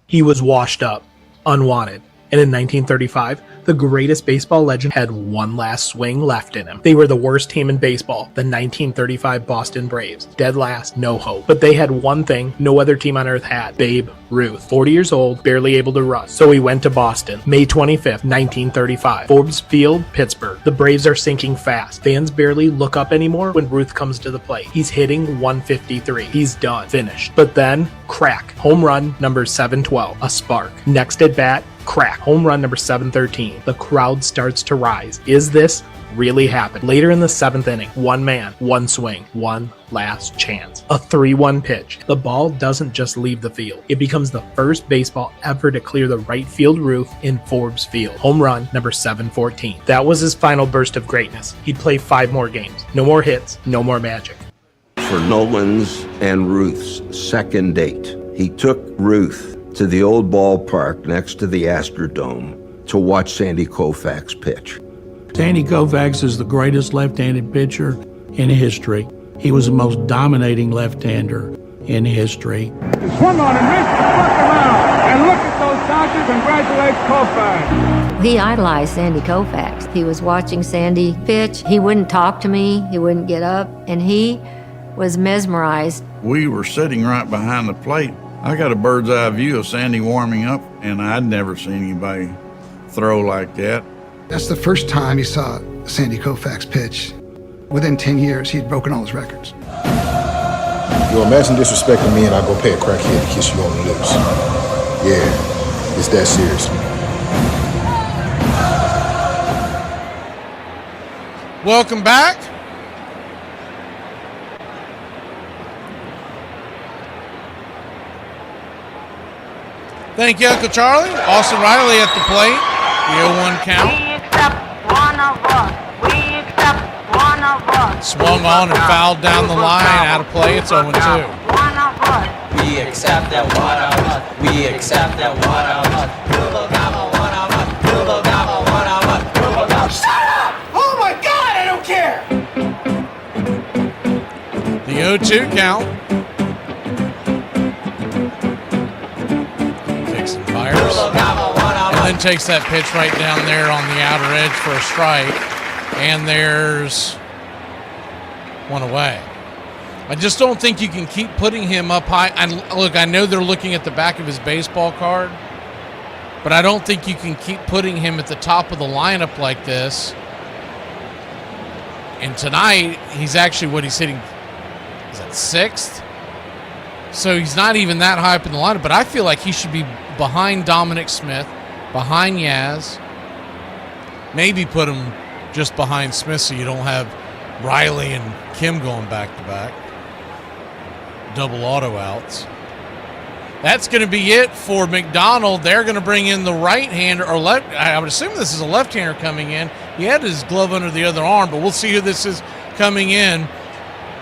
He was washed up, unwanted, and in 1935, the greatest baseball legend had one last swing left in him. They were the worst team in baseball, the 1935 Boston Braves. Dead last, no hope. But they had one thing no other team on earth had: Babe Ruth. 40 years old, barely able to run. So he went to Boston. May 25th, 1935. Forbes Field, Pittsburgh. The Braves are sinking fast. Fans barely look up anymore when Ruth comes to the plate. He's hitting 153. He's done. Finished. But then, crack. Home run number 712. A spark. Next at bat, crack. Home run number 713. The crowd starts to rise. Is this really happened? Later in the 7th inning, one man, one swing, one last chance. A 3-1 pitch. The ball doesn't just leave the field. It becomes the first baseball ever to clear the right field roof in Forbes Field. Home run number 714. That was his final burst of greatness. He'd play 5 more games. No more hits, no more magic. For Nolan's and Ruth's second date, he took Ruth to the old ballpark next to the Astrodome to watch Sandy Koufax pitch. Sandy Koufax is the greatest left-handed pitcher in history. He was the most dominating left-hander in history. Swung on and missed and struck him out. And look at those Dodgers. Congratulate Koufax. He idolized Sandy Koufax. He was watching Sandy pitch. He wouldn't talk to me. He wouldn't get up. And he was mesmerized. We were sitting right behind the plate. I got a bird's eye view of Sandy warming up, and I'd never seen anybody throw like that. That's the first time he saw Sandy Koufax pitch. Within 10 years, he'd broken all his records. Yo, imagine disrespecting me and I go pay a crackhead to kiss you on the lips. Yeah, it's that serious. Welcome back. Thank you, Uncle Charlie. Austin Riley at the plate. The 0-1 count. We accept one of us. We accept one of us. Swung on and fouled down the line. Out of play. It's 0-2. One of us. We accept that one of us. We accept that one of us. Google gobble, one of us. Google gobble, one of us. Google gobble. Shut up! Oh my God, I don't care! The 0-2 count. And then takes that pitch right down there on the outer edge for a strike. And there's one away. I just don't think you can keep putting him up high. And look, I know they're looking at the back of his baseball card, but I don't think you can keep putting him at the top of the lineup like this. And tonight, he's actually what he's hitting. Is that 6th? So he's not even that high up in the lineup, but I feel like he should be behind Dominic Smith, behind Yaz. Maybe put him just behind Smith so you don't have Riley and Kim going back-to-back. Double auto outs. That's going to be it for McDonald. They're going to bring in the right-hander, or left. I would assume this is a left-hander coming in. He had his glove under the other arm, but we'll see who this is coming in.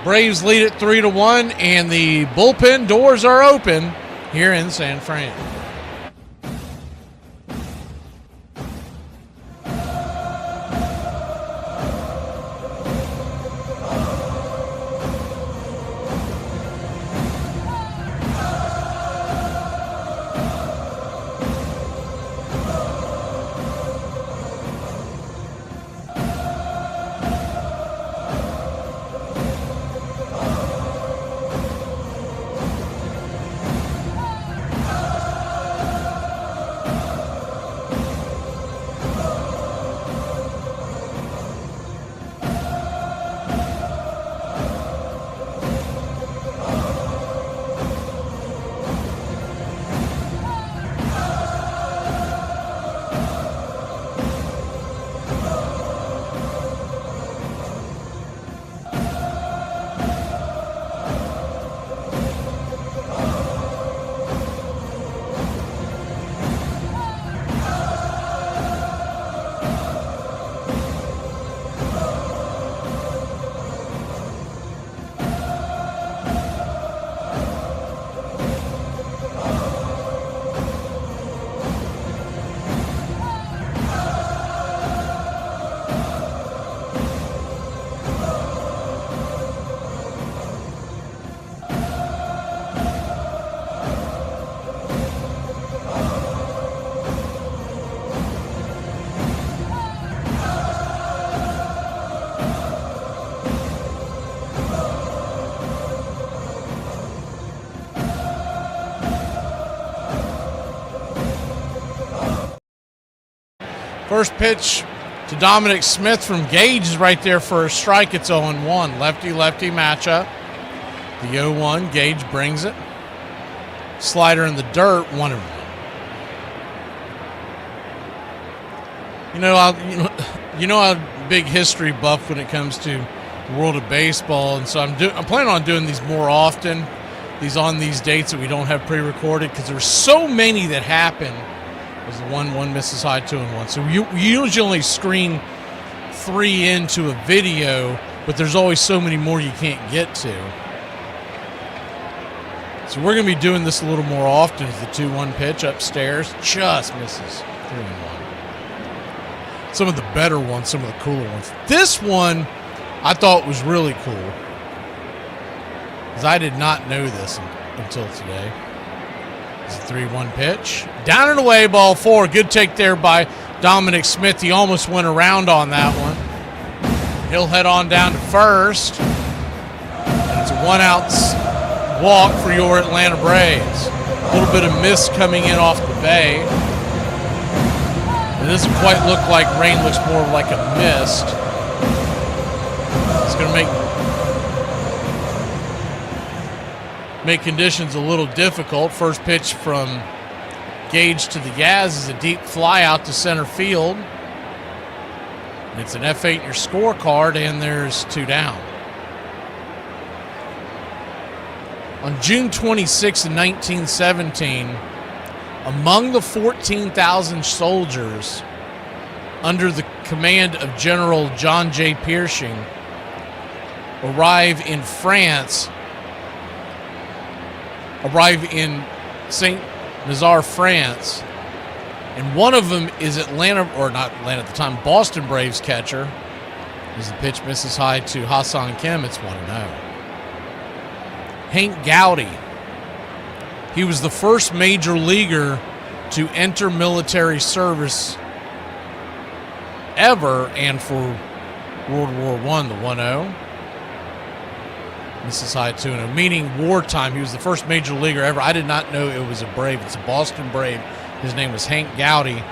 Braves lead it 3-1, and the bullpen doors are open here in San Fran. First pitch to Dominic Smith from Gage is right there for a strike. It's 0-1. Lefty-lefty matchup. The 0-1. Gage brings it. Slider in the dirt, 1-1. You know I'm a big history buff when it comes to the world of baseball, and so I'm planning on doing these more often. These on these dates that we don't have pre-recorded, because there's so many that happen. There's the 1-1 misses high, 2-1. So you usually only screen 3 into a video, but there's always so many more you can't get to. So we're going to be doing this a little more often. As the 2-1 pitch upstairs just misses 3-1. Some of the better ones, some of the cooler ones. This one I thought was really cool, because I did not know this until today. It's a 3-1 pitch. Down and away, ball 4. Good take there by Dominic Smith. He almost went around on that one. He'll head on down to first. And it's a 1-out walk for your Atlanta Braves. A little bit of mist coming in off the bay. It doesn't quite look like rain, looks more like a mist. It's going to make conditions a little difficult. First pitch from Gage to the Yaz is a deep fly out to center field. And it's an F8 in your scorecard, and there's 2 down. On June 26, 1917, among the 14,000 soldiers under the command of General John J. Pershing arrive in Saint-Nazaire, France, and one of them is Boston Braves catcher. As the pitch misses high to Hassan Kim, it's 1-0. Hank Gowdy. He was the first major leaguer to enter military service ever, and for World War I, the 1-0. Misses high 2-0, meaning wartime. He was the first major leaguer ever. I did not know it was a Brave. It's a Boston Brave. His name was Hank Gowdy,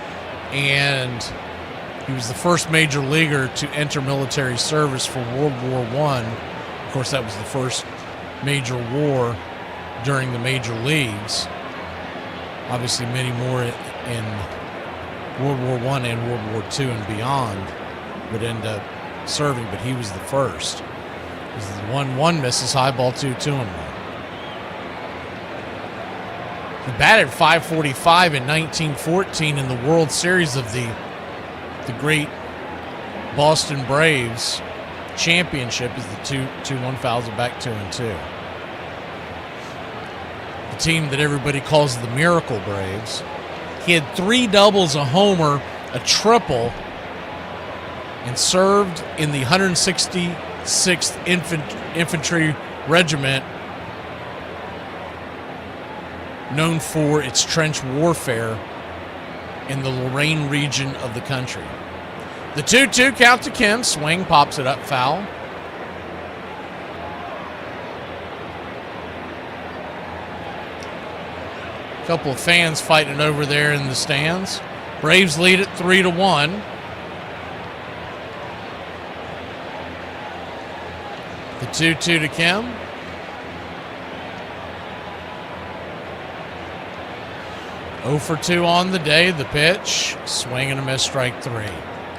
and he was the first major leaguer to enter military service for World War I. Of course, that was the first major war during the major leagues. Obviously, many more in World War I and World War II and beyond would end up serving, but he was the first. This is the 1-1 misses high, ball 2-1. He batted .545 in 1914 in the World Series of the great Boston Braves championship. Is the 2-1 fouls it back 2-2. The team that everybody calls the Miracle Braves. He had 3 doubles, a homer, a triple, and served in the 166th Infantry Regiment, known for its trench warfare in the Lorraine region of the country. The 2-2 count to Kim. Swing, pops it up, foul. A couple of fans fighting over there in the stands. Braves lead it 3-1. The 2-2 to Kim. Oh for 2 on the day. The pitch, swing and a miss, strike 3.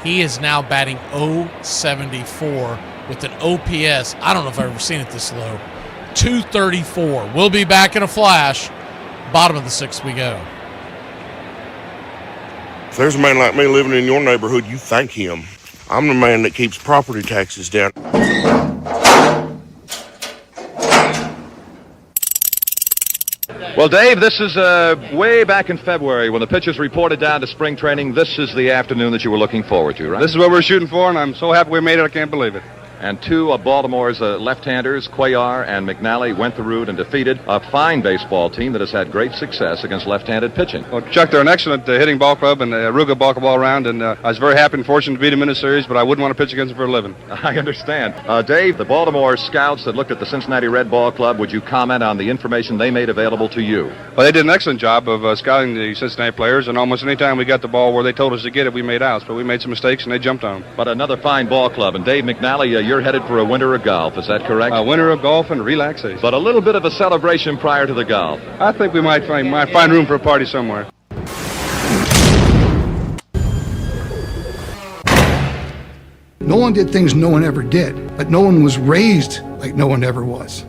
He is now batting .074 with an OPS. I don't know if I've ever seen it this low. .234. We'll be back in a flash. Bottom of the 6th we go. If there's a man like me living in your neighborhood, you thank him. I'm the man that keeps property taxes down. Well, Dave, this is way back in February when the pitchers reported down to spring training. This is the afternoon that you were looking forward to, right? This is what we're shooting for, and I'm so happy we made it, I can't believe it. And two of Baltimore's left-handers, Cuellar and McNally, went the route and defeated a fine baseball team that has had great success against left-handed pitching. Well, Chuck, they're an excellent hitting ball club, and Ruga ball all around, and I was very happy and fortunate to beat them in the series, but I wouldn't want to pitch against them for a living. I understand. Dave, the Baltimore scouts that looked at the Cincinnati Red Ball Club, would you comment on the information they made available to you? Well, they did an excellent job of scouting the Cincinnati players, and almost any time we got the ball where they told us to get it, we made outs, but we made some mistakes, and they jumped on them. But another fine ball club, and Dave McNally, you're headed for a winter of golf, is that correct? A winter of golf and relaxation. But a little bit of a celebration prior to the golf. I think we might find room for a party somewhere. Nolan did things no one ever did, but Nolan was raised like no one ever was.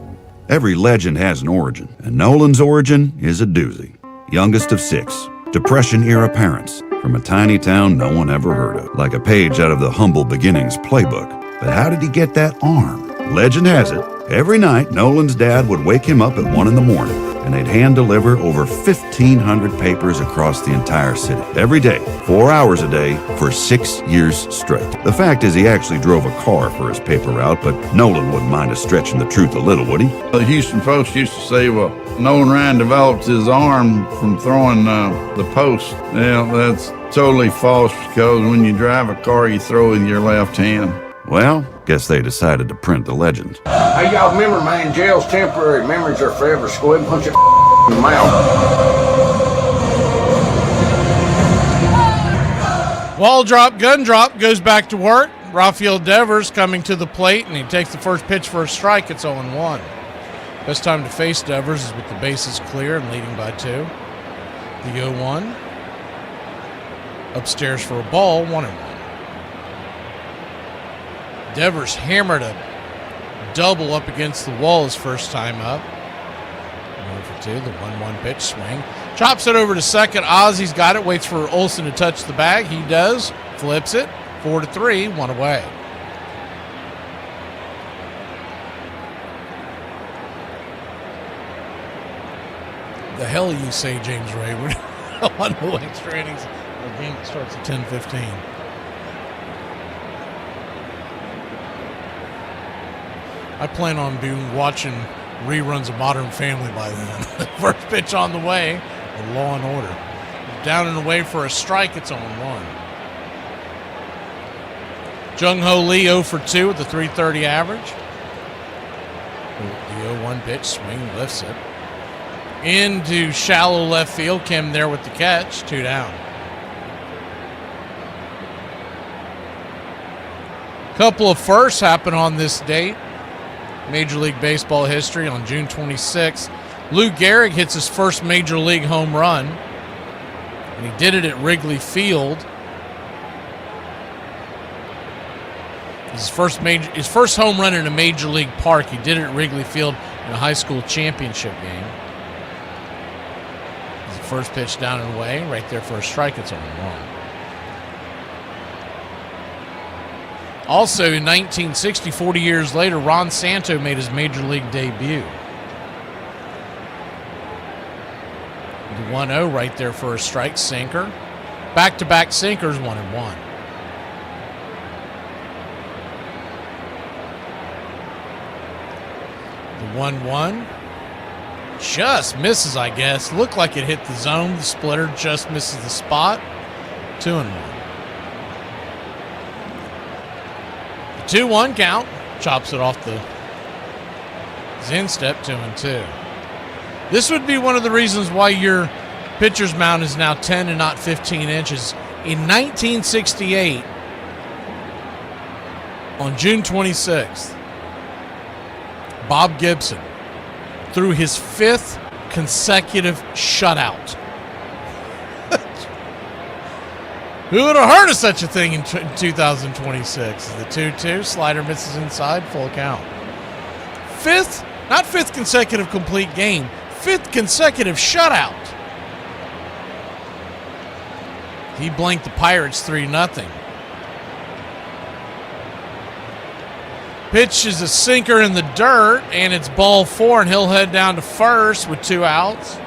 Every legend has an origin, and Nolan's origin is a doozy. Youngest of 6, Depression-era parents from a tiny town no one ever heard of, like a page out of the Humble Beginnings playbook. But how did he get that arm? Legend has it, every night Nolan's dad would wake him up at 1 in the morning, and they'd hand-deliver over 1,500 papers across the entire city. Every day, 4 hours a day, for 6 years straight. The fact is he actually drove a car for his paper route, but Nolan wouldn't mind us stretching the truth a little, would he? The Houston folks used to say, well, Nolan Ryan developed his arm from throwing the post. Yeah, that's totally false, because when you drive a car, you throw with your left hand. Well, guess they decided to print the legend. Hey, y'all remember, man, jail's temporary, memories are forever. So go ahead and punch it in the mouth. Ball drop, gun drop, goes back to work. Rafael Devers coming to the plate, and he takes the first pitch for a strike. It's 0-1. Best time to face Devers is with the bases clear and leading by 2. The 0-1. Upstairs for a ball, 1-1. Devers hammered a double up against the wall his first time up. 1-2, the 1-1 pitch swing. Chops it over to second. Ozzy's got it, waits for Olsen to touch the bag. He does, flips it. 4-3, 1 away. The hell you say, James Rayward? On the extra innings, the game starts at 10:15. I plan on watching reruns of Modern Family by then. First pitch on the way, Law and Order. Down and away for a strike, it's 0-1. Jung-Ho Lee 0 for 2 with the .330 average. The 0-1 pitch, swing, lifts it. Into shallow left field, Kim there with the catch, 2 down. Couple of firsts happen on this date. Major League Baseball history on June 26th. Lou Gehrig hits his first Major League home run, and he did it at Wrigley Field. His first home run in a Major League park. He did it at Wrigley Field in a high school championship game. His first pitch down and away, right there for a strike. It's 0-1. Also, in 1960, 40 years later, Ron Santo made his Major League debut. The 1-0 right there for a strike, sinker. Back-to-back sinkers, 1-1. The 1-1 just misses, I guess. Looked like it hit the zone. The splitter just misses the spot. 2-1. 2-1 count. Chops it off the Zen step, 2-2. This would be one of the reasons why your pitcher's mound is now 10 and not 15 inches. In 1968, on June 26th, Bob Gibson threw his 5th consecutive shutout. Who would have heard of such a thing in 2026? The 2-2, slider misses inside, full count. 5th, not 5th consecutive complete game, 5th consecutive shutout. He blanked the Pirates 3-0. Pitch is a sinker in the dirt, and it's ball 4, and he'll head down to first with 2 outs.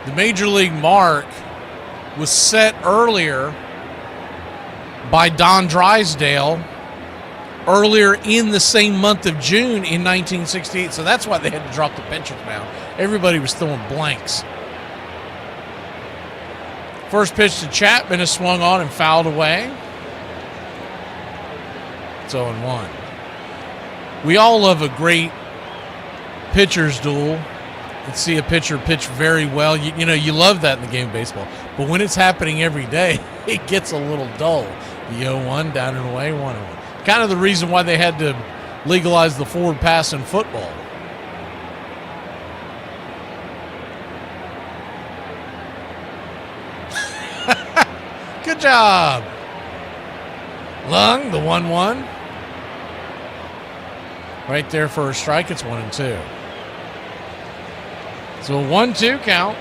The Major League mark was set earlier by Don Drysdale earlier in the same month of June in 1968. So that's why they had to drop the pitcher's mound. Everybody was throwing blanks. First pitch to Chapman is swung on and fouled away. It's 0-1. We all love a great pitcher's duel and see a pitcher pitch very well. You know, you love that in the game of baseball. But when it's happening every day, it gets a little dull. The 0-1, down and away, 1-1. Kind of the reason why they had to legalize the forward pass in football. Good job. Lung, the 1-1. Right there for a strike. It's 1-2. So a 1-2 count.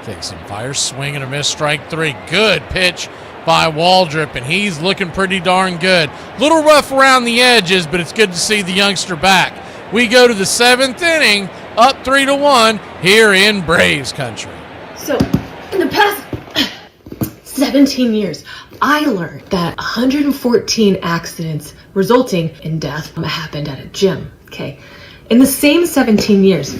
Takes some fire, swing and a miss, strike 3. Good pitch by Waldrop, and he's looking pretty darn good. Little rough around the edges, but it's good to see the youngster back. We go to the 7th inning, up 3-1 here in Braves country. So, in the past 17 years, I learned that 114 accidents resulting in death happened at a gym, okay? In the same 17 years,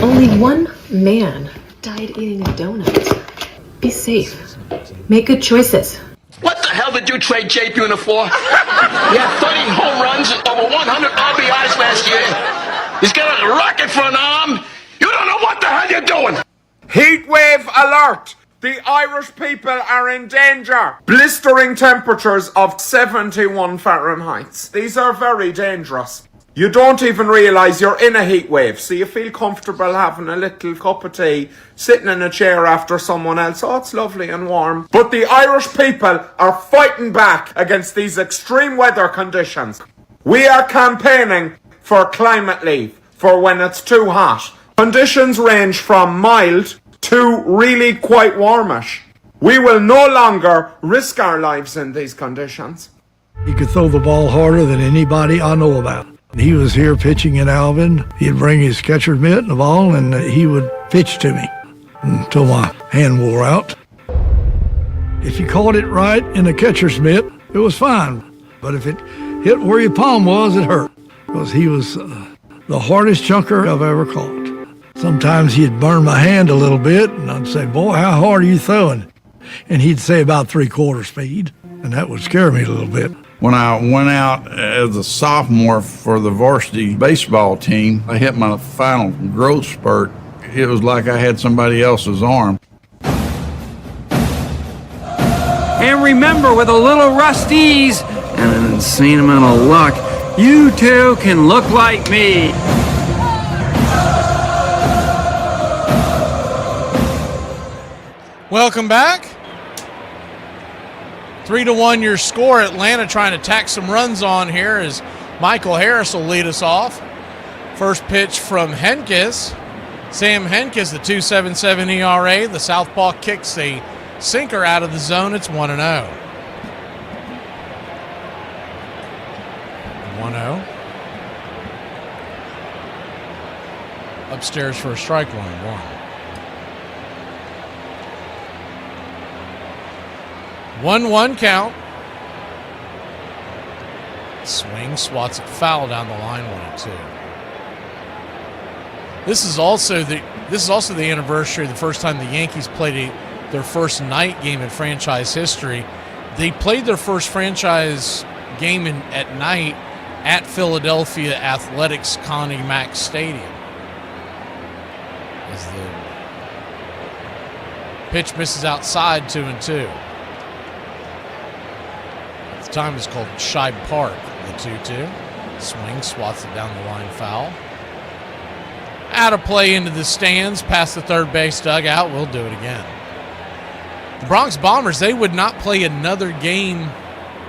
only one man died eating a donut. Be safe. Make good choices. What the hell did you trade Jay Buhner for? He had 30 home runs and over 100 RBIs last year. He's got a rocket for an arm. You don't know what the hell you're doing. Heat wave alert! The Irish people are in danger. Blistering temperatures of 71 Fahrenheit. These are very dangerous. You don't even realise you're in a heat wave, so you feel comfortable having a little cup of tea, sitting in a chair after someone else. Oh, it's lovely and warm. But the Irish people are fighting back against these extreme weather conditions. We are campaigning for climate leave for when it's too hot. Conditions range from mild to really quite warmish. We will no longer risk our lives in these conditions. He could throw the ball harder than anybody I know about. He was here pitching in Alvin. He'd bring his catcher's mitt and the ball, and he would pitch to me until my hand wore out. If you caught it right in the catcher's mitt, it was fine. But if it hit where your palm was, it hurt. Because he was the hardest chunker I've ever caught. Sometimes he'd burn my hand a little bit, and I'd say, "Boy, how hard are you throwing?" And he'd say about 3/4 speed, and that would scare me a little bit. When I went out as a sophomore for the varsity baseball team, I hit my final growth spurt. It was like I had somebody else's arm. And remember, with a little rusties and an insane amount of luck, you too can look like me. Welcome back. 3-1 your score. Atlanta trying to tack some runs on here as Michael Harris will lead us off. First pitch from Henkes. Sam Henkes, the 2.77 ERA. The southpaw kicks a sinker out of the zone. It's 1-0. 1-0. Upstairs for a strike, 1-1. 1-1 count. Swing, swats it foul down the line, 1-2. This is also the anniversary of the first time the Yankees played their first night game in franchise history. They played their first franchise game at night at Philadelphia Athletics Connie Mack Stadium. As the pitch misses outside, 2-2. The time is called Shibe Park, the 2-2. Swing, swats it down the line, foul. Out of play into the stands, past the third base dugout. We'll do it again. The Bronx Bombers, they would not play another game.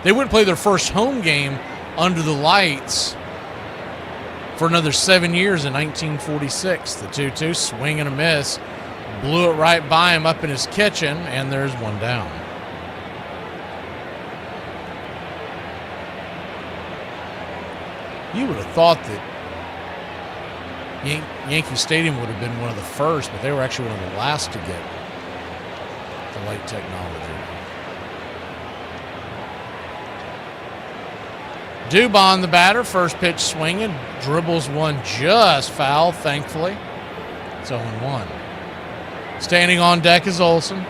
They wouldn't play their first home game under the lights for another 7 years in 1946. The 2-2, swing and a miss. Blew it right by him up in his kitchen, and there's one down. You would have thought that Yankee Stadium would have been one of the first, but they were actually one of the last to get the light technology. Dubon, the batter, first pitch swinging, dribbles one just foul, thankfully. It's 0-1. Standing on deck is Olsen.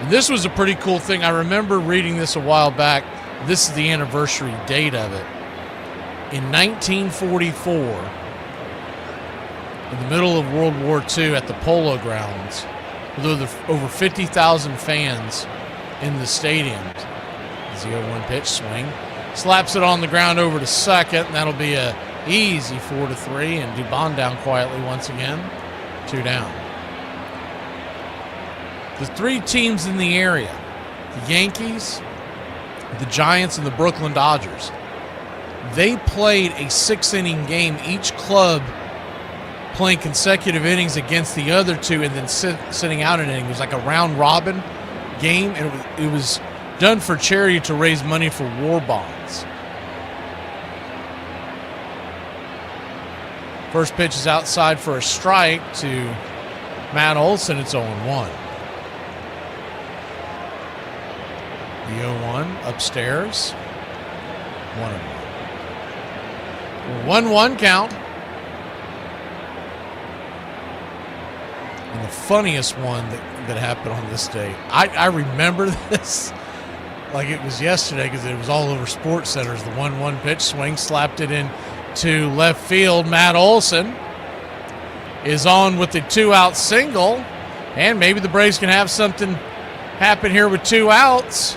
And this was a pretty cool thing. I remember reading this a while back. This is the anniversary date of it. In 1944, in the middle of World War II at the Polo Grounds, with over 50,000 fans in the stadium, the 0-1 pitch swing, slaps it on the ground over to second, and that'll be a easy 4-3, and Dubon down quietly once again, 2 down. The 3 teams in the area, the Yankees, the Giants, and the Brooklyn Dodgers, they played a 6-inning game, each club playing consecutive innings against the other 2 and then sitting out an inning. It was like a round-robin game, and it was done for charity to raise money for war bonds. First pitch is outside for a strike to Matt Olson. It's 0-1. The 0-1 upstairs. 1-1. 1-1 count. And the funniest one that happened on this day, I remember this like it was yesterday because it was all over Sports Centers. The 1-1 pitch swing, slapped it in to left field. Matt Olson is on with the 2-out single, and maybe the Braves can have something happen here with 2 outs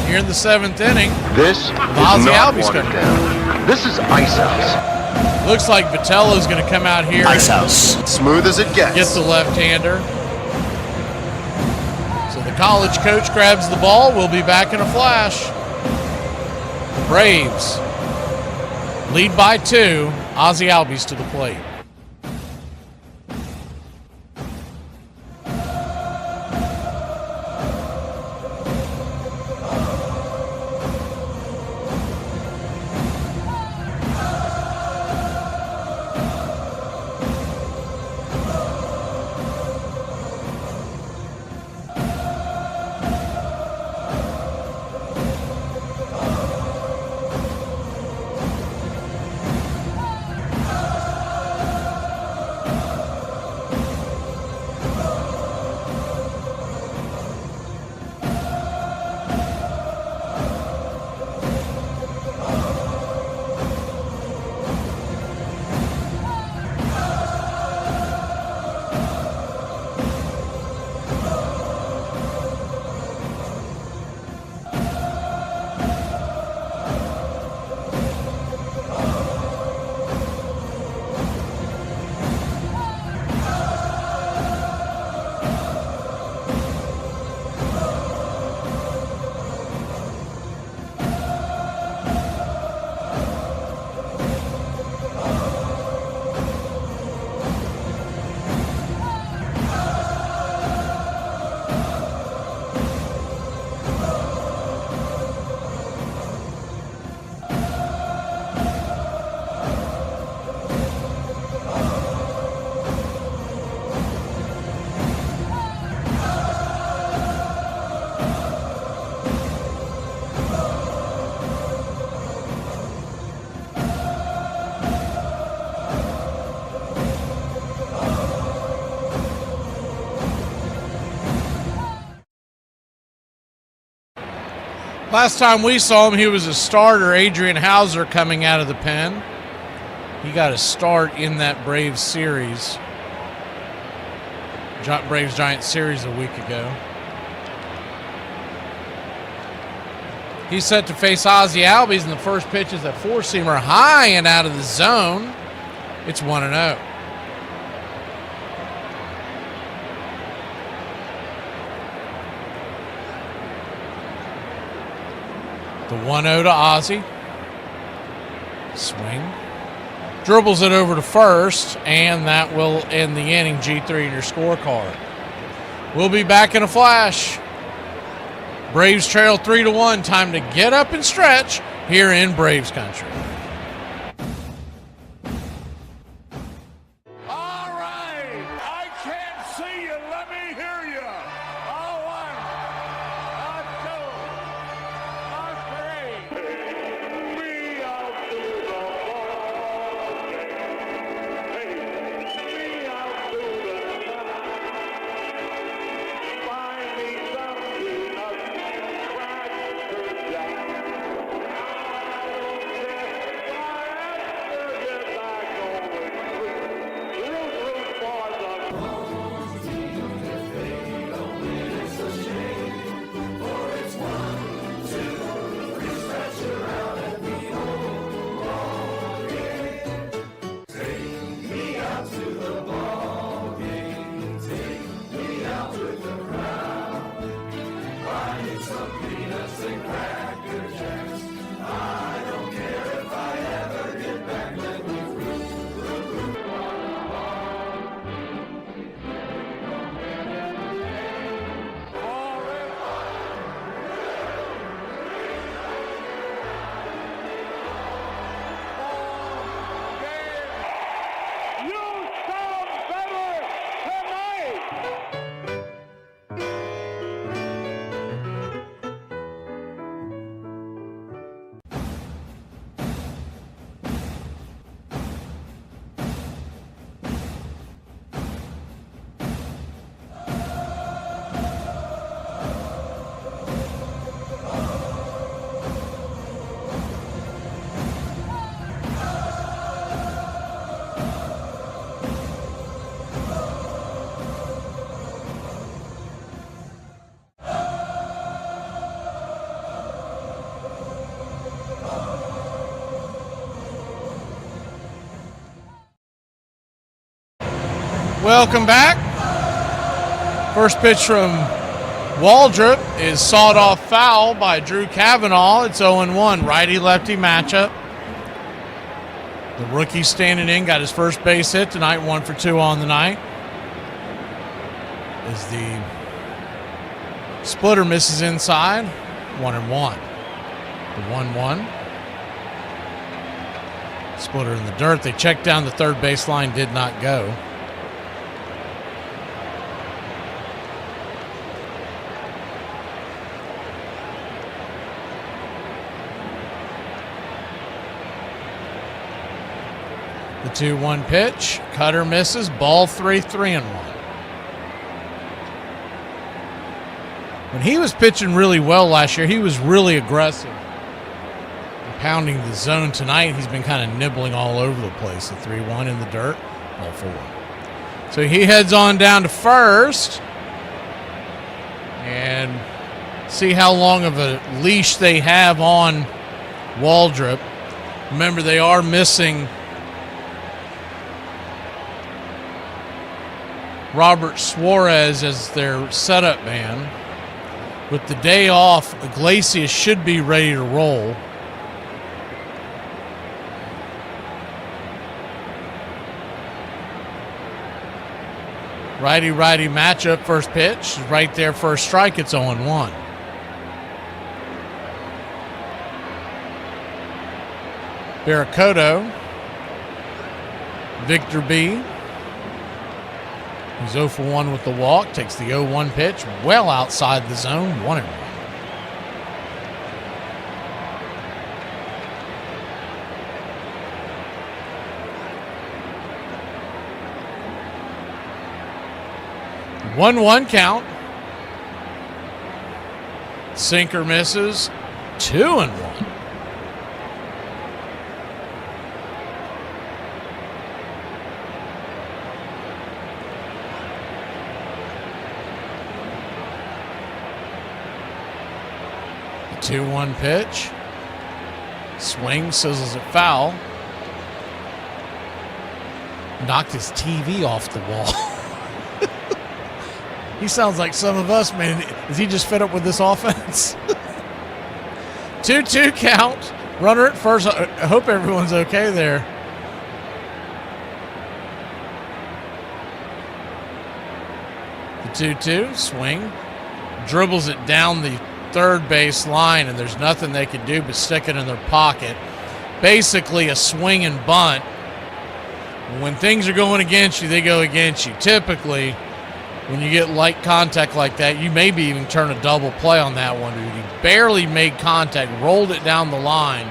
here in the 7th inning. This is not watered down. This is Ice House. Looks like Vitello's going to come out here. Ice House. Smooth as it gets. Get the left-hander. So the college coach grabs the ball. We'll be back in a flash. Braves lead by 2. Ozzie Albies to the plate. Last time we saw him, he was a starter. Adrian Hauser coming out of the pen. He got a start in that Braves series. Braves-Giants series a week ago. He's set to face Ozzie Albies, and the first pitch is a 4-seamer high and out of the zone. It's 1-0. The 1-0 to Ozzie. Swing. Dribbles it over to first, and that will end the inning. G3 in your scorecard. We'll be back in a flash. Braves trail 3-1. Time to get up and stretch here in Braves country. Let me hear you. A one, a two, a three. Me out to the ball game. Hey, me out to the night. Find me some peanuts, Cracker Jack. I don't care if I have to get back going. Root for the Welcome back. First pitch from Waldrop is sawed off foul by Drew Cavanaugh. It's 0-1, righty-lefty matchup. The rookie standing in got his first base hit tonight, 1 for 2 on the night. As the splitter misses inside, 1-1. The 1-1. Splitter in the dirt. They checked down the third baseline, did not go. The 2-1 pitch. Cutter misses. Ball 3-1. When he was pitching really well last year, he was really aggressive. Pounding the zone tonight, he's been kind of nibbling all over the place. The 3-1 in the dirt. Ball 4. So he heads on down to first. And see how long of a leash they have on Waldrop. Remember, they are missing Robert Suarez as their setup man. With the day off, Iglesias should be ready to roll. Righty-righty matchup, first pitch. Right there, first strike, it's 0-1. Barracoto. Victor B. He's 0 for 1 with the walk. Takes the 0-1 pitch well outside the zone. 1-1. One count. Sinker misses. 2-1. The 2-1 pitch. Swing, sizzles it foul. Knocked his TV off the wall. He sounds like some of us, man. Is he just fed up with this offense? 2-2 count. Runner at first. I hope everyone's okay there. The 2-2 swing. Dribbles it down the third base line, and there's nothing they can do but stick it in their pocket. Basically a swing and bunt. When things are going against you, they go against you. Typically, when you get light contact like that, you maybe even turn a double play on that one, dude. He barely made contact, rolled it down the line.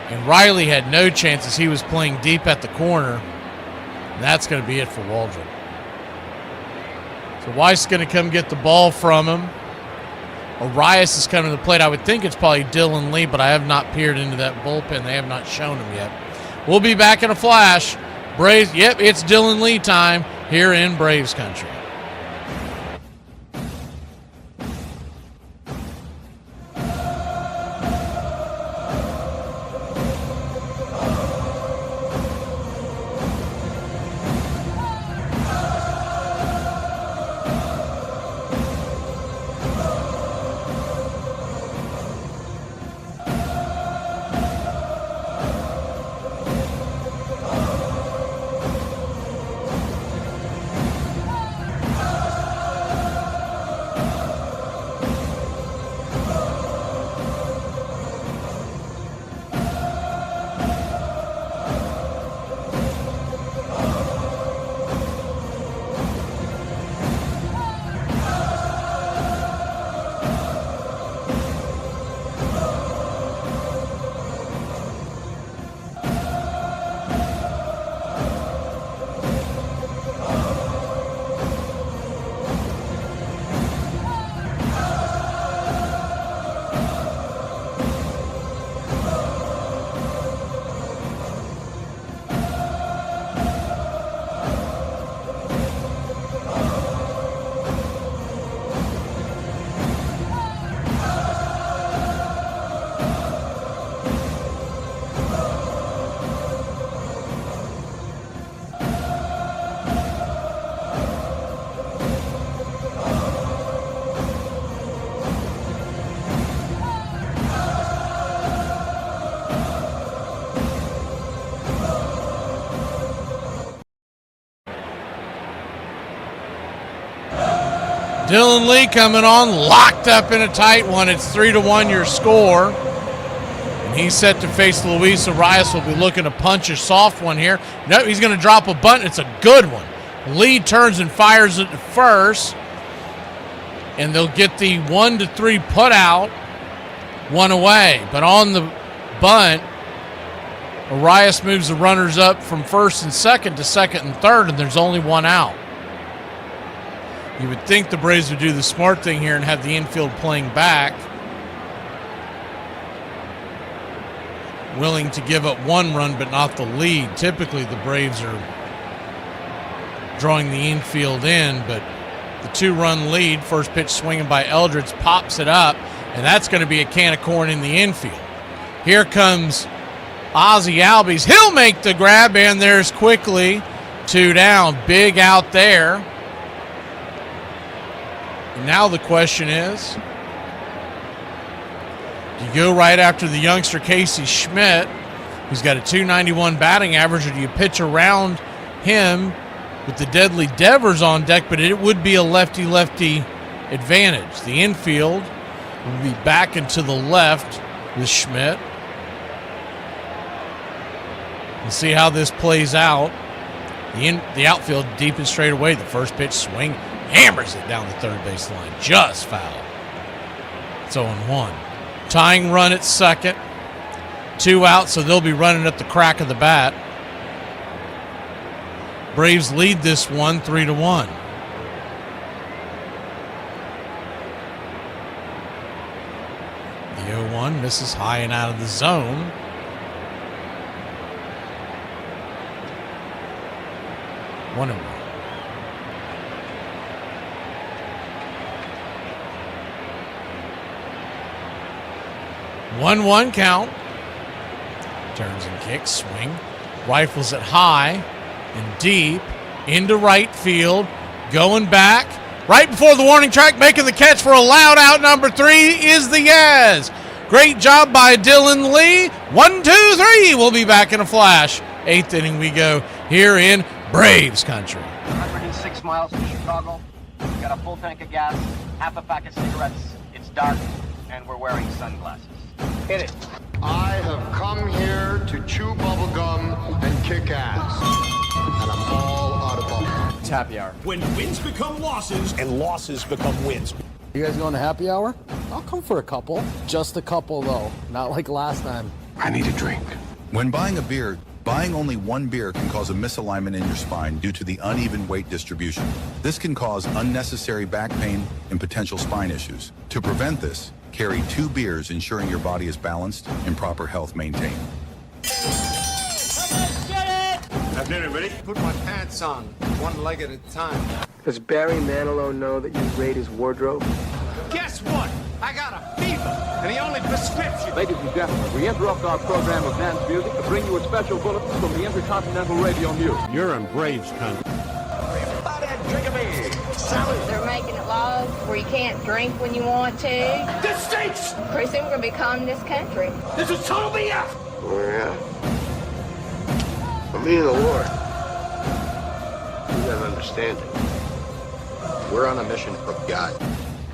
And Riley had no chances. He was playing deep at the corner. And that's going to be it for Waldron. So Weiss is going to come get the ball from him. Arias is coming to the plate. I would think it's probably Dylan Lee, but I have not peered into that bullpen. They have not shown him yet. We'll be back in a flash. Braves, yep, it's Dylan Lee time here in Braves country. Dylan Lee coming on, locked up in a tight one. It's 3-1 your score. And he's set to face Luis Arias. Will be looking to punch a soft one here. No, he's going to drop a bunt. It's a good one. Lee turns and fires it to first. And they'll get the 1-3 put out, one away. But on the bunt, Arias moves the runners up from first and second to second and third, and there's only one out. You would think the Braves would do the smart thing here and have the infield playing back, willing to give up one run but not the lead. Typically the Braves are drawing the infield in, but the 2-run lead, first pitch swinging by Eldridge, pops it up, and that's going to be a can of corn in the infield. Here comes Ozzie Albies. He'll make the grab, and there's quickly 2 down. Big out there. And now the question is, do you go right after the youngster Casey Schmidt, who's got a .291 batting average, or do you pitch around him with the deadly Devers on deck? But it would be a lefty-lefty advantage. The infield will be back and to the left with Schmidt. We'll see how this plays out. The outfield deep and straight away. The first pitch swing, hammers it down the third base line. Just foul. It's 0-1. Tying run at second. 2 out, so they'll be running at the crack of the bat. Braves lead this one 3-1. The 0-1 misses high and out of the zone. One and 1. 1-1 count. Turns and kicks, swing. Rifles it high and deep into right field. Going back. Right before the warning track, making the catch for a loud out. Number 3 is the Yaz. Great job by Dylan Lee. 1, 2, 3. We'll be back in a flash. 8th inning we go here in Braves country. 106 miles from Chicago. We've got a full tank of gas, half a pack of cigarettes. It's dark, and we're wearing sunglasses. Hit it. I have come here to chew bubblegum and kick ass. And I'm all out of bubblegum. It's happy hour. When wins become losses and losses become wins. You guys going to happy hour? I'll come for a couple. Just a couple, though. Not like last time. I need a drink. When buying a beer, buying only one beer can cause a misalignment in your spine due to the uneven weight distribution. This can cause unnecessary back pain and potential spine issues. To prevent this, carry 2 beers, ensuring your body is balanced and proper health maintained. Have dinner, ready? Put my pants on, one leg at a time. Does Barry Manilow know that you raid his wardrobe? Guess what? I got a fever, and the only prescription. Ladies and gentlemen, we interrupt our program of dance music to bring you a special bulletin from the Intercontinental Radio News. You're in Braves country. Everybody drink a beer. Salad. They're making it laws where you can't drink when you want to. This stinks! Pretty soon we're going to become this country. This is total BS! Where at? Me and the Lord. You gotta understand it. We're on a mission from God.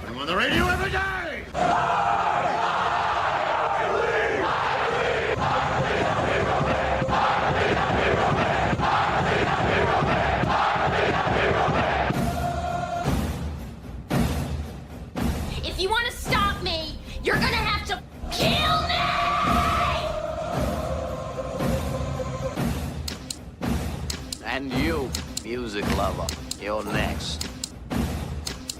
I'm on the radio every day! If you want to stop me, you're gonna have to kill me! And you, music lover, you're next.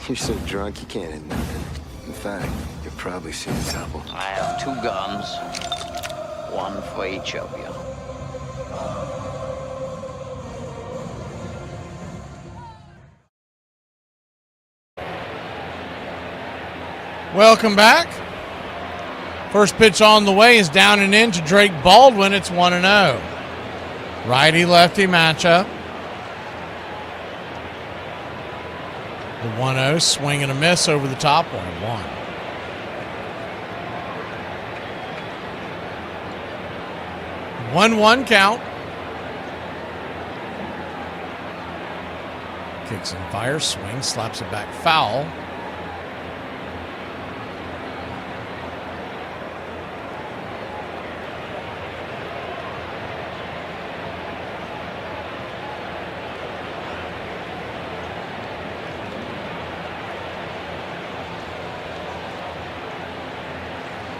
You're so drunk you can't hit nothing. In fact, you're probably seeing trouble. I have 2 guns, one for each of you. Welcome back. First pitch on the way is down and in to Drake Baldwin. It's 1-0. Righty-lefty matchup. The 1-0, swing and a miss over the top, 1-1. One count. Kicks and fires, swing, slaps it back, foul.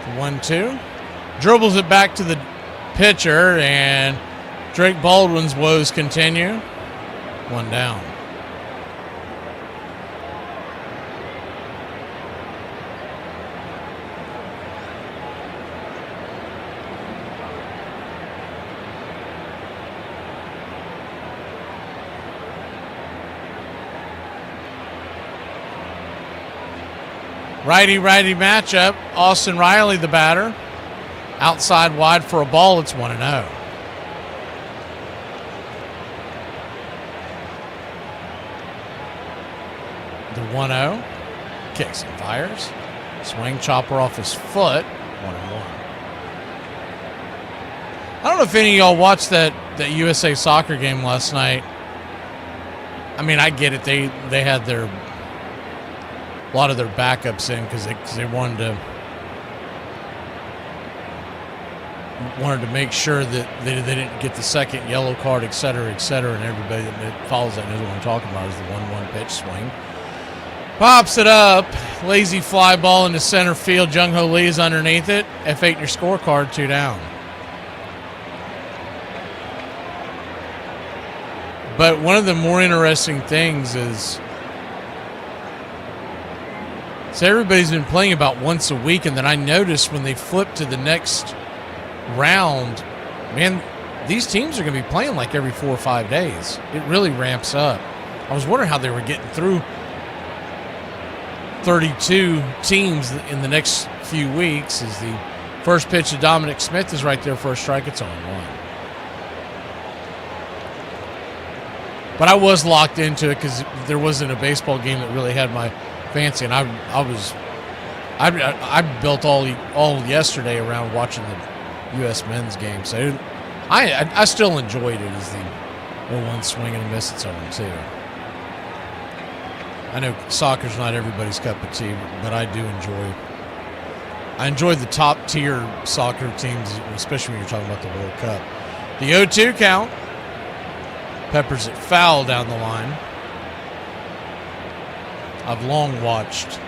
The 1-2. Dribbles it back to the pitcher, and Drake Baldwin's woes continue. 1 down. Righty-righty matchup. Austin Riley, the batter. Outside wide for a ball. It's 1-0. The 1-0. Kicks and fires. Swing, chopper off his foot. 1-1. I don't know if any of y'all watched that USA soccer game last night. I mean, I get it. They had a lot of their backups in because they wanted to make sure that they didn't get the second yellow card, et cetera, and everybody that follows that knows what I'm talking about is the 1-1 pitch swing. Pops it up. Lazy fly ball into center field. Jung-Ho Lee is underneath it. F8 your scorecard, 2 down. But one of the more interesting things is so everybody's been playing about once a week, and then I noticed when they flip to the next round, man, these teams are going to be playing like every 4 or 5 days. It really ramps up. I was wondering how they were getting through 32 teams in the next few weeks. As the first pitch to Dominic Smith is right there for a strike. It's on 1. But I was locked into it because there wasn't a baseball game that really had my fancy, and I built all yesterday around watching the U.S. men's game. So I still enjoyed it as the 1-1 swing and a miss. It's on 2. I know soccer's not everybody's cup of tea, but I do enjoy the top tier soccer teams, especially when you're talking about the World Cup. The 0-2 count. Peppers it foul down the line. I've long watched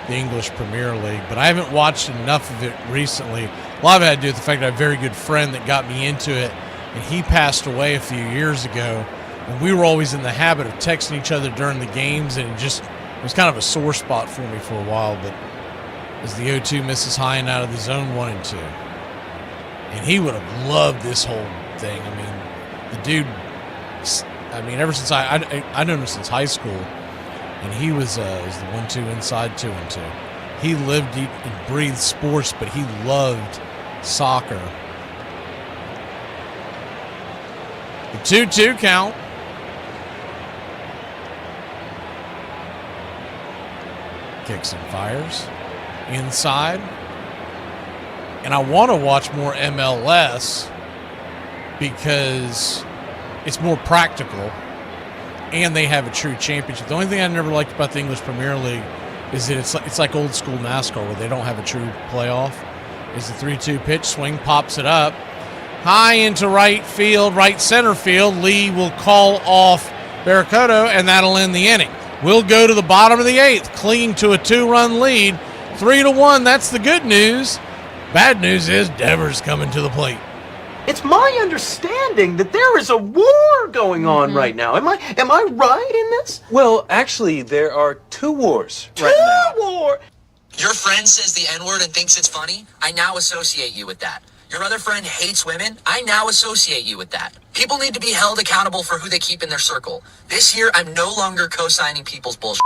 the English Premier League, but I haven't watched enough of it recently. A lot of it had to do with the fact that I have a very good friend that got me into it, and he passed away a few years ago, and we were always in the habit of texting each other during the games, and it was kind of a sore spot for me for a while, but as the 0-2 misses high and out of the zone 1 and 2. And he would have loved this whole thing. I mean, the dude, ever since I've known him since high school, and he was the 1-2 inside 2-2. He lived and breathed sports, but he loved soccer. The 2-2 count. Kicks and fires inside. And I want to watch more MLS because it's more practical and they have a true championship. The only thing I never liked about the English Premier League is that it's like old school NASCAR where they don't have a true playoff. Is the 3-2 pitch, swing, pops it up. High into right field, right center field. Lee will call off Barracuda, and that'll end the inning. We'll go to the bottom of the 8th, clinging to a 2-run lead. 3-1, that's the good news. Bad news is Devers coming to the plate. It's my understanding that there is a war going on right now. Am I right in this? Well, actually, there are 2 wars right now. 2 wars? Your friend says the N-word and thinks it's funny? I now associate you with that. Your other friend hates women? I now associate you with that. People need to be held accountable for who they keep in their circle. This year, I'm no longer co-signing people's bullshit.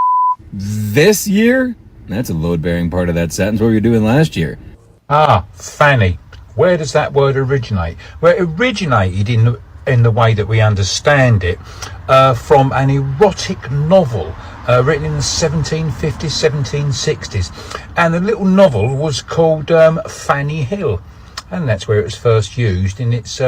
This year? That's a load-bearing part of that sentence. What were you doing last year? Fanny. Where does that word originate? Well, it originated in the way that we understand it from an erotic novel written in the 1750s, 1760s. And the little novel was called Fanny Hill. And that's where it was first used in its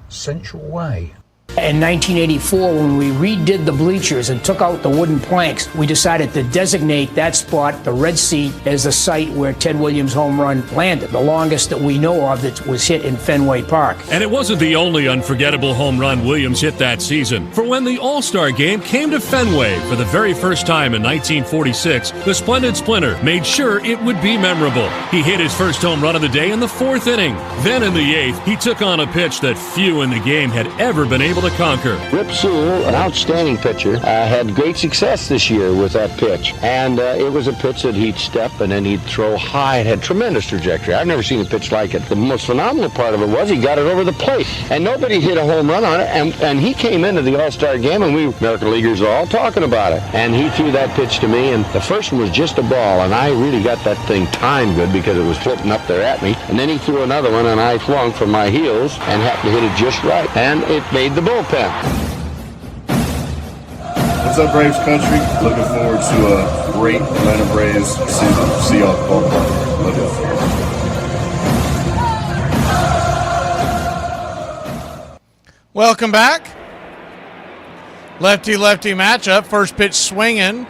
sensual way. In 1984, when we redid the bleachers and took out the wooden planks, we decided to designate that spot, the red seat, as the site where Ted Williams' home run landed, the longest that we know of that was hit in Fenway Park. And it wasn't the only unforgettable home run Williams hit that season. For when the All-Star Game came to Fenway for the very first time in 1946, the Splendid Splinter made sure it would be memorable. He hit his first home run of the day in the 4th inning. Then in the 8th, he took on a pitch that few in the game had ever been able to conquer. Rip Sewell, an outstanding pitcher, had great success this year with that pitch. And it was a pitch that he'd step and then he'd throw high. It had tremendous trajectory. I've never seen a pitch like it. The most phenomenal part of it was he got it over the plate. And nobody hit a home run on it. And he came into the All-Star Game, and we American Leaguers were all talking about it. And he threw that pitch to me, and the first one was just a ball. And I really got that thing timed good because it was floating up there at me. And then he threw another one, and I swung from my heels and happened to hit it just right. And it made the bullpen. What's up, Braves country? Looking forward to a great Atlanta Braves season. See y'all at the ballpark. Love y'all. Welcome back. Lefty-lefty matchup. First pitch swinging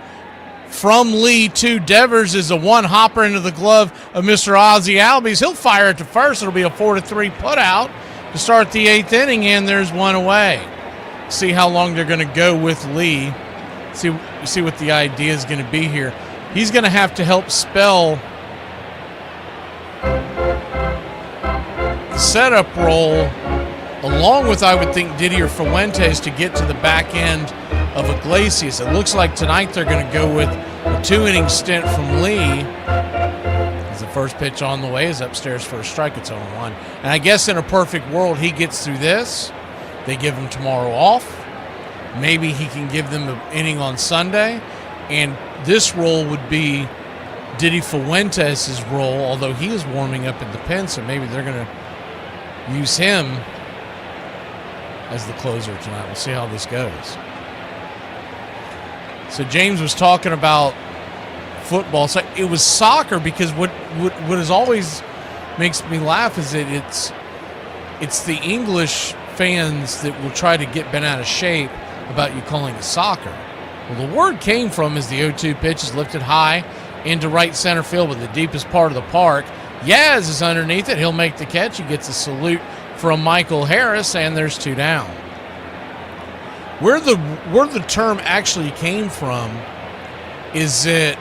from Lee to Devers is a one-hopper into the glove of Mr. Ozzie Albies. He'll fire it to first. It'll be a 4-3 putout to start the 8th inning, and there's one away. See how long they're going to go with Lee. See what the idea is going to be here. He's going to have to help spell the setup role along with, I would think, Didier Fuentes to get to the back end of Iglesias. It looks like tonight they're going to go with a 2-inning stint from Lee. As the first pitch on the way is upstairs for a strike. It's 0-1. And I guess in a perfect world, he gets through this. They give him tomorrow off. Maybe he can give them an inning on Sunday. And this role would be Didi Fuentes' role, although he is warming up at the pen, so maybe they're going to use him as the closer tonight. We'll see how this goes. So James was talking about football. So it was soccer because what is always makes me laugh is that it's the English fans that will try to get bent out of shape about you calling it soccer. Well, the word came from as the 0-2 pitch is lifted high into right center field with the deepest part of the park. Yaz is underneath it. He'll make the catch. He gets a salute from Michael Harris, and there's 2 down. Where the term actually came from is that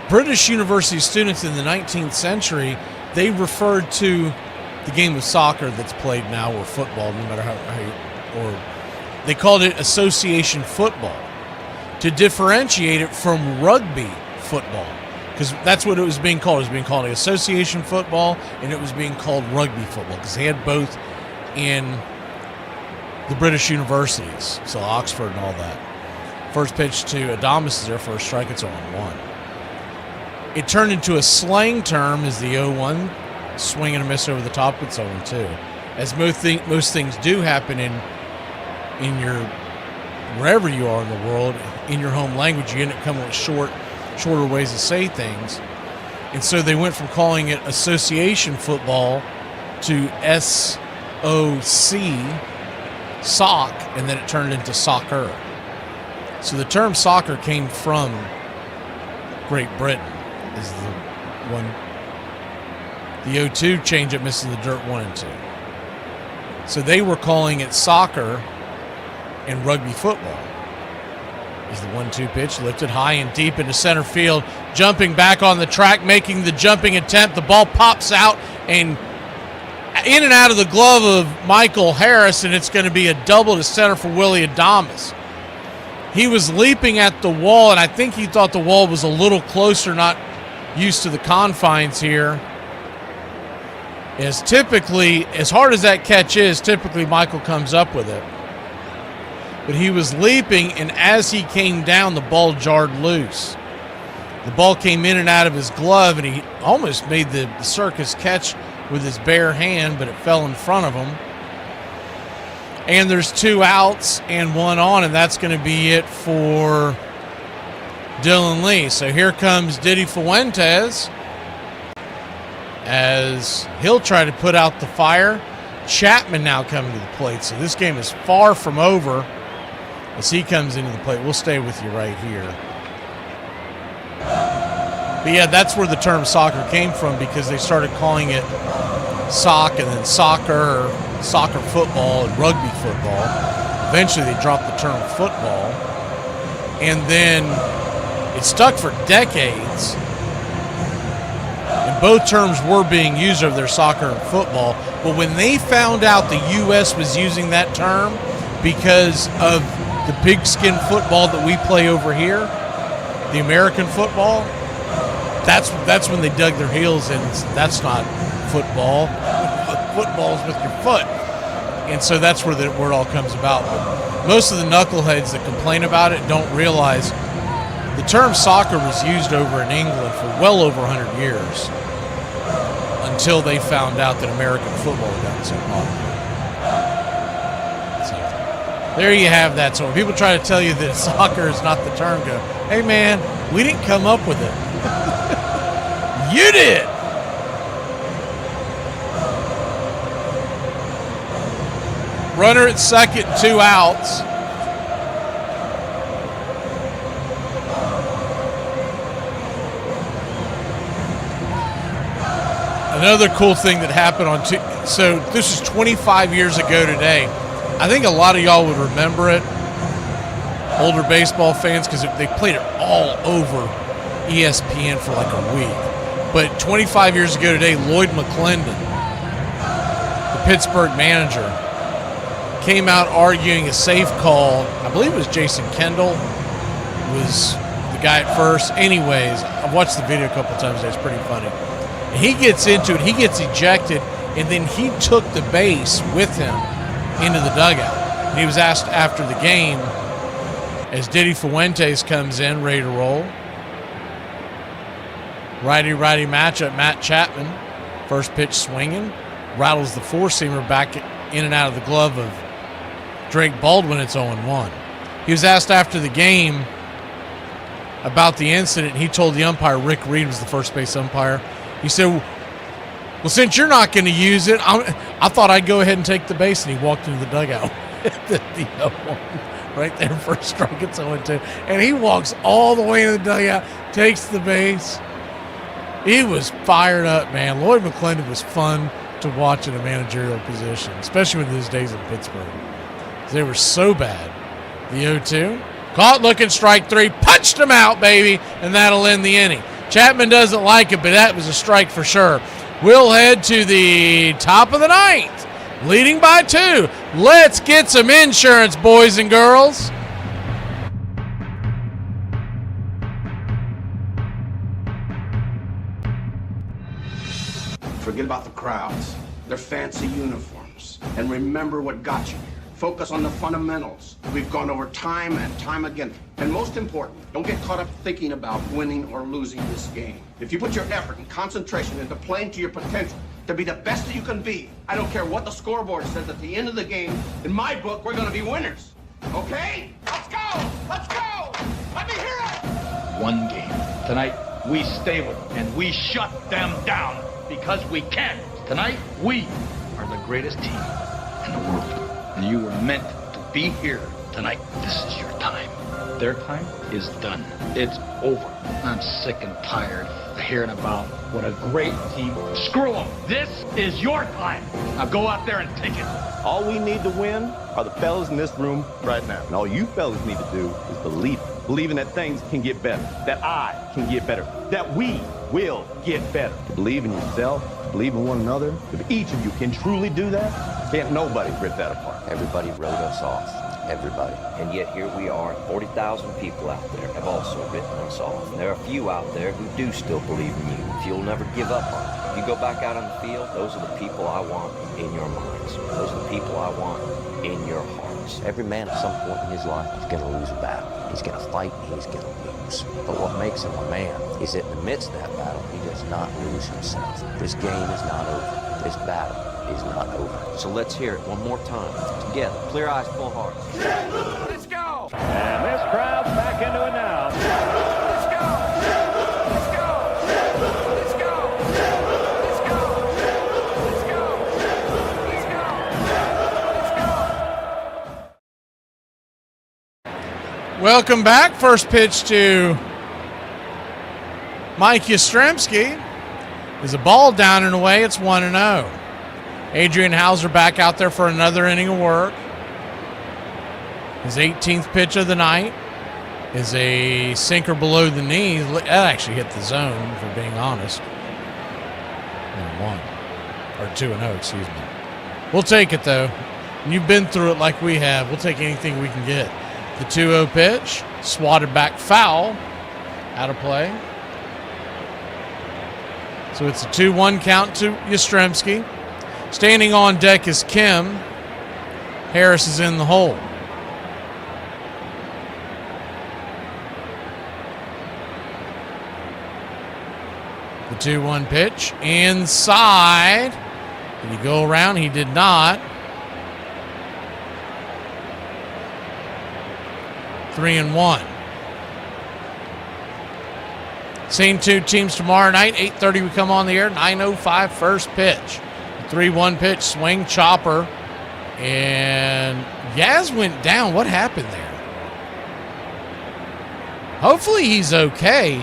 British university students in the 19th century, they referred to the game of soccer that's played now, or football, no matter or they called it association football to differentiate it from rugby football, because that's what it was being called. It was being called association football, and it was being called rugby football because they had both in the British universities, so Oxford and all that. First pitch to Adamas is their first strike. It's 0-1. It turned into a slang term as the 0-1, swing and a miss over the top. It's 0-2. As most things do happen in your wherever you are in the world, in your home language, you end up coming with shorter ways to say things. And so they went from calling it association football to SOC, sock, and then it turned into soccer. So the term soccer came from Great Britain. Is the one. The 0-2 changeup misses the dirt 1-2. So they were calling it soccer and rugby football. Is the 1-2 pitch lifted high and deep into center field, jumping back on the track, making the jumping attempt. The ball pops out and in and out of the glove of Michael Harris, and it's going to be a double to center for Willie Adamas. He was leaping at the wall, and I think he thought the wall was a little closer, not used to the confines here. As typically, as hard as that catch is, typically Michael comes up with it. But he was leaping, and as he came down, the ball jarred loose. The ball came in and out of his glove, and he almost made the circus catch with his bare hand, but it fell in front of him. And there's 2 outs and 1 on, and that's going to be it for Dylan Lee. So here comes Diddy Fuentes as he'll try to put out the fire. Chapman now coming to the plate. So this game is far from over as he comes into the plate. We'll stay with you right here. But yeah, that's where the term soccer came from, because they started calling it sock and then soccer, or soccer football and rugby football. Eventually they dropped the term football. And then it stuck for decades. And both terms were being used over there, soccer and football. But when they found out the U.S. was using that term because of the pigskin football that we play over here, the American football, that's when they dug their heels in. That's not football. Football's with your foot. And so that's where it all comes about. But most of the knuckleheads that complain about it don't realize the term soccer was used over in England for well over 100 years until they found out that American football had gotten so popular. So there you have that. So when people try to tell you that soccer is not the term, go, hey man, we didn't come up with it. You did. Runner at second, 2 outs. Another cool thing that happened so this is 25 years ago today. I think a lot of y'all would remember it, older baseball fans, because they played it all over ESPN for like a week. But 25 years ago today, Lloyd McClendon, the Pittsburgh manager, came out arguing a safe call. I believe it was Jason Kendall was the guy at first. Anyways, I've watched the video a couple times today. It's pretty funny. And he gets into it. He gets ejected, and then he took the base with him into the dugout. And he was asked after the game, as Diddy Fuentes comes in, ready to roll. Righty-righty matchup, Matt Chapman. First pitch swinging. Rattles the four-seamer back in and out of the glove of Drake Baldwin. It's 0-1. He was asked after the game about the incident. He told the umpire, Rick Reed was the first base umpire. He said, well, since you're not going to use it, I thought I'd go ahead and take the base. And he walked into the dugout. the 0-1. Right there, first strike, it's 0-2. And he walks all the way to the dugout, takes the base. He was fired up, man. Lloyd McClendon was fun to watch in a managerial position, especially in those days in Pittsburgh. They were so bad. The 0-2, Caught looking, strike 3. Punched him out, baby, and that'll end the inning. Chapman doesn't like it, but that was a strike for sure. We'll head to the top of the ninth, leading by 2. Let's get some insurance, boys and girls. Forget about the crowds, their fancy uniforms, and remember what got you here. Focus on the fundamentals. We've gone over time and time again. And most important, don't get caught up thinking about winning or losing this game. If you put your effort and concentration into playing to your potential, to be the best that you can be, I don't care what the scoreboard says at the end of the game, in my book, we're gonna be winners. Okay? Let's go! Let's go! Let me hear it! One game. Tonight, we stay with them and we shut them down because we can. Tonight, we are the greatest team in the world. And you were meant to be here tonight. This is your time. Their time is done. It's over. I'm sick and tired of hearing about what a great team. Screw them. This is your time. Now go out there and take it. All we need to win are the fellas in this room right now. And all you fellas need to do is believe. Believing that things can get better. That I can get better. That we will get better. To believe in yourself, to believe in one another. If each of you can truly do that, can't nobody rip that apart. Everybody wrote us off. Everybody. And yet here we are. 40,000 people out there have also written us off. And there are a few out there who do still believe in you. If you'll never give up on it. If you go back out on the field, those are the people I want in your minds. Those are the people I want in your hearts. Every man at some point in his life is going to lose a battle. He's going to fight and he's going to lose. But what makes him a man is that in the midst of that battle, he does not lose himself. This game is not over. This battle is not over. So let's hear it one more time. Together. Clear eyes, full hearts. Let's go! And this crowd's back into it now. Let's go! Let's go! Let's go! Let's go! Let's go! Let's go! Let's go! Welcome back. First pitch to Mike Yastrzemski is a ball down and away. It's 1-0. Adrian Hauser back out there for another inning of work. His 18th pitch of the night is a sinker below the knee. That actually hit the zone, for being honest. 2-0, excuse me. We'll take it, though. And you've been through it like we have. We'll take anything we can get. The 2-0 pitch, swatted back foul, out of play. So it's a 2-1 count to Yastrzemski. Standing on deck is Kim. Harris is in the hole. The 2-1 pitch inside. Did he go around? He did not. 3-1. Same two teams tomorrow night. 8:30 we come on the air. 9:05 first pitch. 3-1 pitch, swing, chopper. And Yaz went down. What happened there? Hopefully he's okay.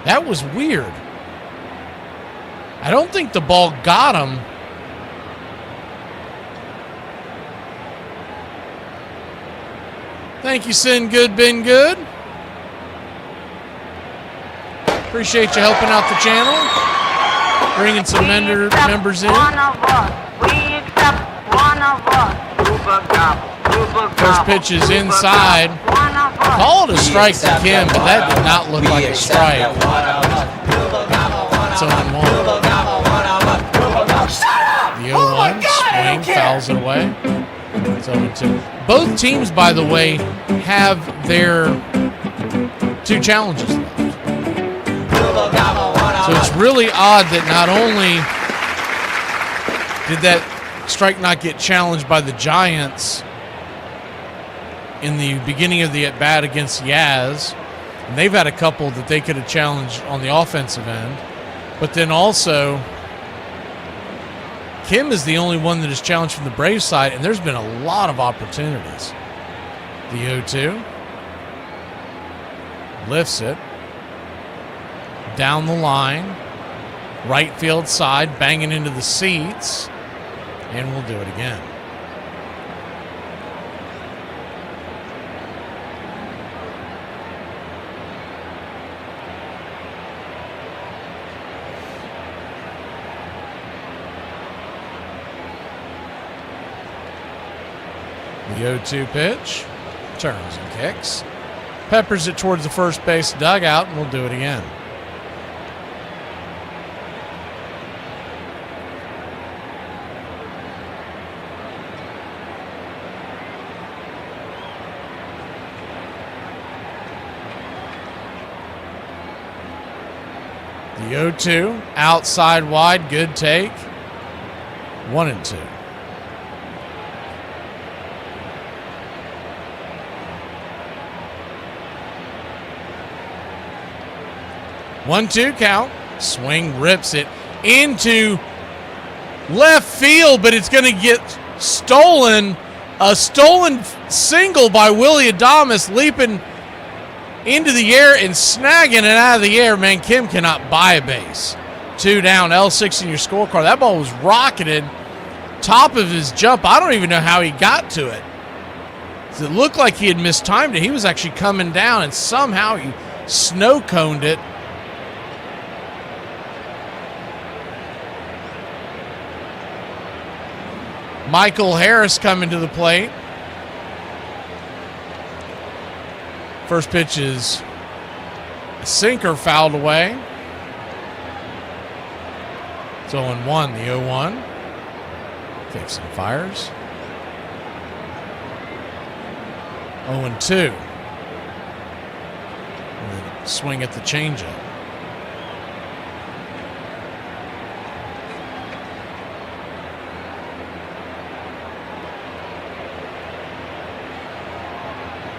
That was weird. I don't think the ball got him. Thank you, Sin Good, Been Good. Appreciate you helping out the channel. Bringing some members in. One of us. We accept one of us. First pitch is inside. Call it a strike to Kim, but that did not look like a strike. It's 0-1. The 0-1 swing, fouls it away. It's 0-2. Both teams, by the way, have their two challenges left. So it's really odd that not only did that strike not get challenged by the Giants in the beginning of the at-bat against Yaz, and they've had a couple that they could have challenged on the offensive end, but then also Kim is the only one that is challenged from the Braves side, and there's been a lot of opportunities. The 0-2 lifts it down the line, right field side, banging into the seats, and we'll do it again. The 0-2 pitch. Turns and kicks. Peppers it towards the first base dugout, and we'll do it again. The 0-2, outside wide, good take. 1-2. One-two count. Swing rips it into left field, but it's going to get stolen. A stolen single by Willie Adames, leaping into the air and snagging it out of the air. Man, Kim cannot buy a base. 2 down, L6 in your scorecard. That ball was rocketed top of his jump. I don't even know how he got to it. It looked like he had mistimed it. He was actually coming down, and somehow he snow-coned it. Michael Harris coming to the plate. First pitch is a sinker fouled away. It's 0-1, the 0-1. Kicks and fires. 0-2. Swing at the changeup.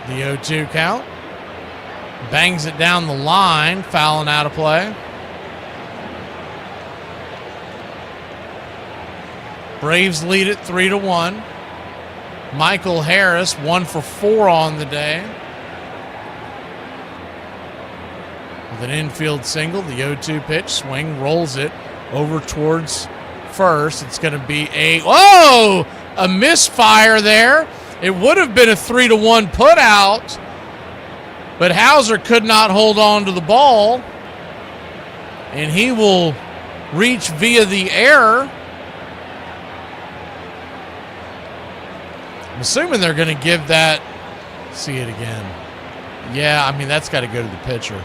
The 0-2 count. Bangs it down the line, fouling out of play. Braves lead it 3-1. Michael Harris 1 for 4 on the day. With an infield single, the 0-2 pitch, swing, rolls it over towards first. It's going to be a misfire there. It would have been a 3-1 put out, but Hauser could not hold on to the ball, and he will reach via the air. I'm assuming they're going to give that. See it again. Yeah, I mean, that's got to go to the pitcher.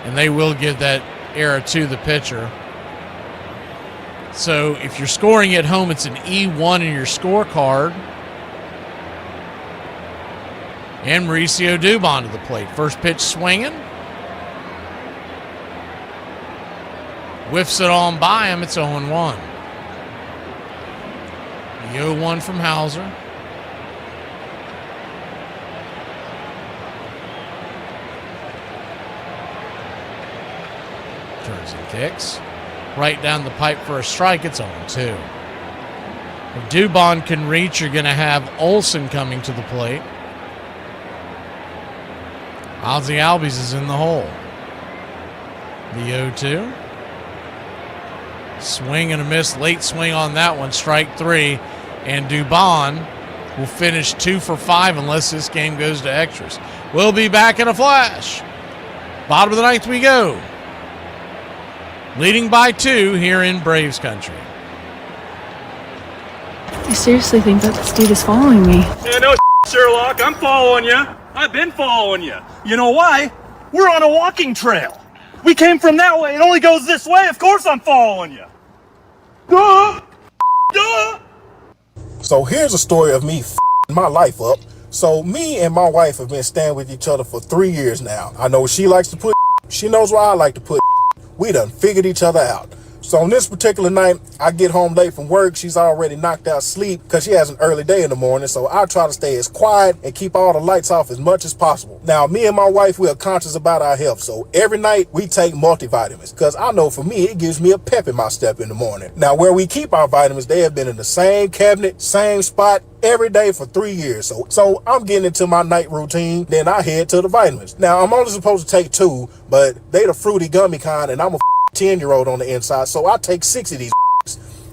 And they will give that error to the pitcher. So if you're scoring at home, it's an E1 in your scorecard. And Mauricio Dubon to the plate. First pitch swinging. Whiffs it on by him. It's 0-1. The 0-1 from Hauser. Turns and kicks. Right down the pipe for a strike. It's 0-2. If Dubon can reach, you're going to have Olsen coming to the plate. Ozzie Albies is in the hole. The 0-2. Swing and a miss. Late swing on that one. Strike 3. And Dubon will finish 2 for 5 unless this game goes to extras. We'll be back in a flash. Bottom of the 9th we go. Leading by 2 here in Braves country. I seriously think that this dude is following me. Yeah, no Sherlock, I'm following you. I've been following you. You know why? We're on a walking trail. We came from that way. It only goes this way. Of course I'm following you. Duh! Duh! So here's a story of me f***ing my life up. So me and my wife have been staying with each other for 3 years now. I know what she likes to put. She knows where I like to put. We done figured each other out. So on this particular night, I get home late from work. She's already knocked out sleep because she has an early day in the morning. So I try to stay as quiet and keep all the lights off as much as possible. Now, me and my wife, we are conscious about our health. So every night we take multivitamins because I know for me, it gives me a pep in my step in the morning. Now, where we keep our vitamins, they have been in the same cabinet, same spot every day for 3 years. So I'm getting into my night routine. Then I head to the vitamins. Now, I'm only supposed to take 2, but they the fruity gummy kind, and I'm a 10-year-old on the inside, so I take 6 of these.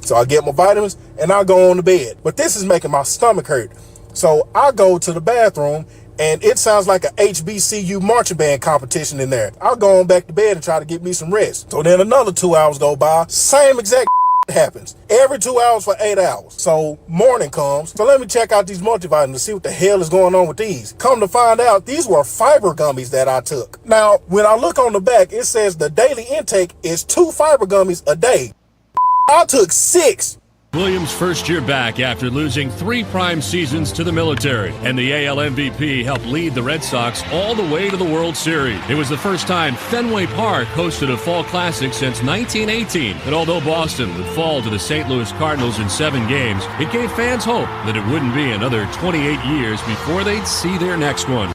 So I get my vitamins and I go on to bed. But this is making my stomach hurt. So I go to the bathroom and it sounds like a HBCU marching band competition in there. I'll go on back to bed and try to get me some rest. So then another 2 hours go by, same exact happens every 2 hours for 8 hours. So morning comes. So let me check out these multivitamins to see what the hell is going on with these. Come to find out, these were fiber gummies that I took. Now, when I look on the back, it says the daily intake is 2 fiber gummies a day. I took 6. Williams' first year back after losing 3 prime seasons to the military, and the AL MVP helped lead the Red Sox all the way to the World Series. It was the first time Fenway Park hosted a fall classic since 1918, and although Boston would fall to the St. Louis Cardinals in 7 games, it gave fans hope that it wouldn't be another 28 years before they'd see their next one.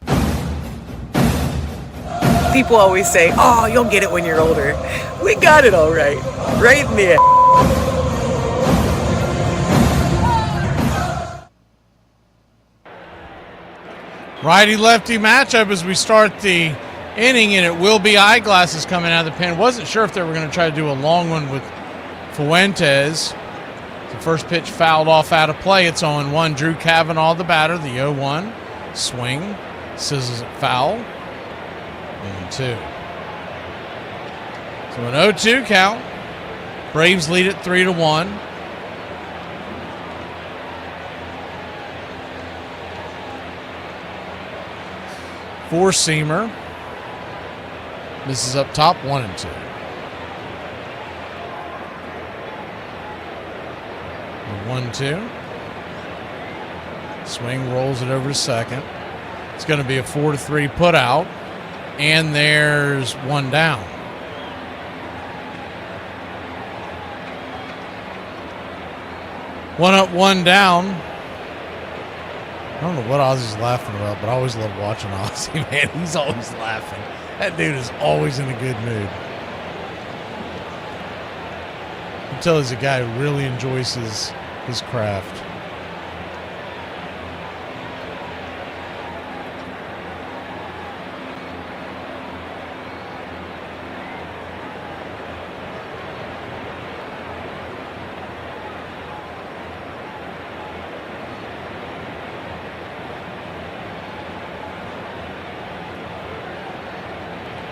People always say, oh, you'll get it when you're older. We got it all right. Right in the end. Righty-lefty matchup as we start the inning, and it will be eyeglasses coming out of the pen. Wasn't sure if they were going to try to do a long one with Fuentes. The first pitch fouled off out of play. It's 0-1. Drew Cavanaugh, the batter, the 0-1. Swing. Sizzles it foul. 1-2. So an 0-2 count. Braves lead it 3-1. Four-seamer. Misses up top, 1-2. 1-2. Swing, rolls it over to second. It's going to be a 4-3 put out. And there's one down. One up, one down. I don't know what Ozzy's laughing about, but I always love watching Ozzy, man. He's always laughing. That dude is always in a good mood. You can tell he's a guy who really enjoys his craft.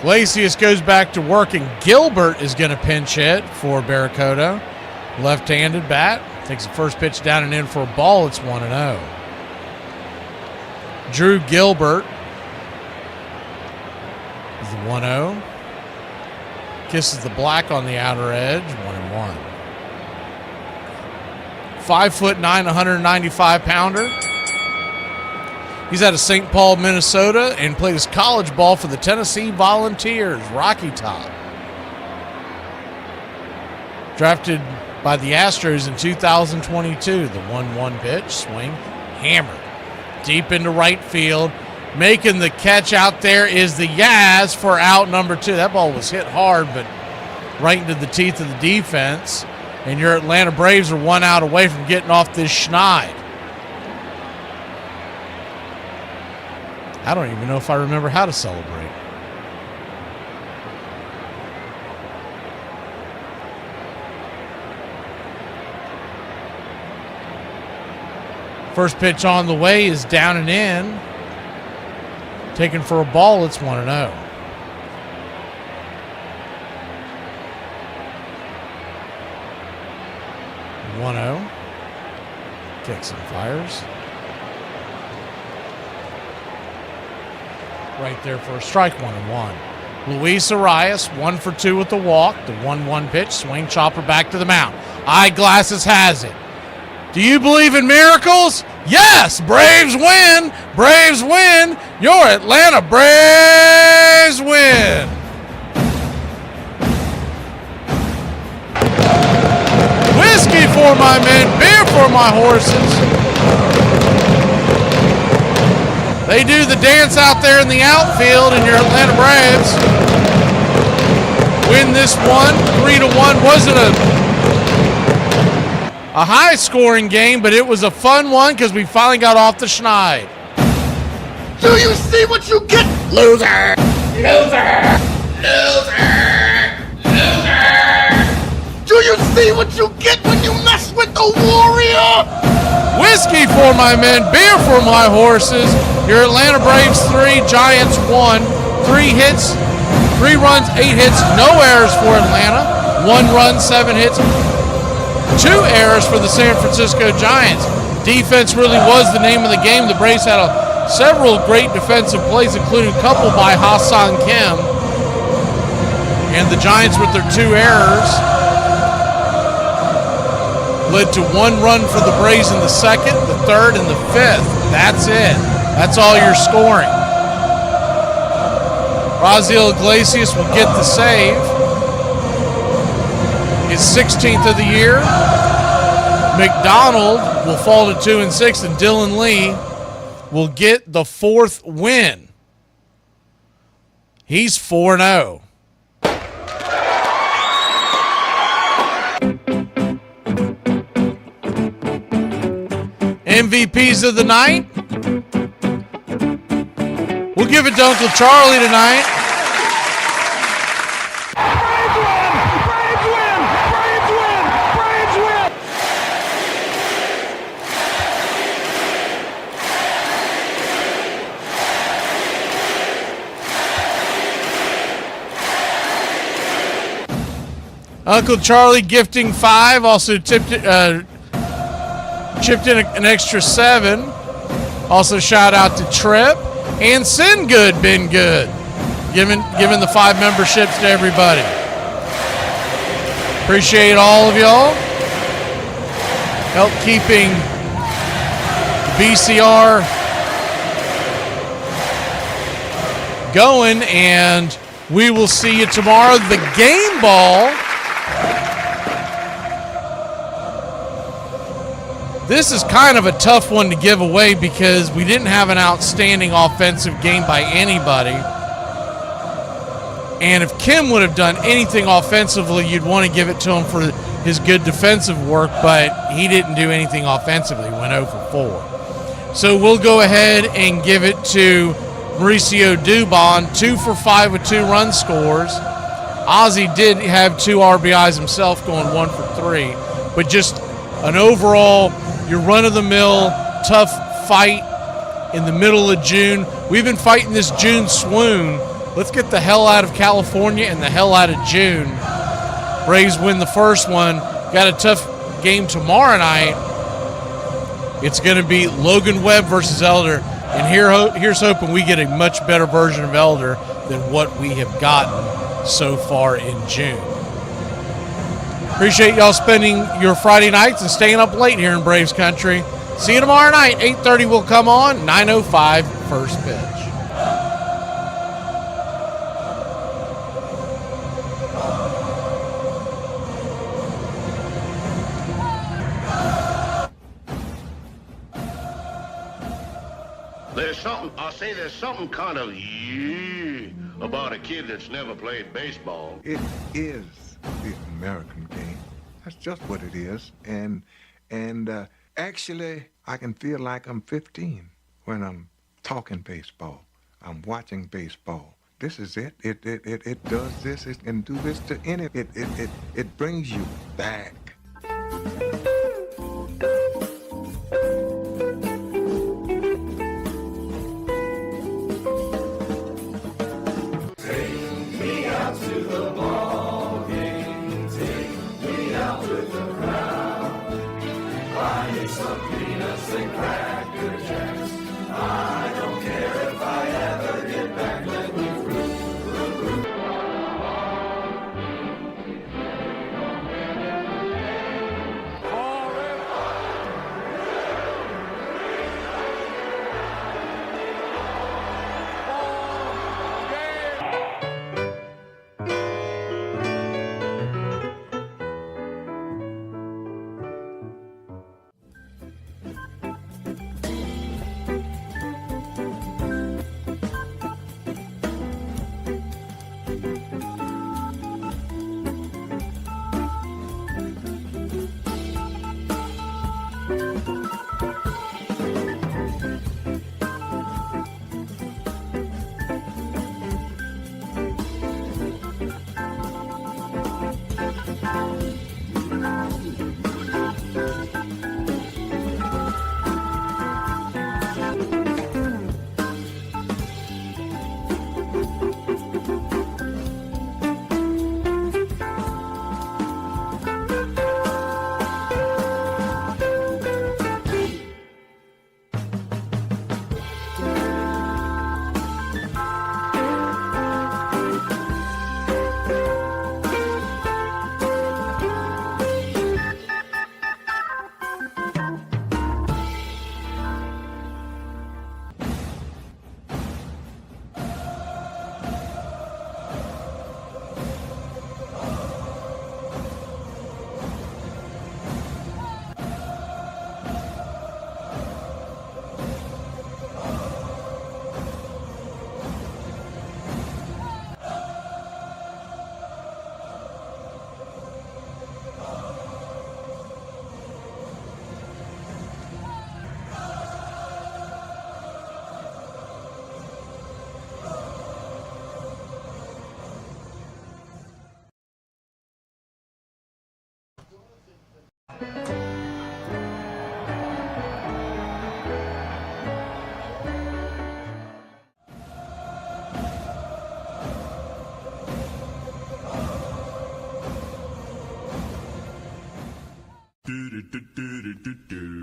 Glacius goes back to work, and Gilbert is going to pinch hit for Barracuda. Left-handed bat. Takes the first pitch down and in for a ball. It's 1-0. Drew Gilbert is the 1-0. Kisses the black on the outer edge. 1-1. 5'9", 195-pounder. He's out of St. Paul, Minnesota, and played his college ball for the Tennessee Volunteers, Rocky Top. Drafted by the Astros in 2022. The 1-1 pitch, swing, hammered. Deep into right field. Making the catch out there is the Yaz for out number 2. That ball was hit hard, but right into the teeth of the defense. And your Atlanta Braves are 1 out away from getting off this schneid. I don't even know if I remember how to celebrate. First pitch on the way is down and in. Taken for a ball, it's 1-0. 1-0. Kicks and fires. Right there for a strike, 1-1. Luis Arias, 1 for 2 with the walk. The 1-1 pitch, swing, chopper back to the mound. Eyeglasses has it. Do you believe in miracles? Yes! Braves win! Braves win! Your Atlanta Braves win! Whiskey for my men, beer for my horses. They do the dance out there in the outfield, and your Atlanta Braves win this one, 3-1. Wasn't a high-scoring game, but it was a fun one because we finally got off the schneid. Do you see what you get, loser? Loser! Loser! Loser! Do you see what you get when you mess with the Warrior? Whiskey for my men, beer for my horses. Your Atlanta Braves 3, Giants 1. 3 hits, 3 runs, 8 hits, no errors for Atlanta. 1 run, 7 hits. 2 errors for the San Francisco Giants. Defense really was the name of the game. The Braves had several great defensive plays, including a couple by Ha-Seong Kim. And the Giants, with their 2 errors, led to 1 run for the Braves in the 2nd, the 3rd, and the 5th. That's it. That's all you're scoring. Raziel Iglesias will get the save. His 16th of the year. McDonald will fall to 2 and 6, and Dylan Lee will get the 4th win. He's 4-0. MVPs of the night. We'll give it to Uncle Charlie tonight. Uncle Charlie gifting 5, also chipped in an extra 7. Also shout out to Trip and Sin Good, been good, giving the 5 memberships to everybody. Appreciate all of y'all. Help keeping BCR going, and we will see you tomorrow. The game ball. This is kind of a tough one to give away because we didn't have an outstanding offensive game by anybody. And if Kim would have done anything offensively, you'd want to give it to him for his good defensive work, but he didn't do anything offensively. He went 0 for 4. So we'll go ahead and give it to Mauricio Dubon, 2 for 5 with 2 run scores. Ozzy did have 2 RBIs himself, going 1 for 3. But just an overall, your run-of-the-mill, tough fight in the middle of June. We've been fighting this June swoon. Let's get the hell out of California and the hell out of June. Braves win the first one. Got a tough game tomorrow night. It's going to be Logan Webb versus Elder. And here's hoping we get a much better version of Elder than what we have gotten so far in June. Appreciate y'all spending your Friday nights and staying up late here in Braves country. See you tomorrow night. 8:30 will come on. 9:05 first pitch. There's something kind of about a kid that's never played baseball. It is the American game. That's just what it is. And actually, I can feel like I'm 15 when I'm talking baseball. I'm watching baseball. This is it. It does this. It can do this to any. It brings you back.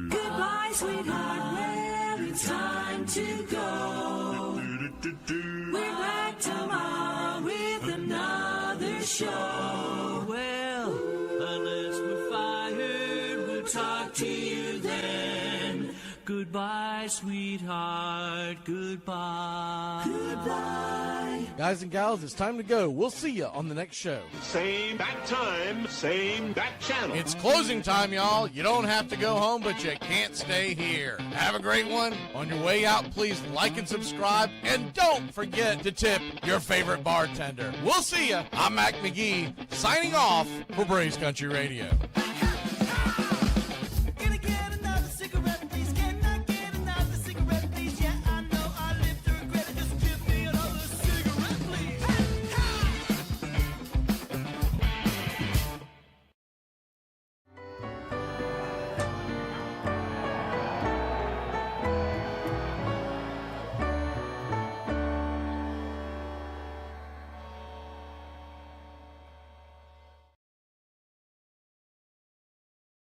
Goodbye, sweetheart. Well, it's time to go. We're back tomorrow with another show. Well, unless we're fired, we'll talk to you then. Goodbye, sweetheart. Goodbye. Goodbye. Guys and gals, it's time to go. We'll see you on the next show. Same bat time, same bat channel. It's closing time, y'all. You don't have to go home, but you can't stay here. Have a great one. On your way out, please like and subscribe, and don't forget to tip your favorite bartender. We'll see you. I'm Mac McGee, signing off for Braves Country Radio.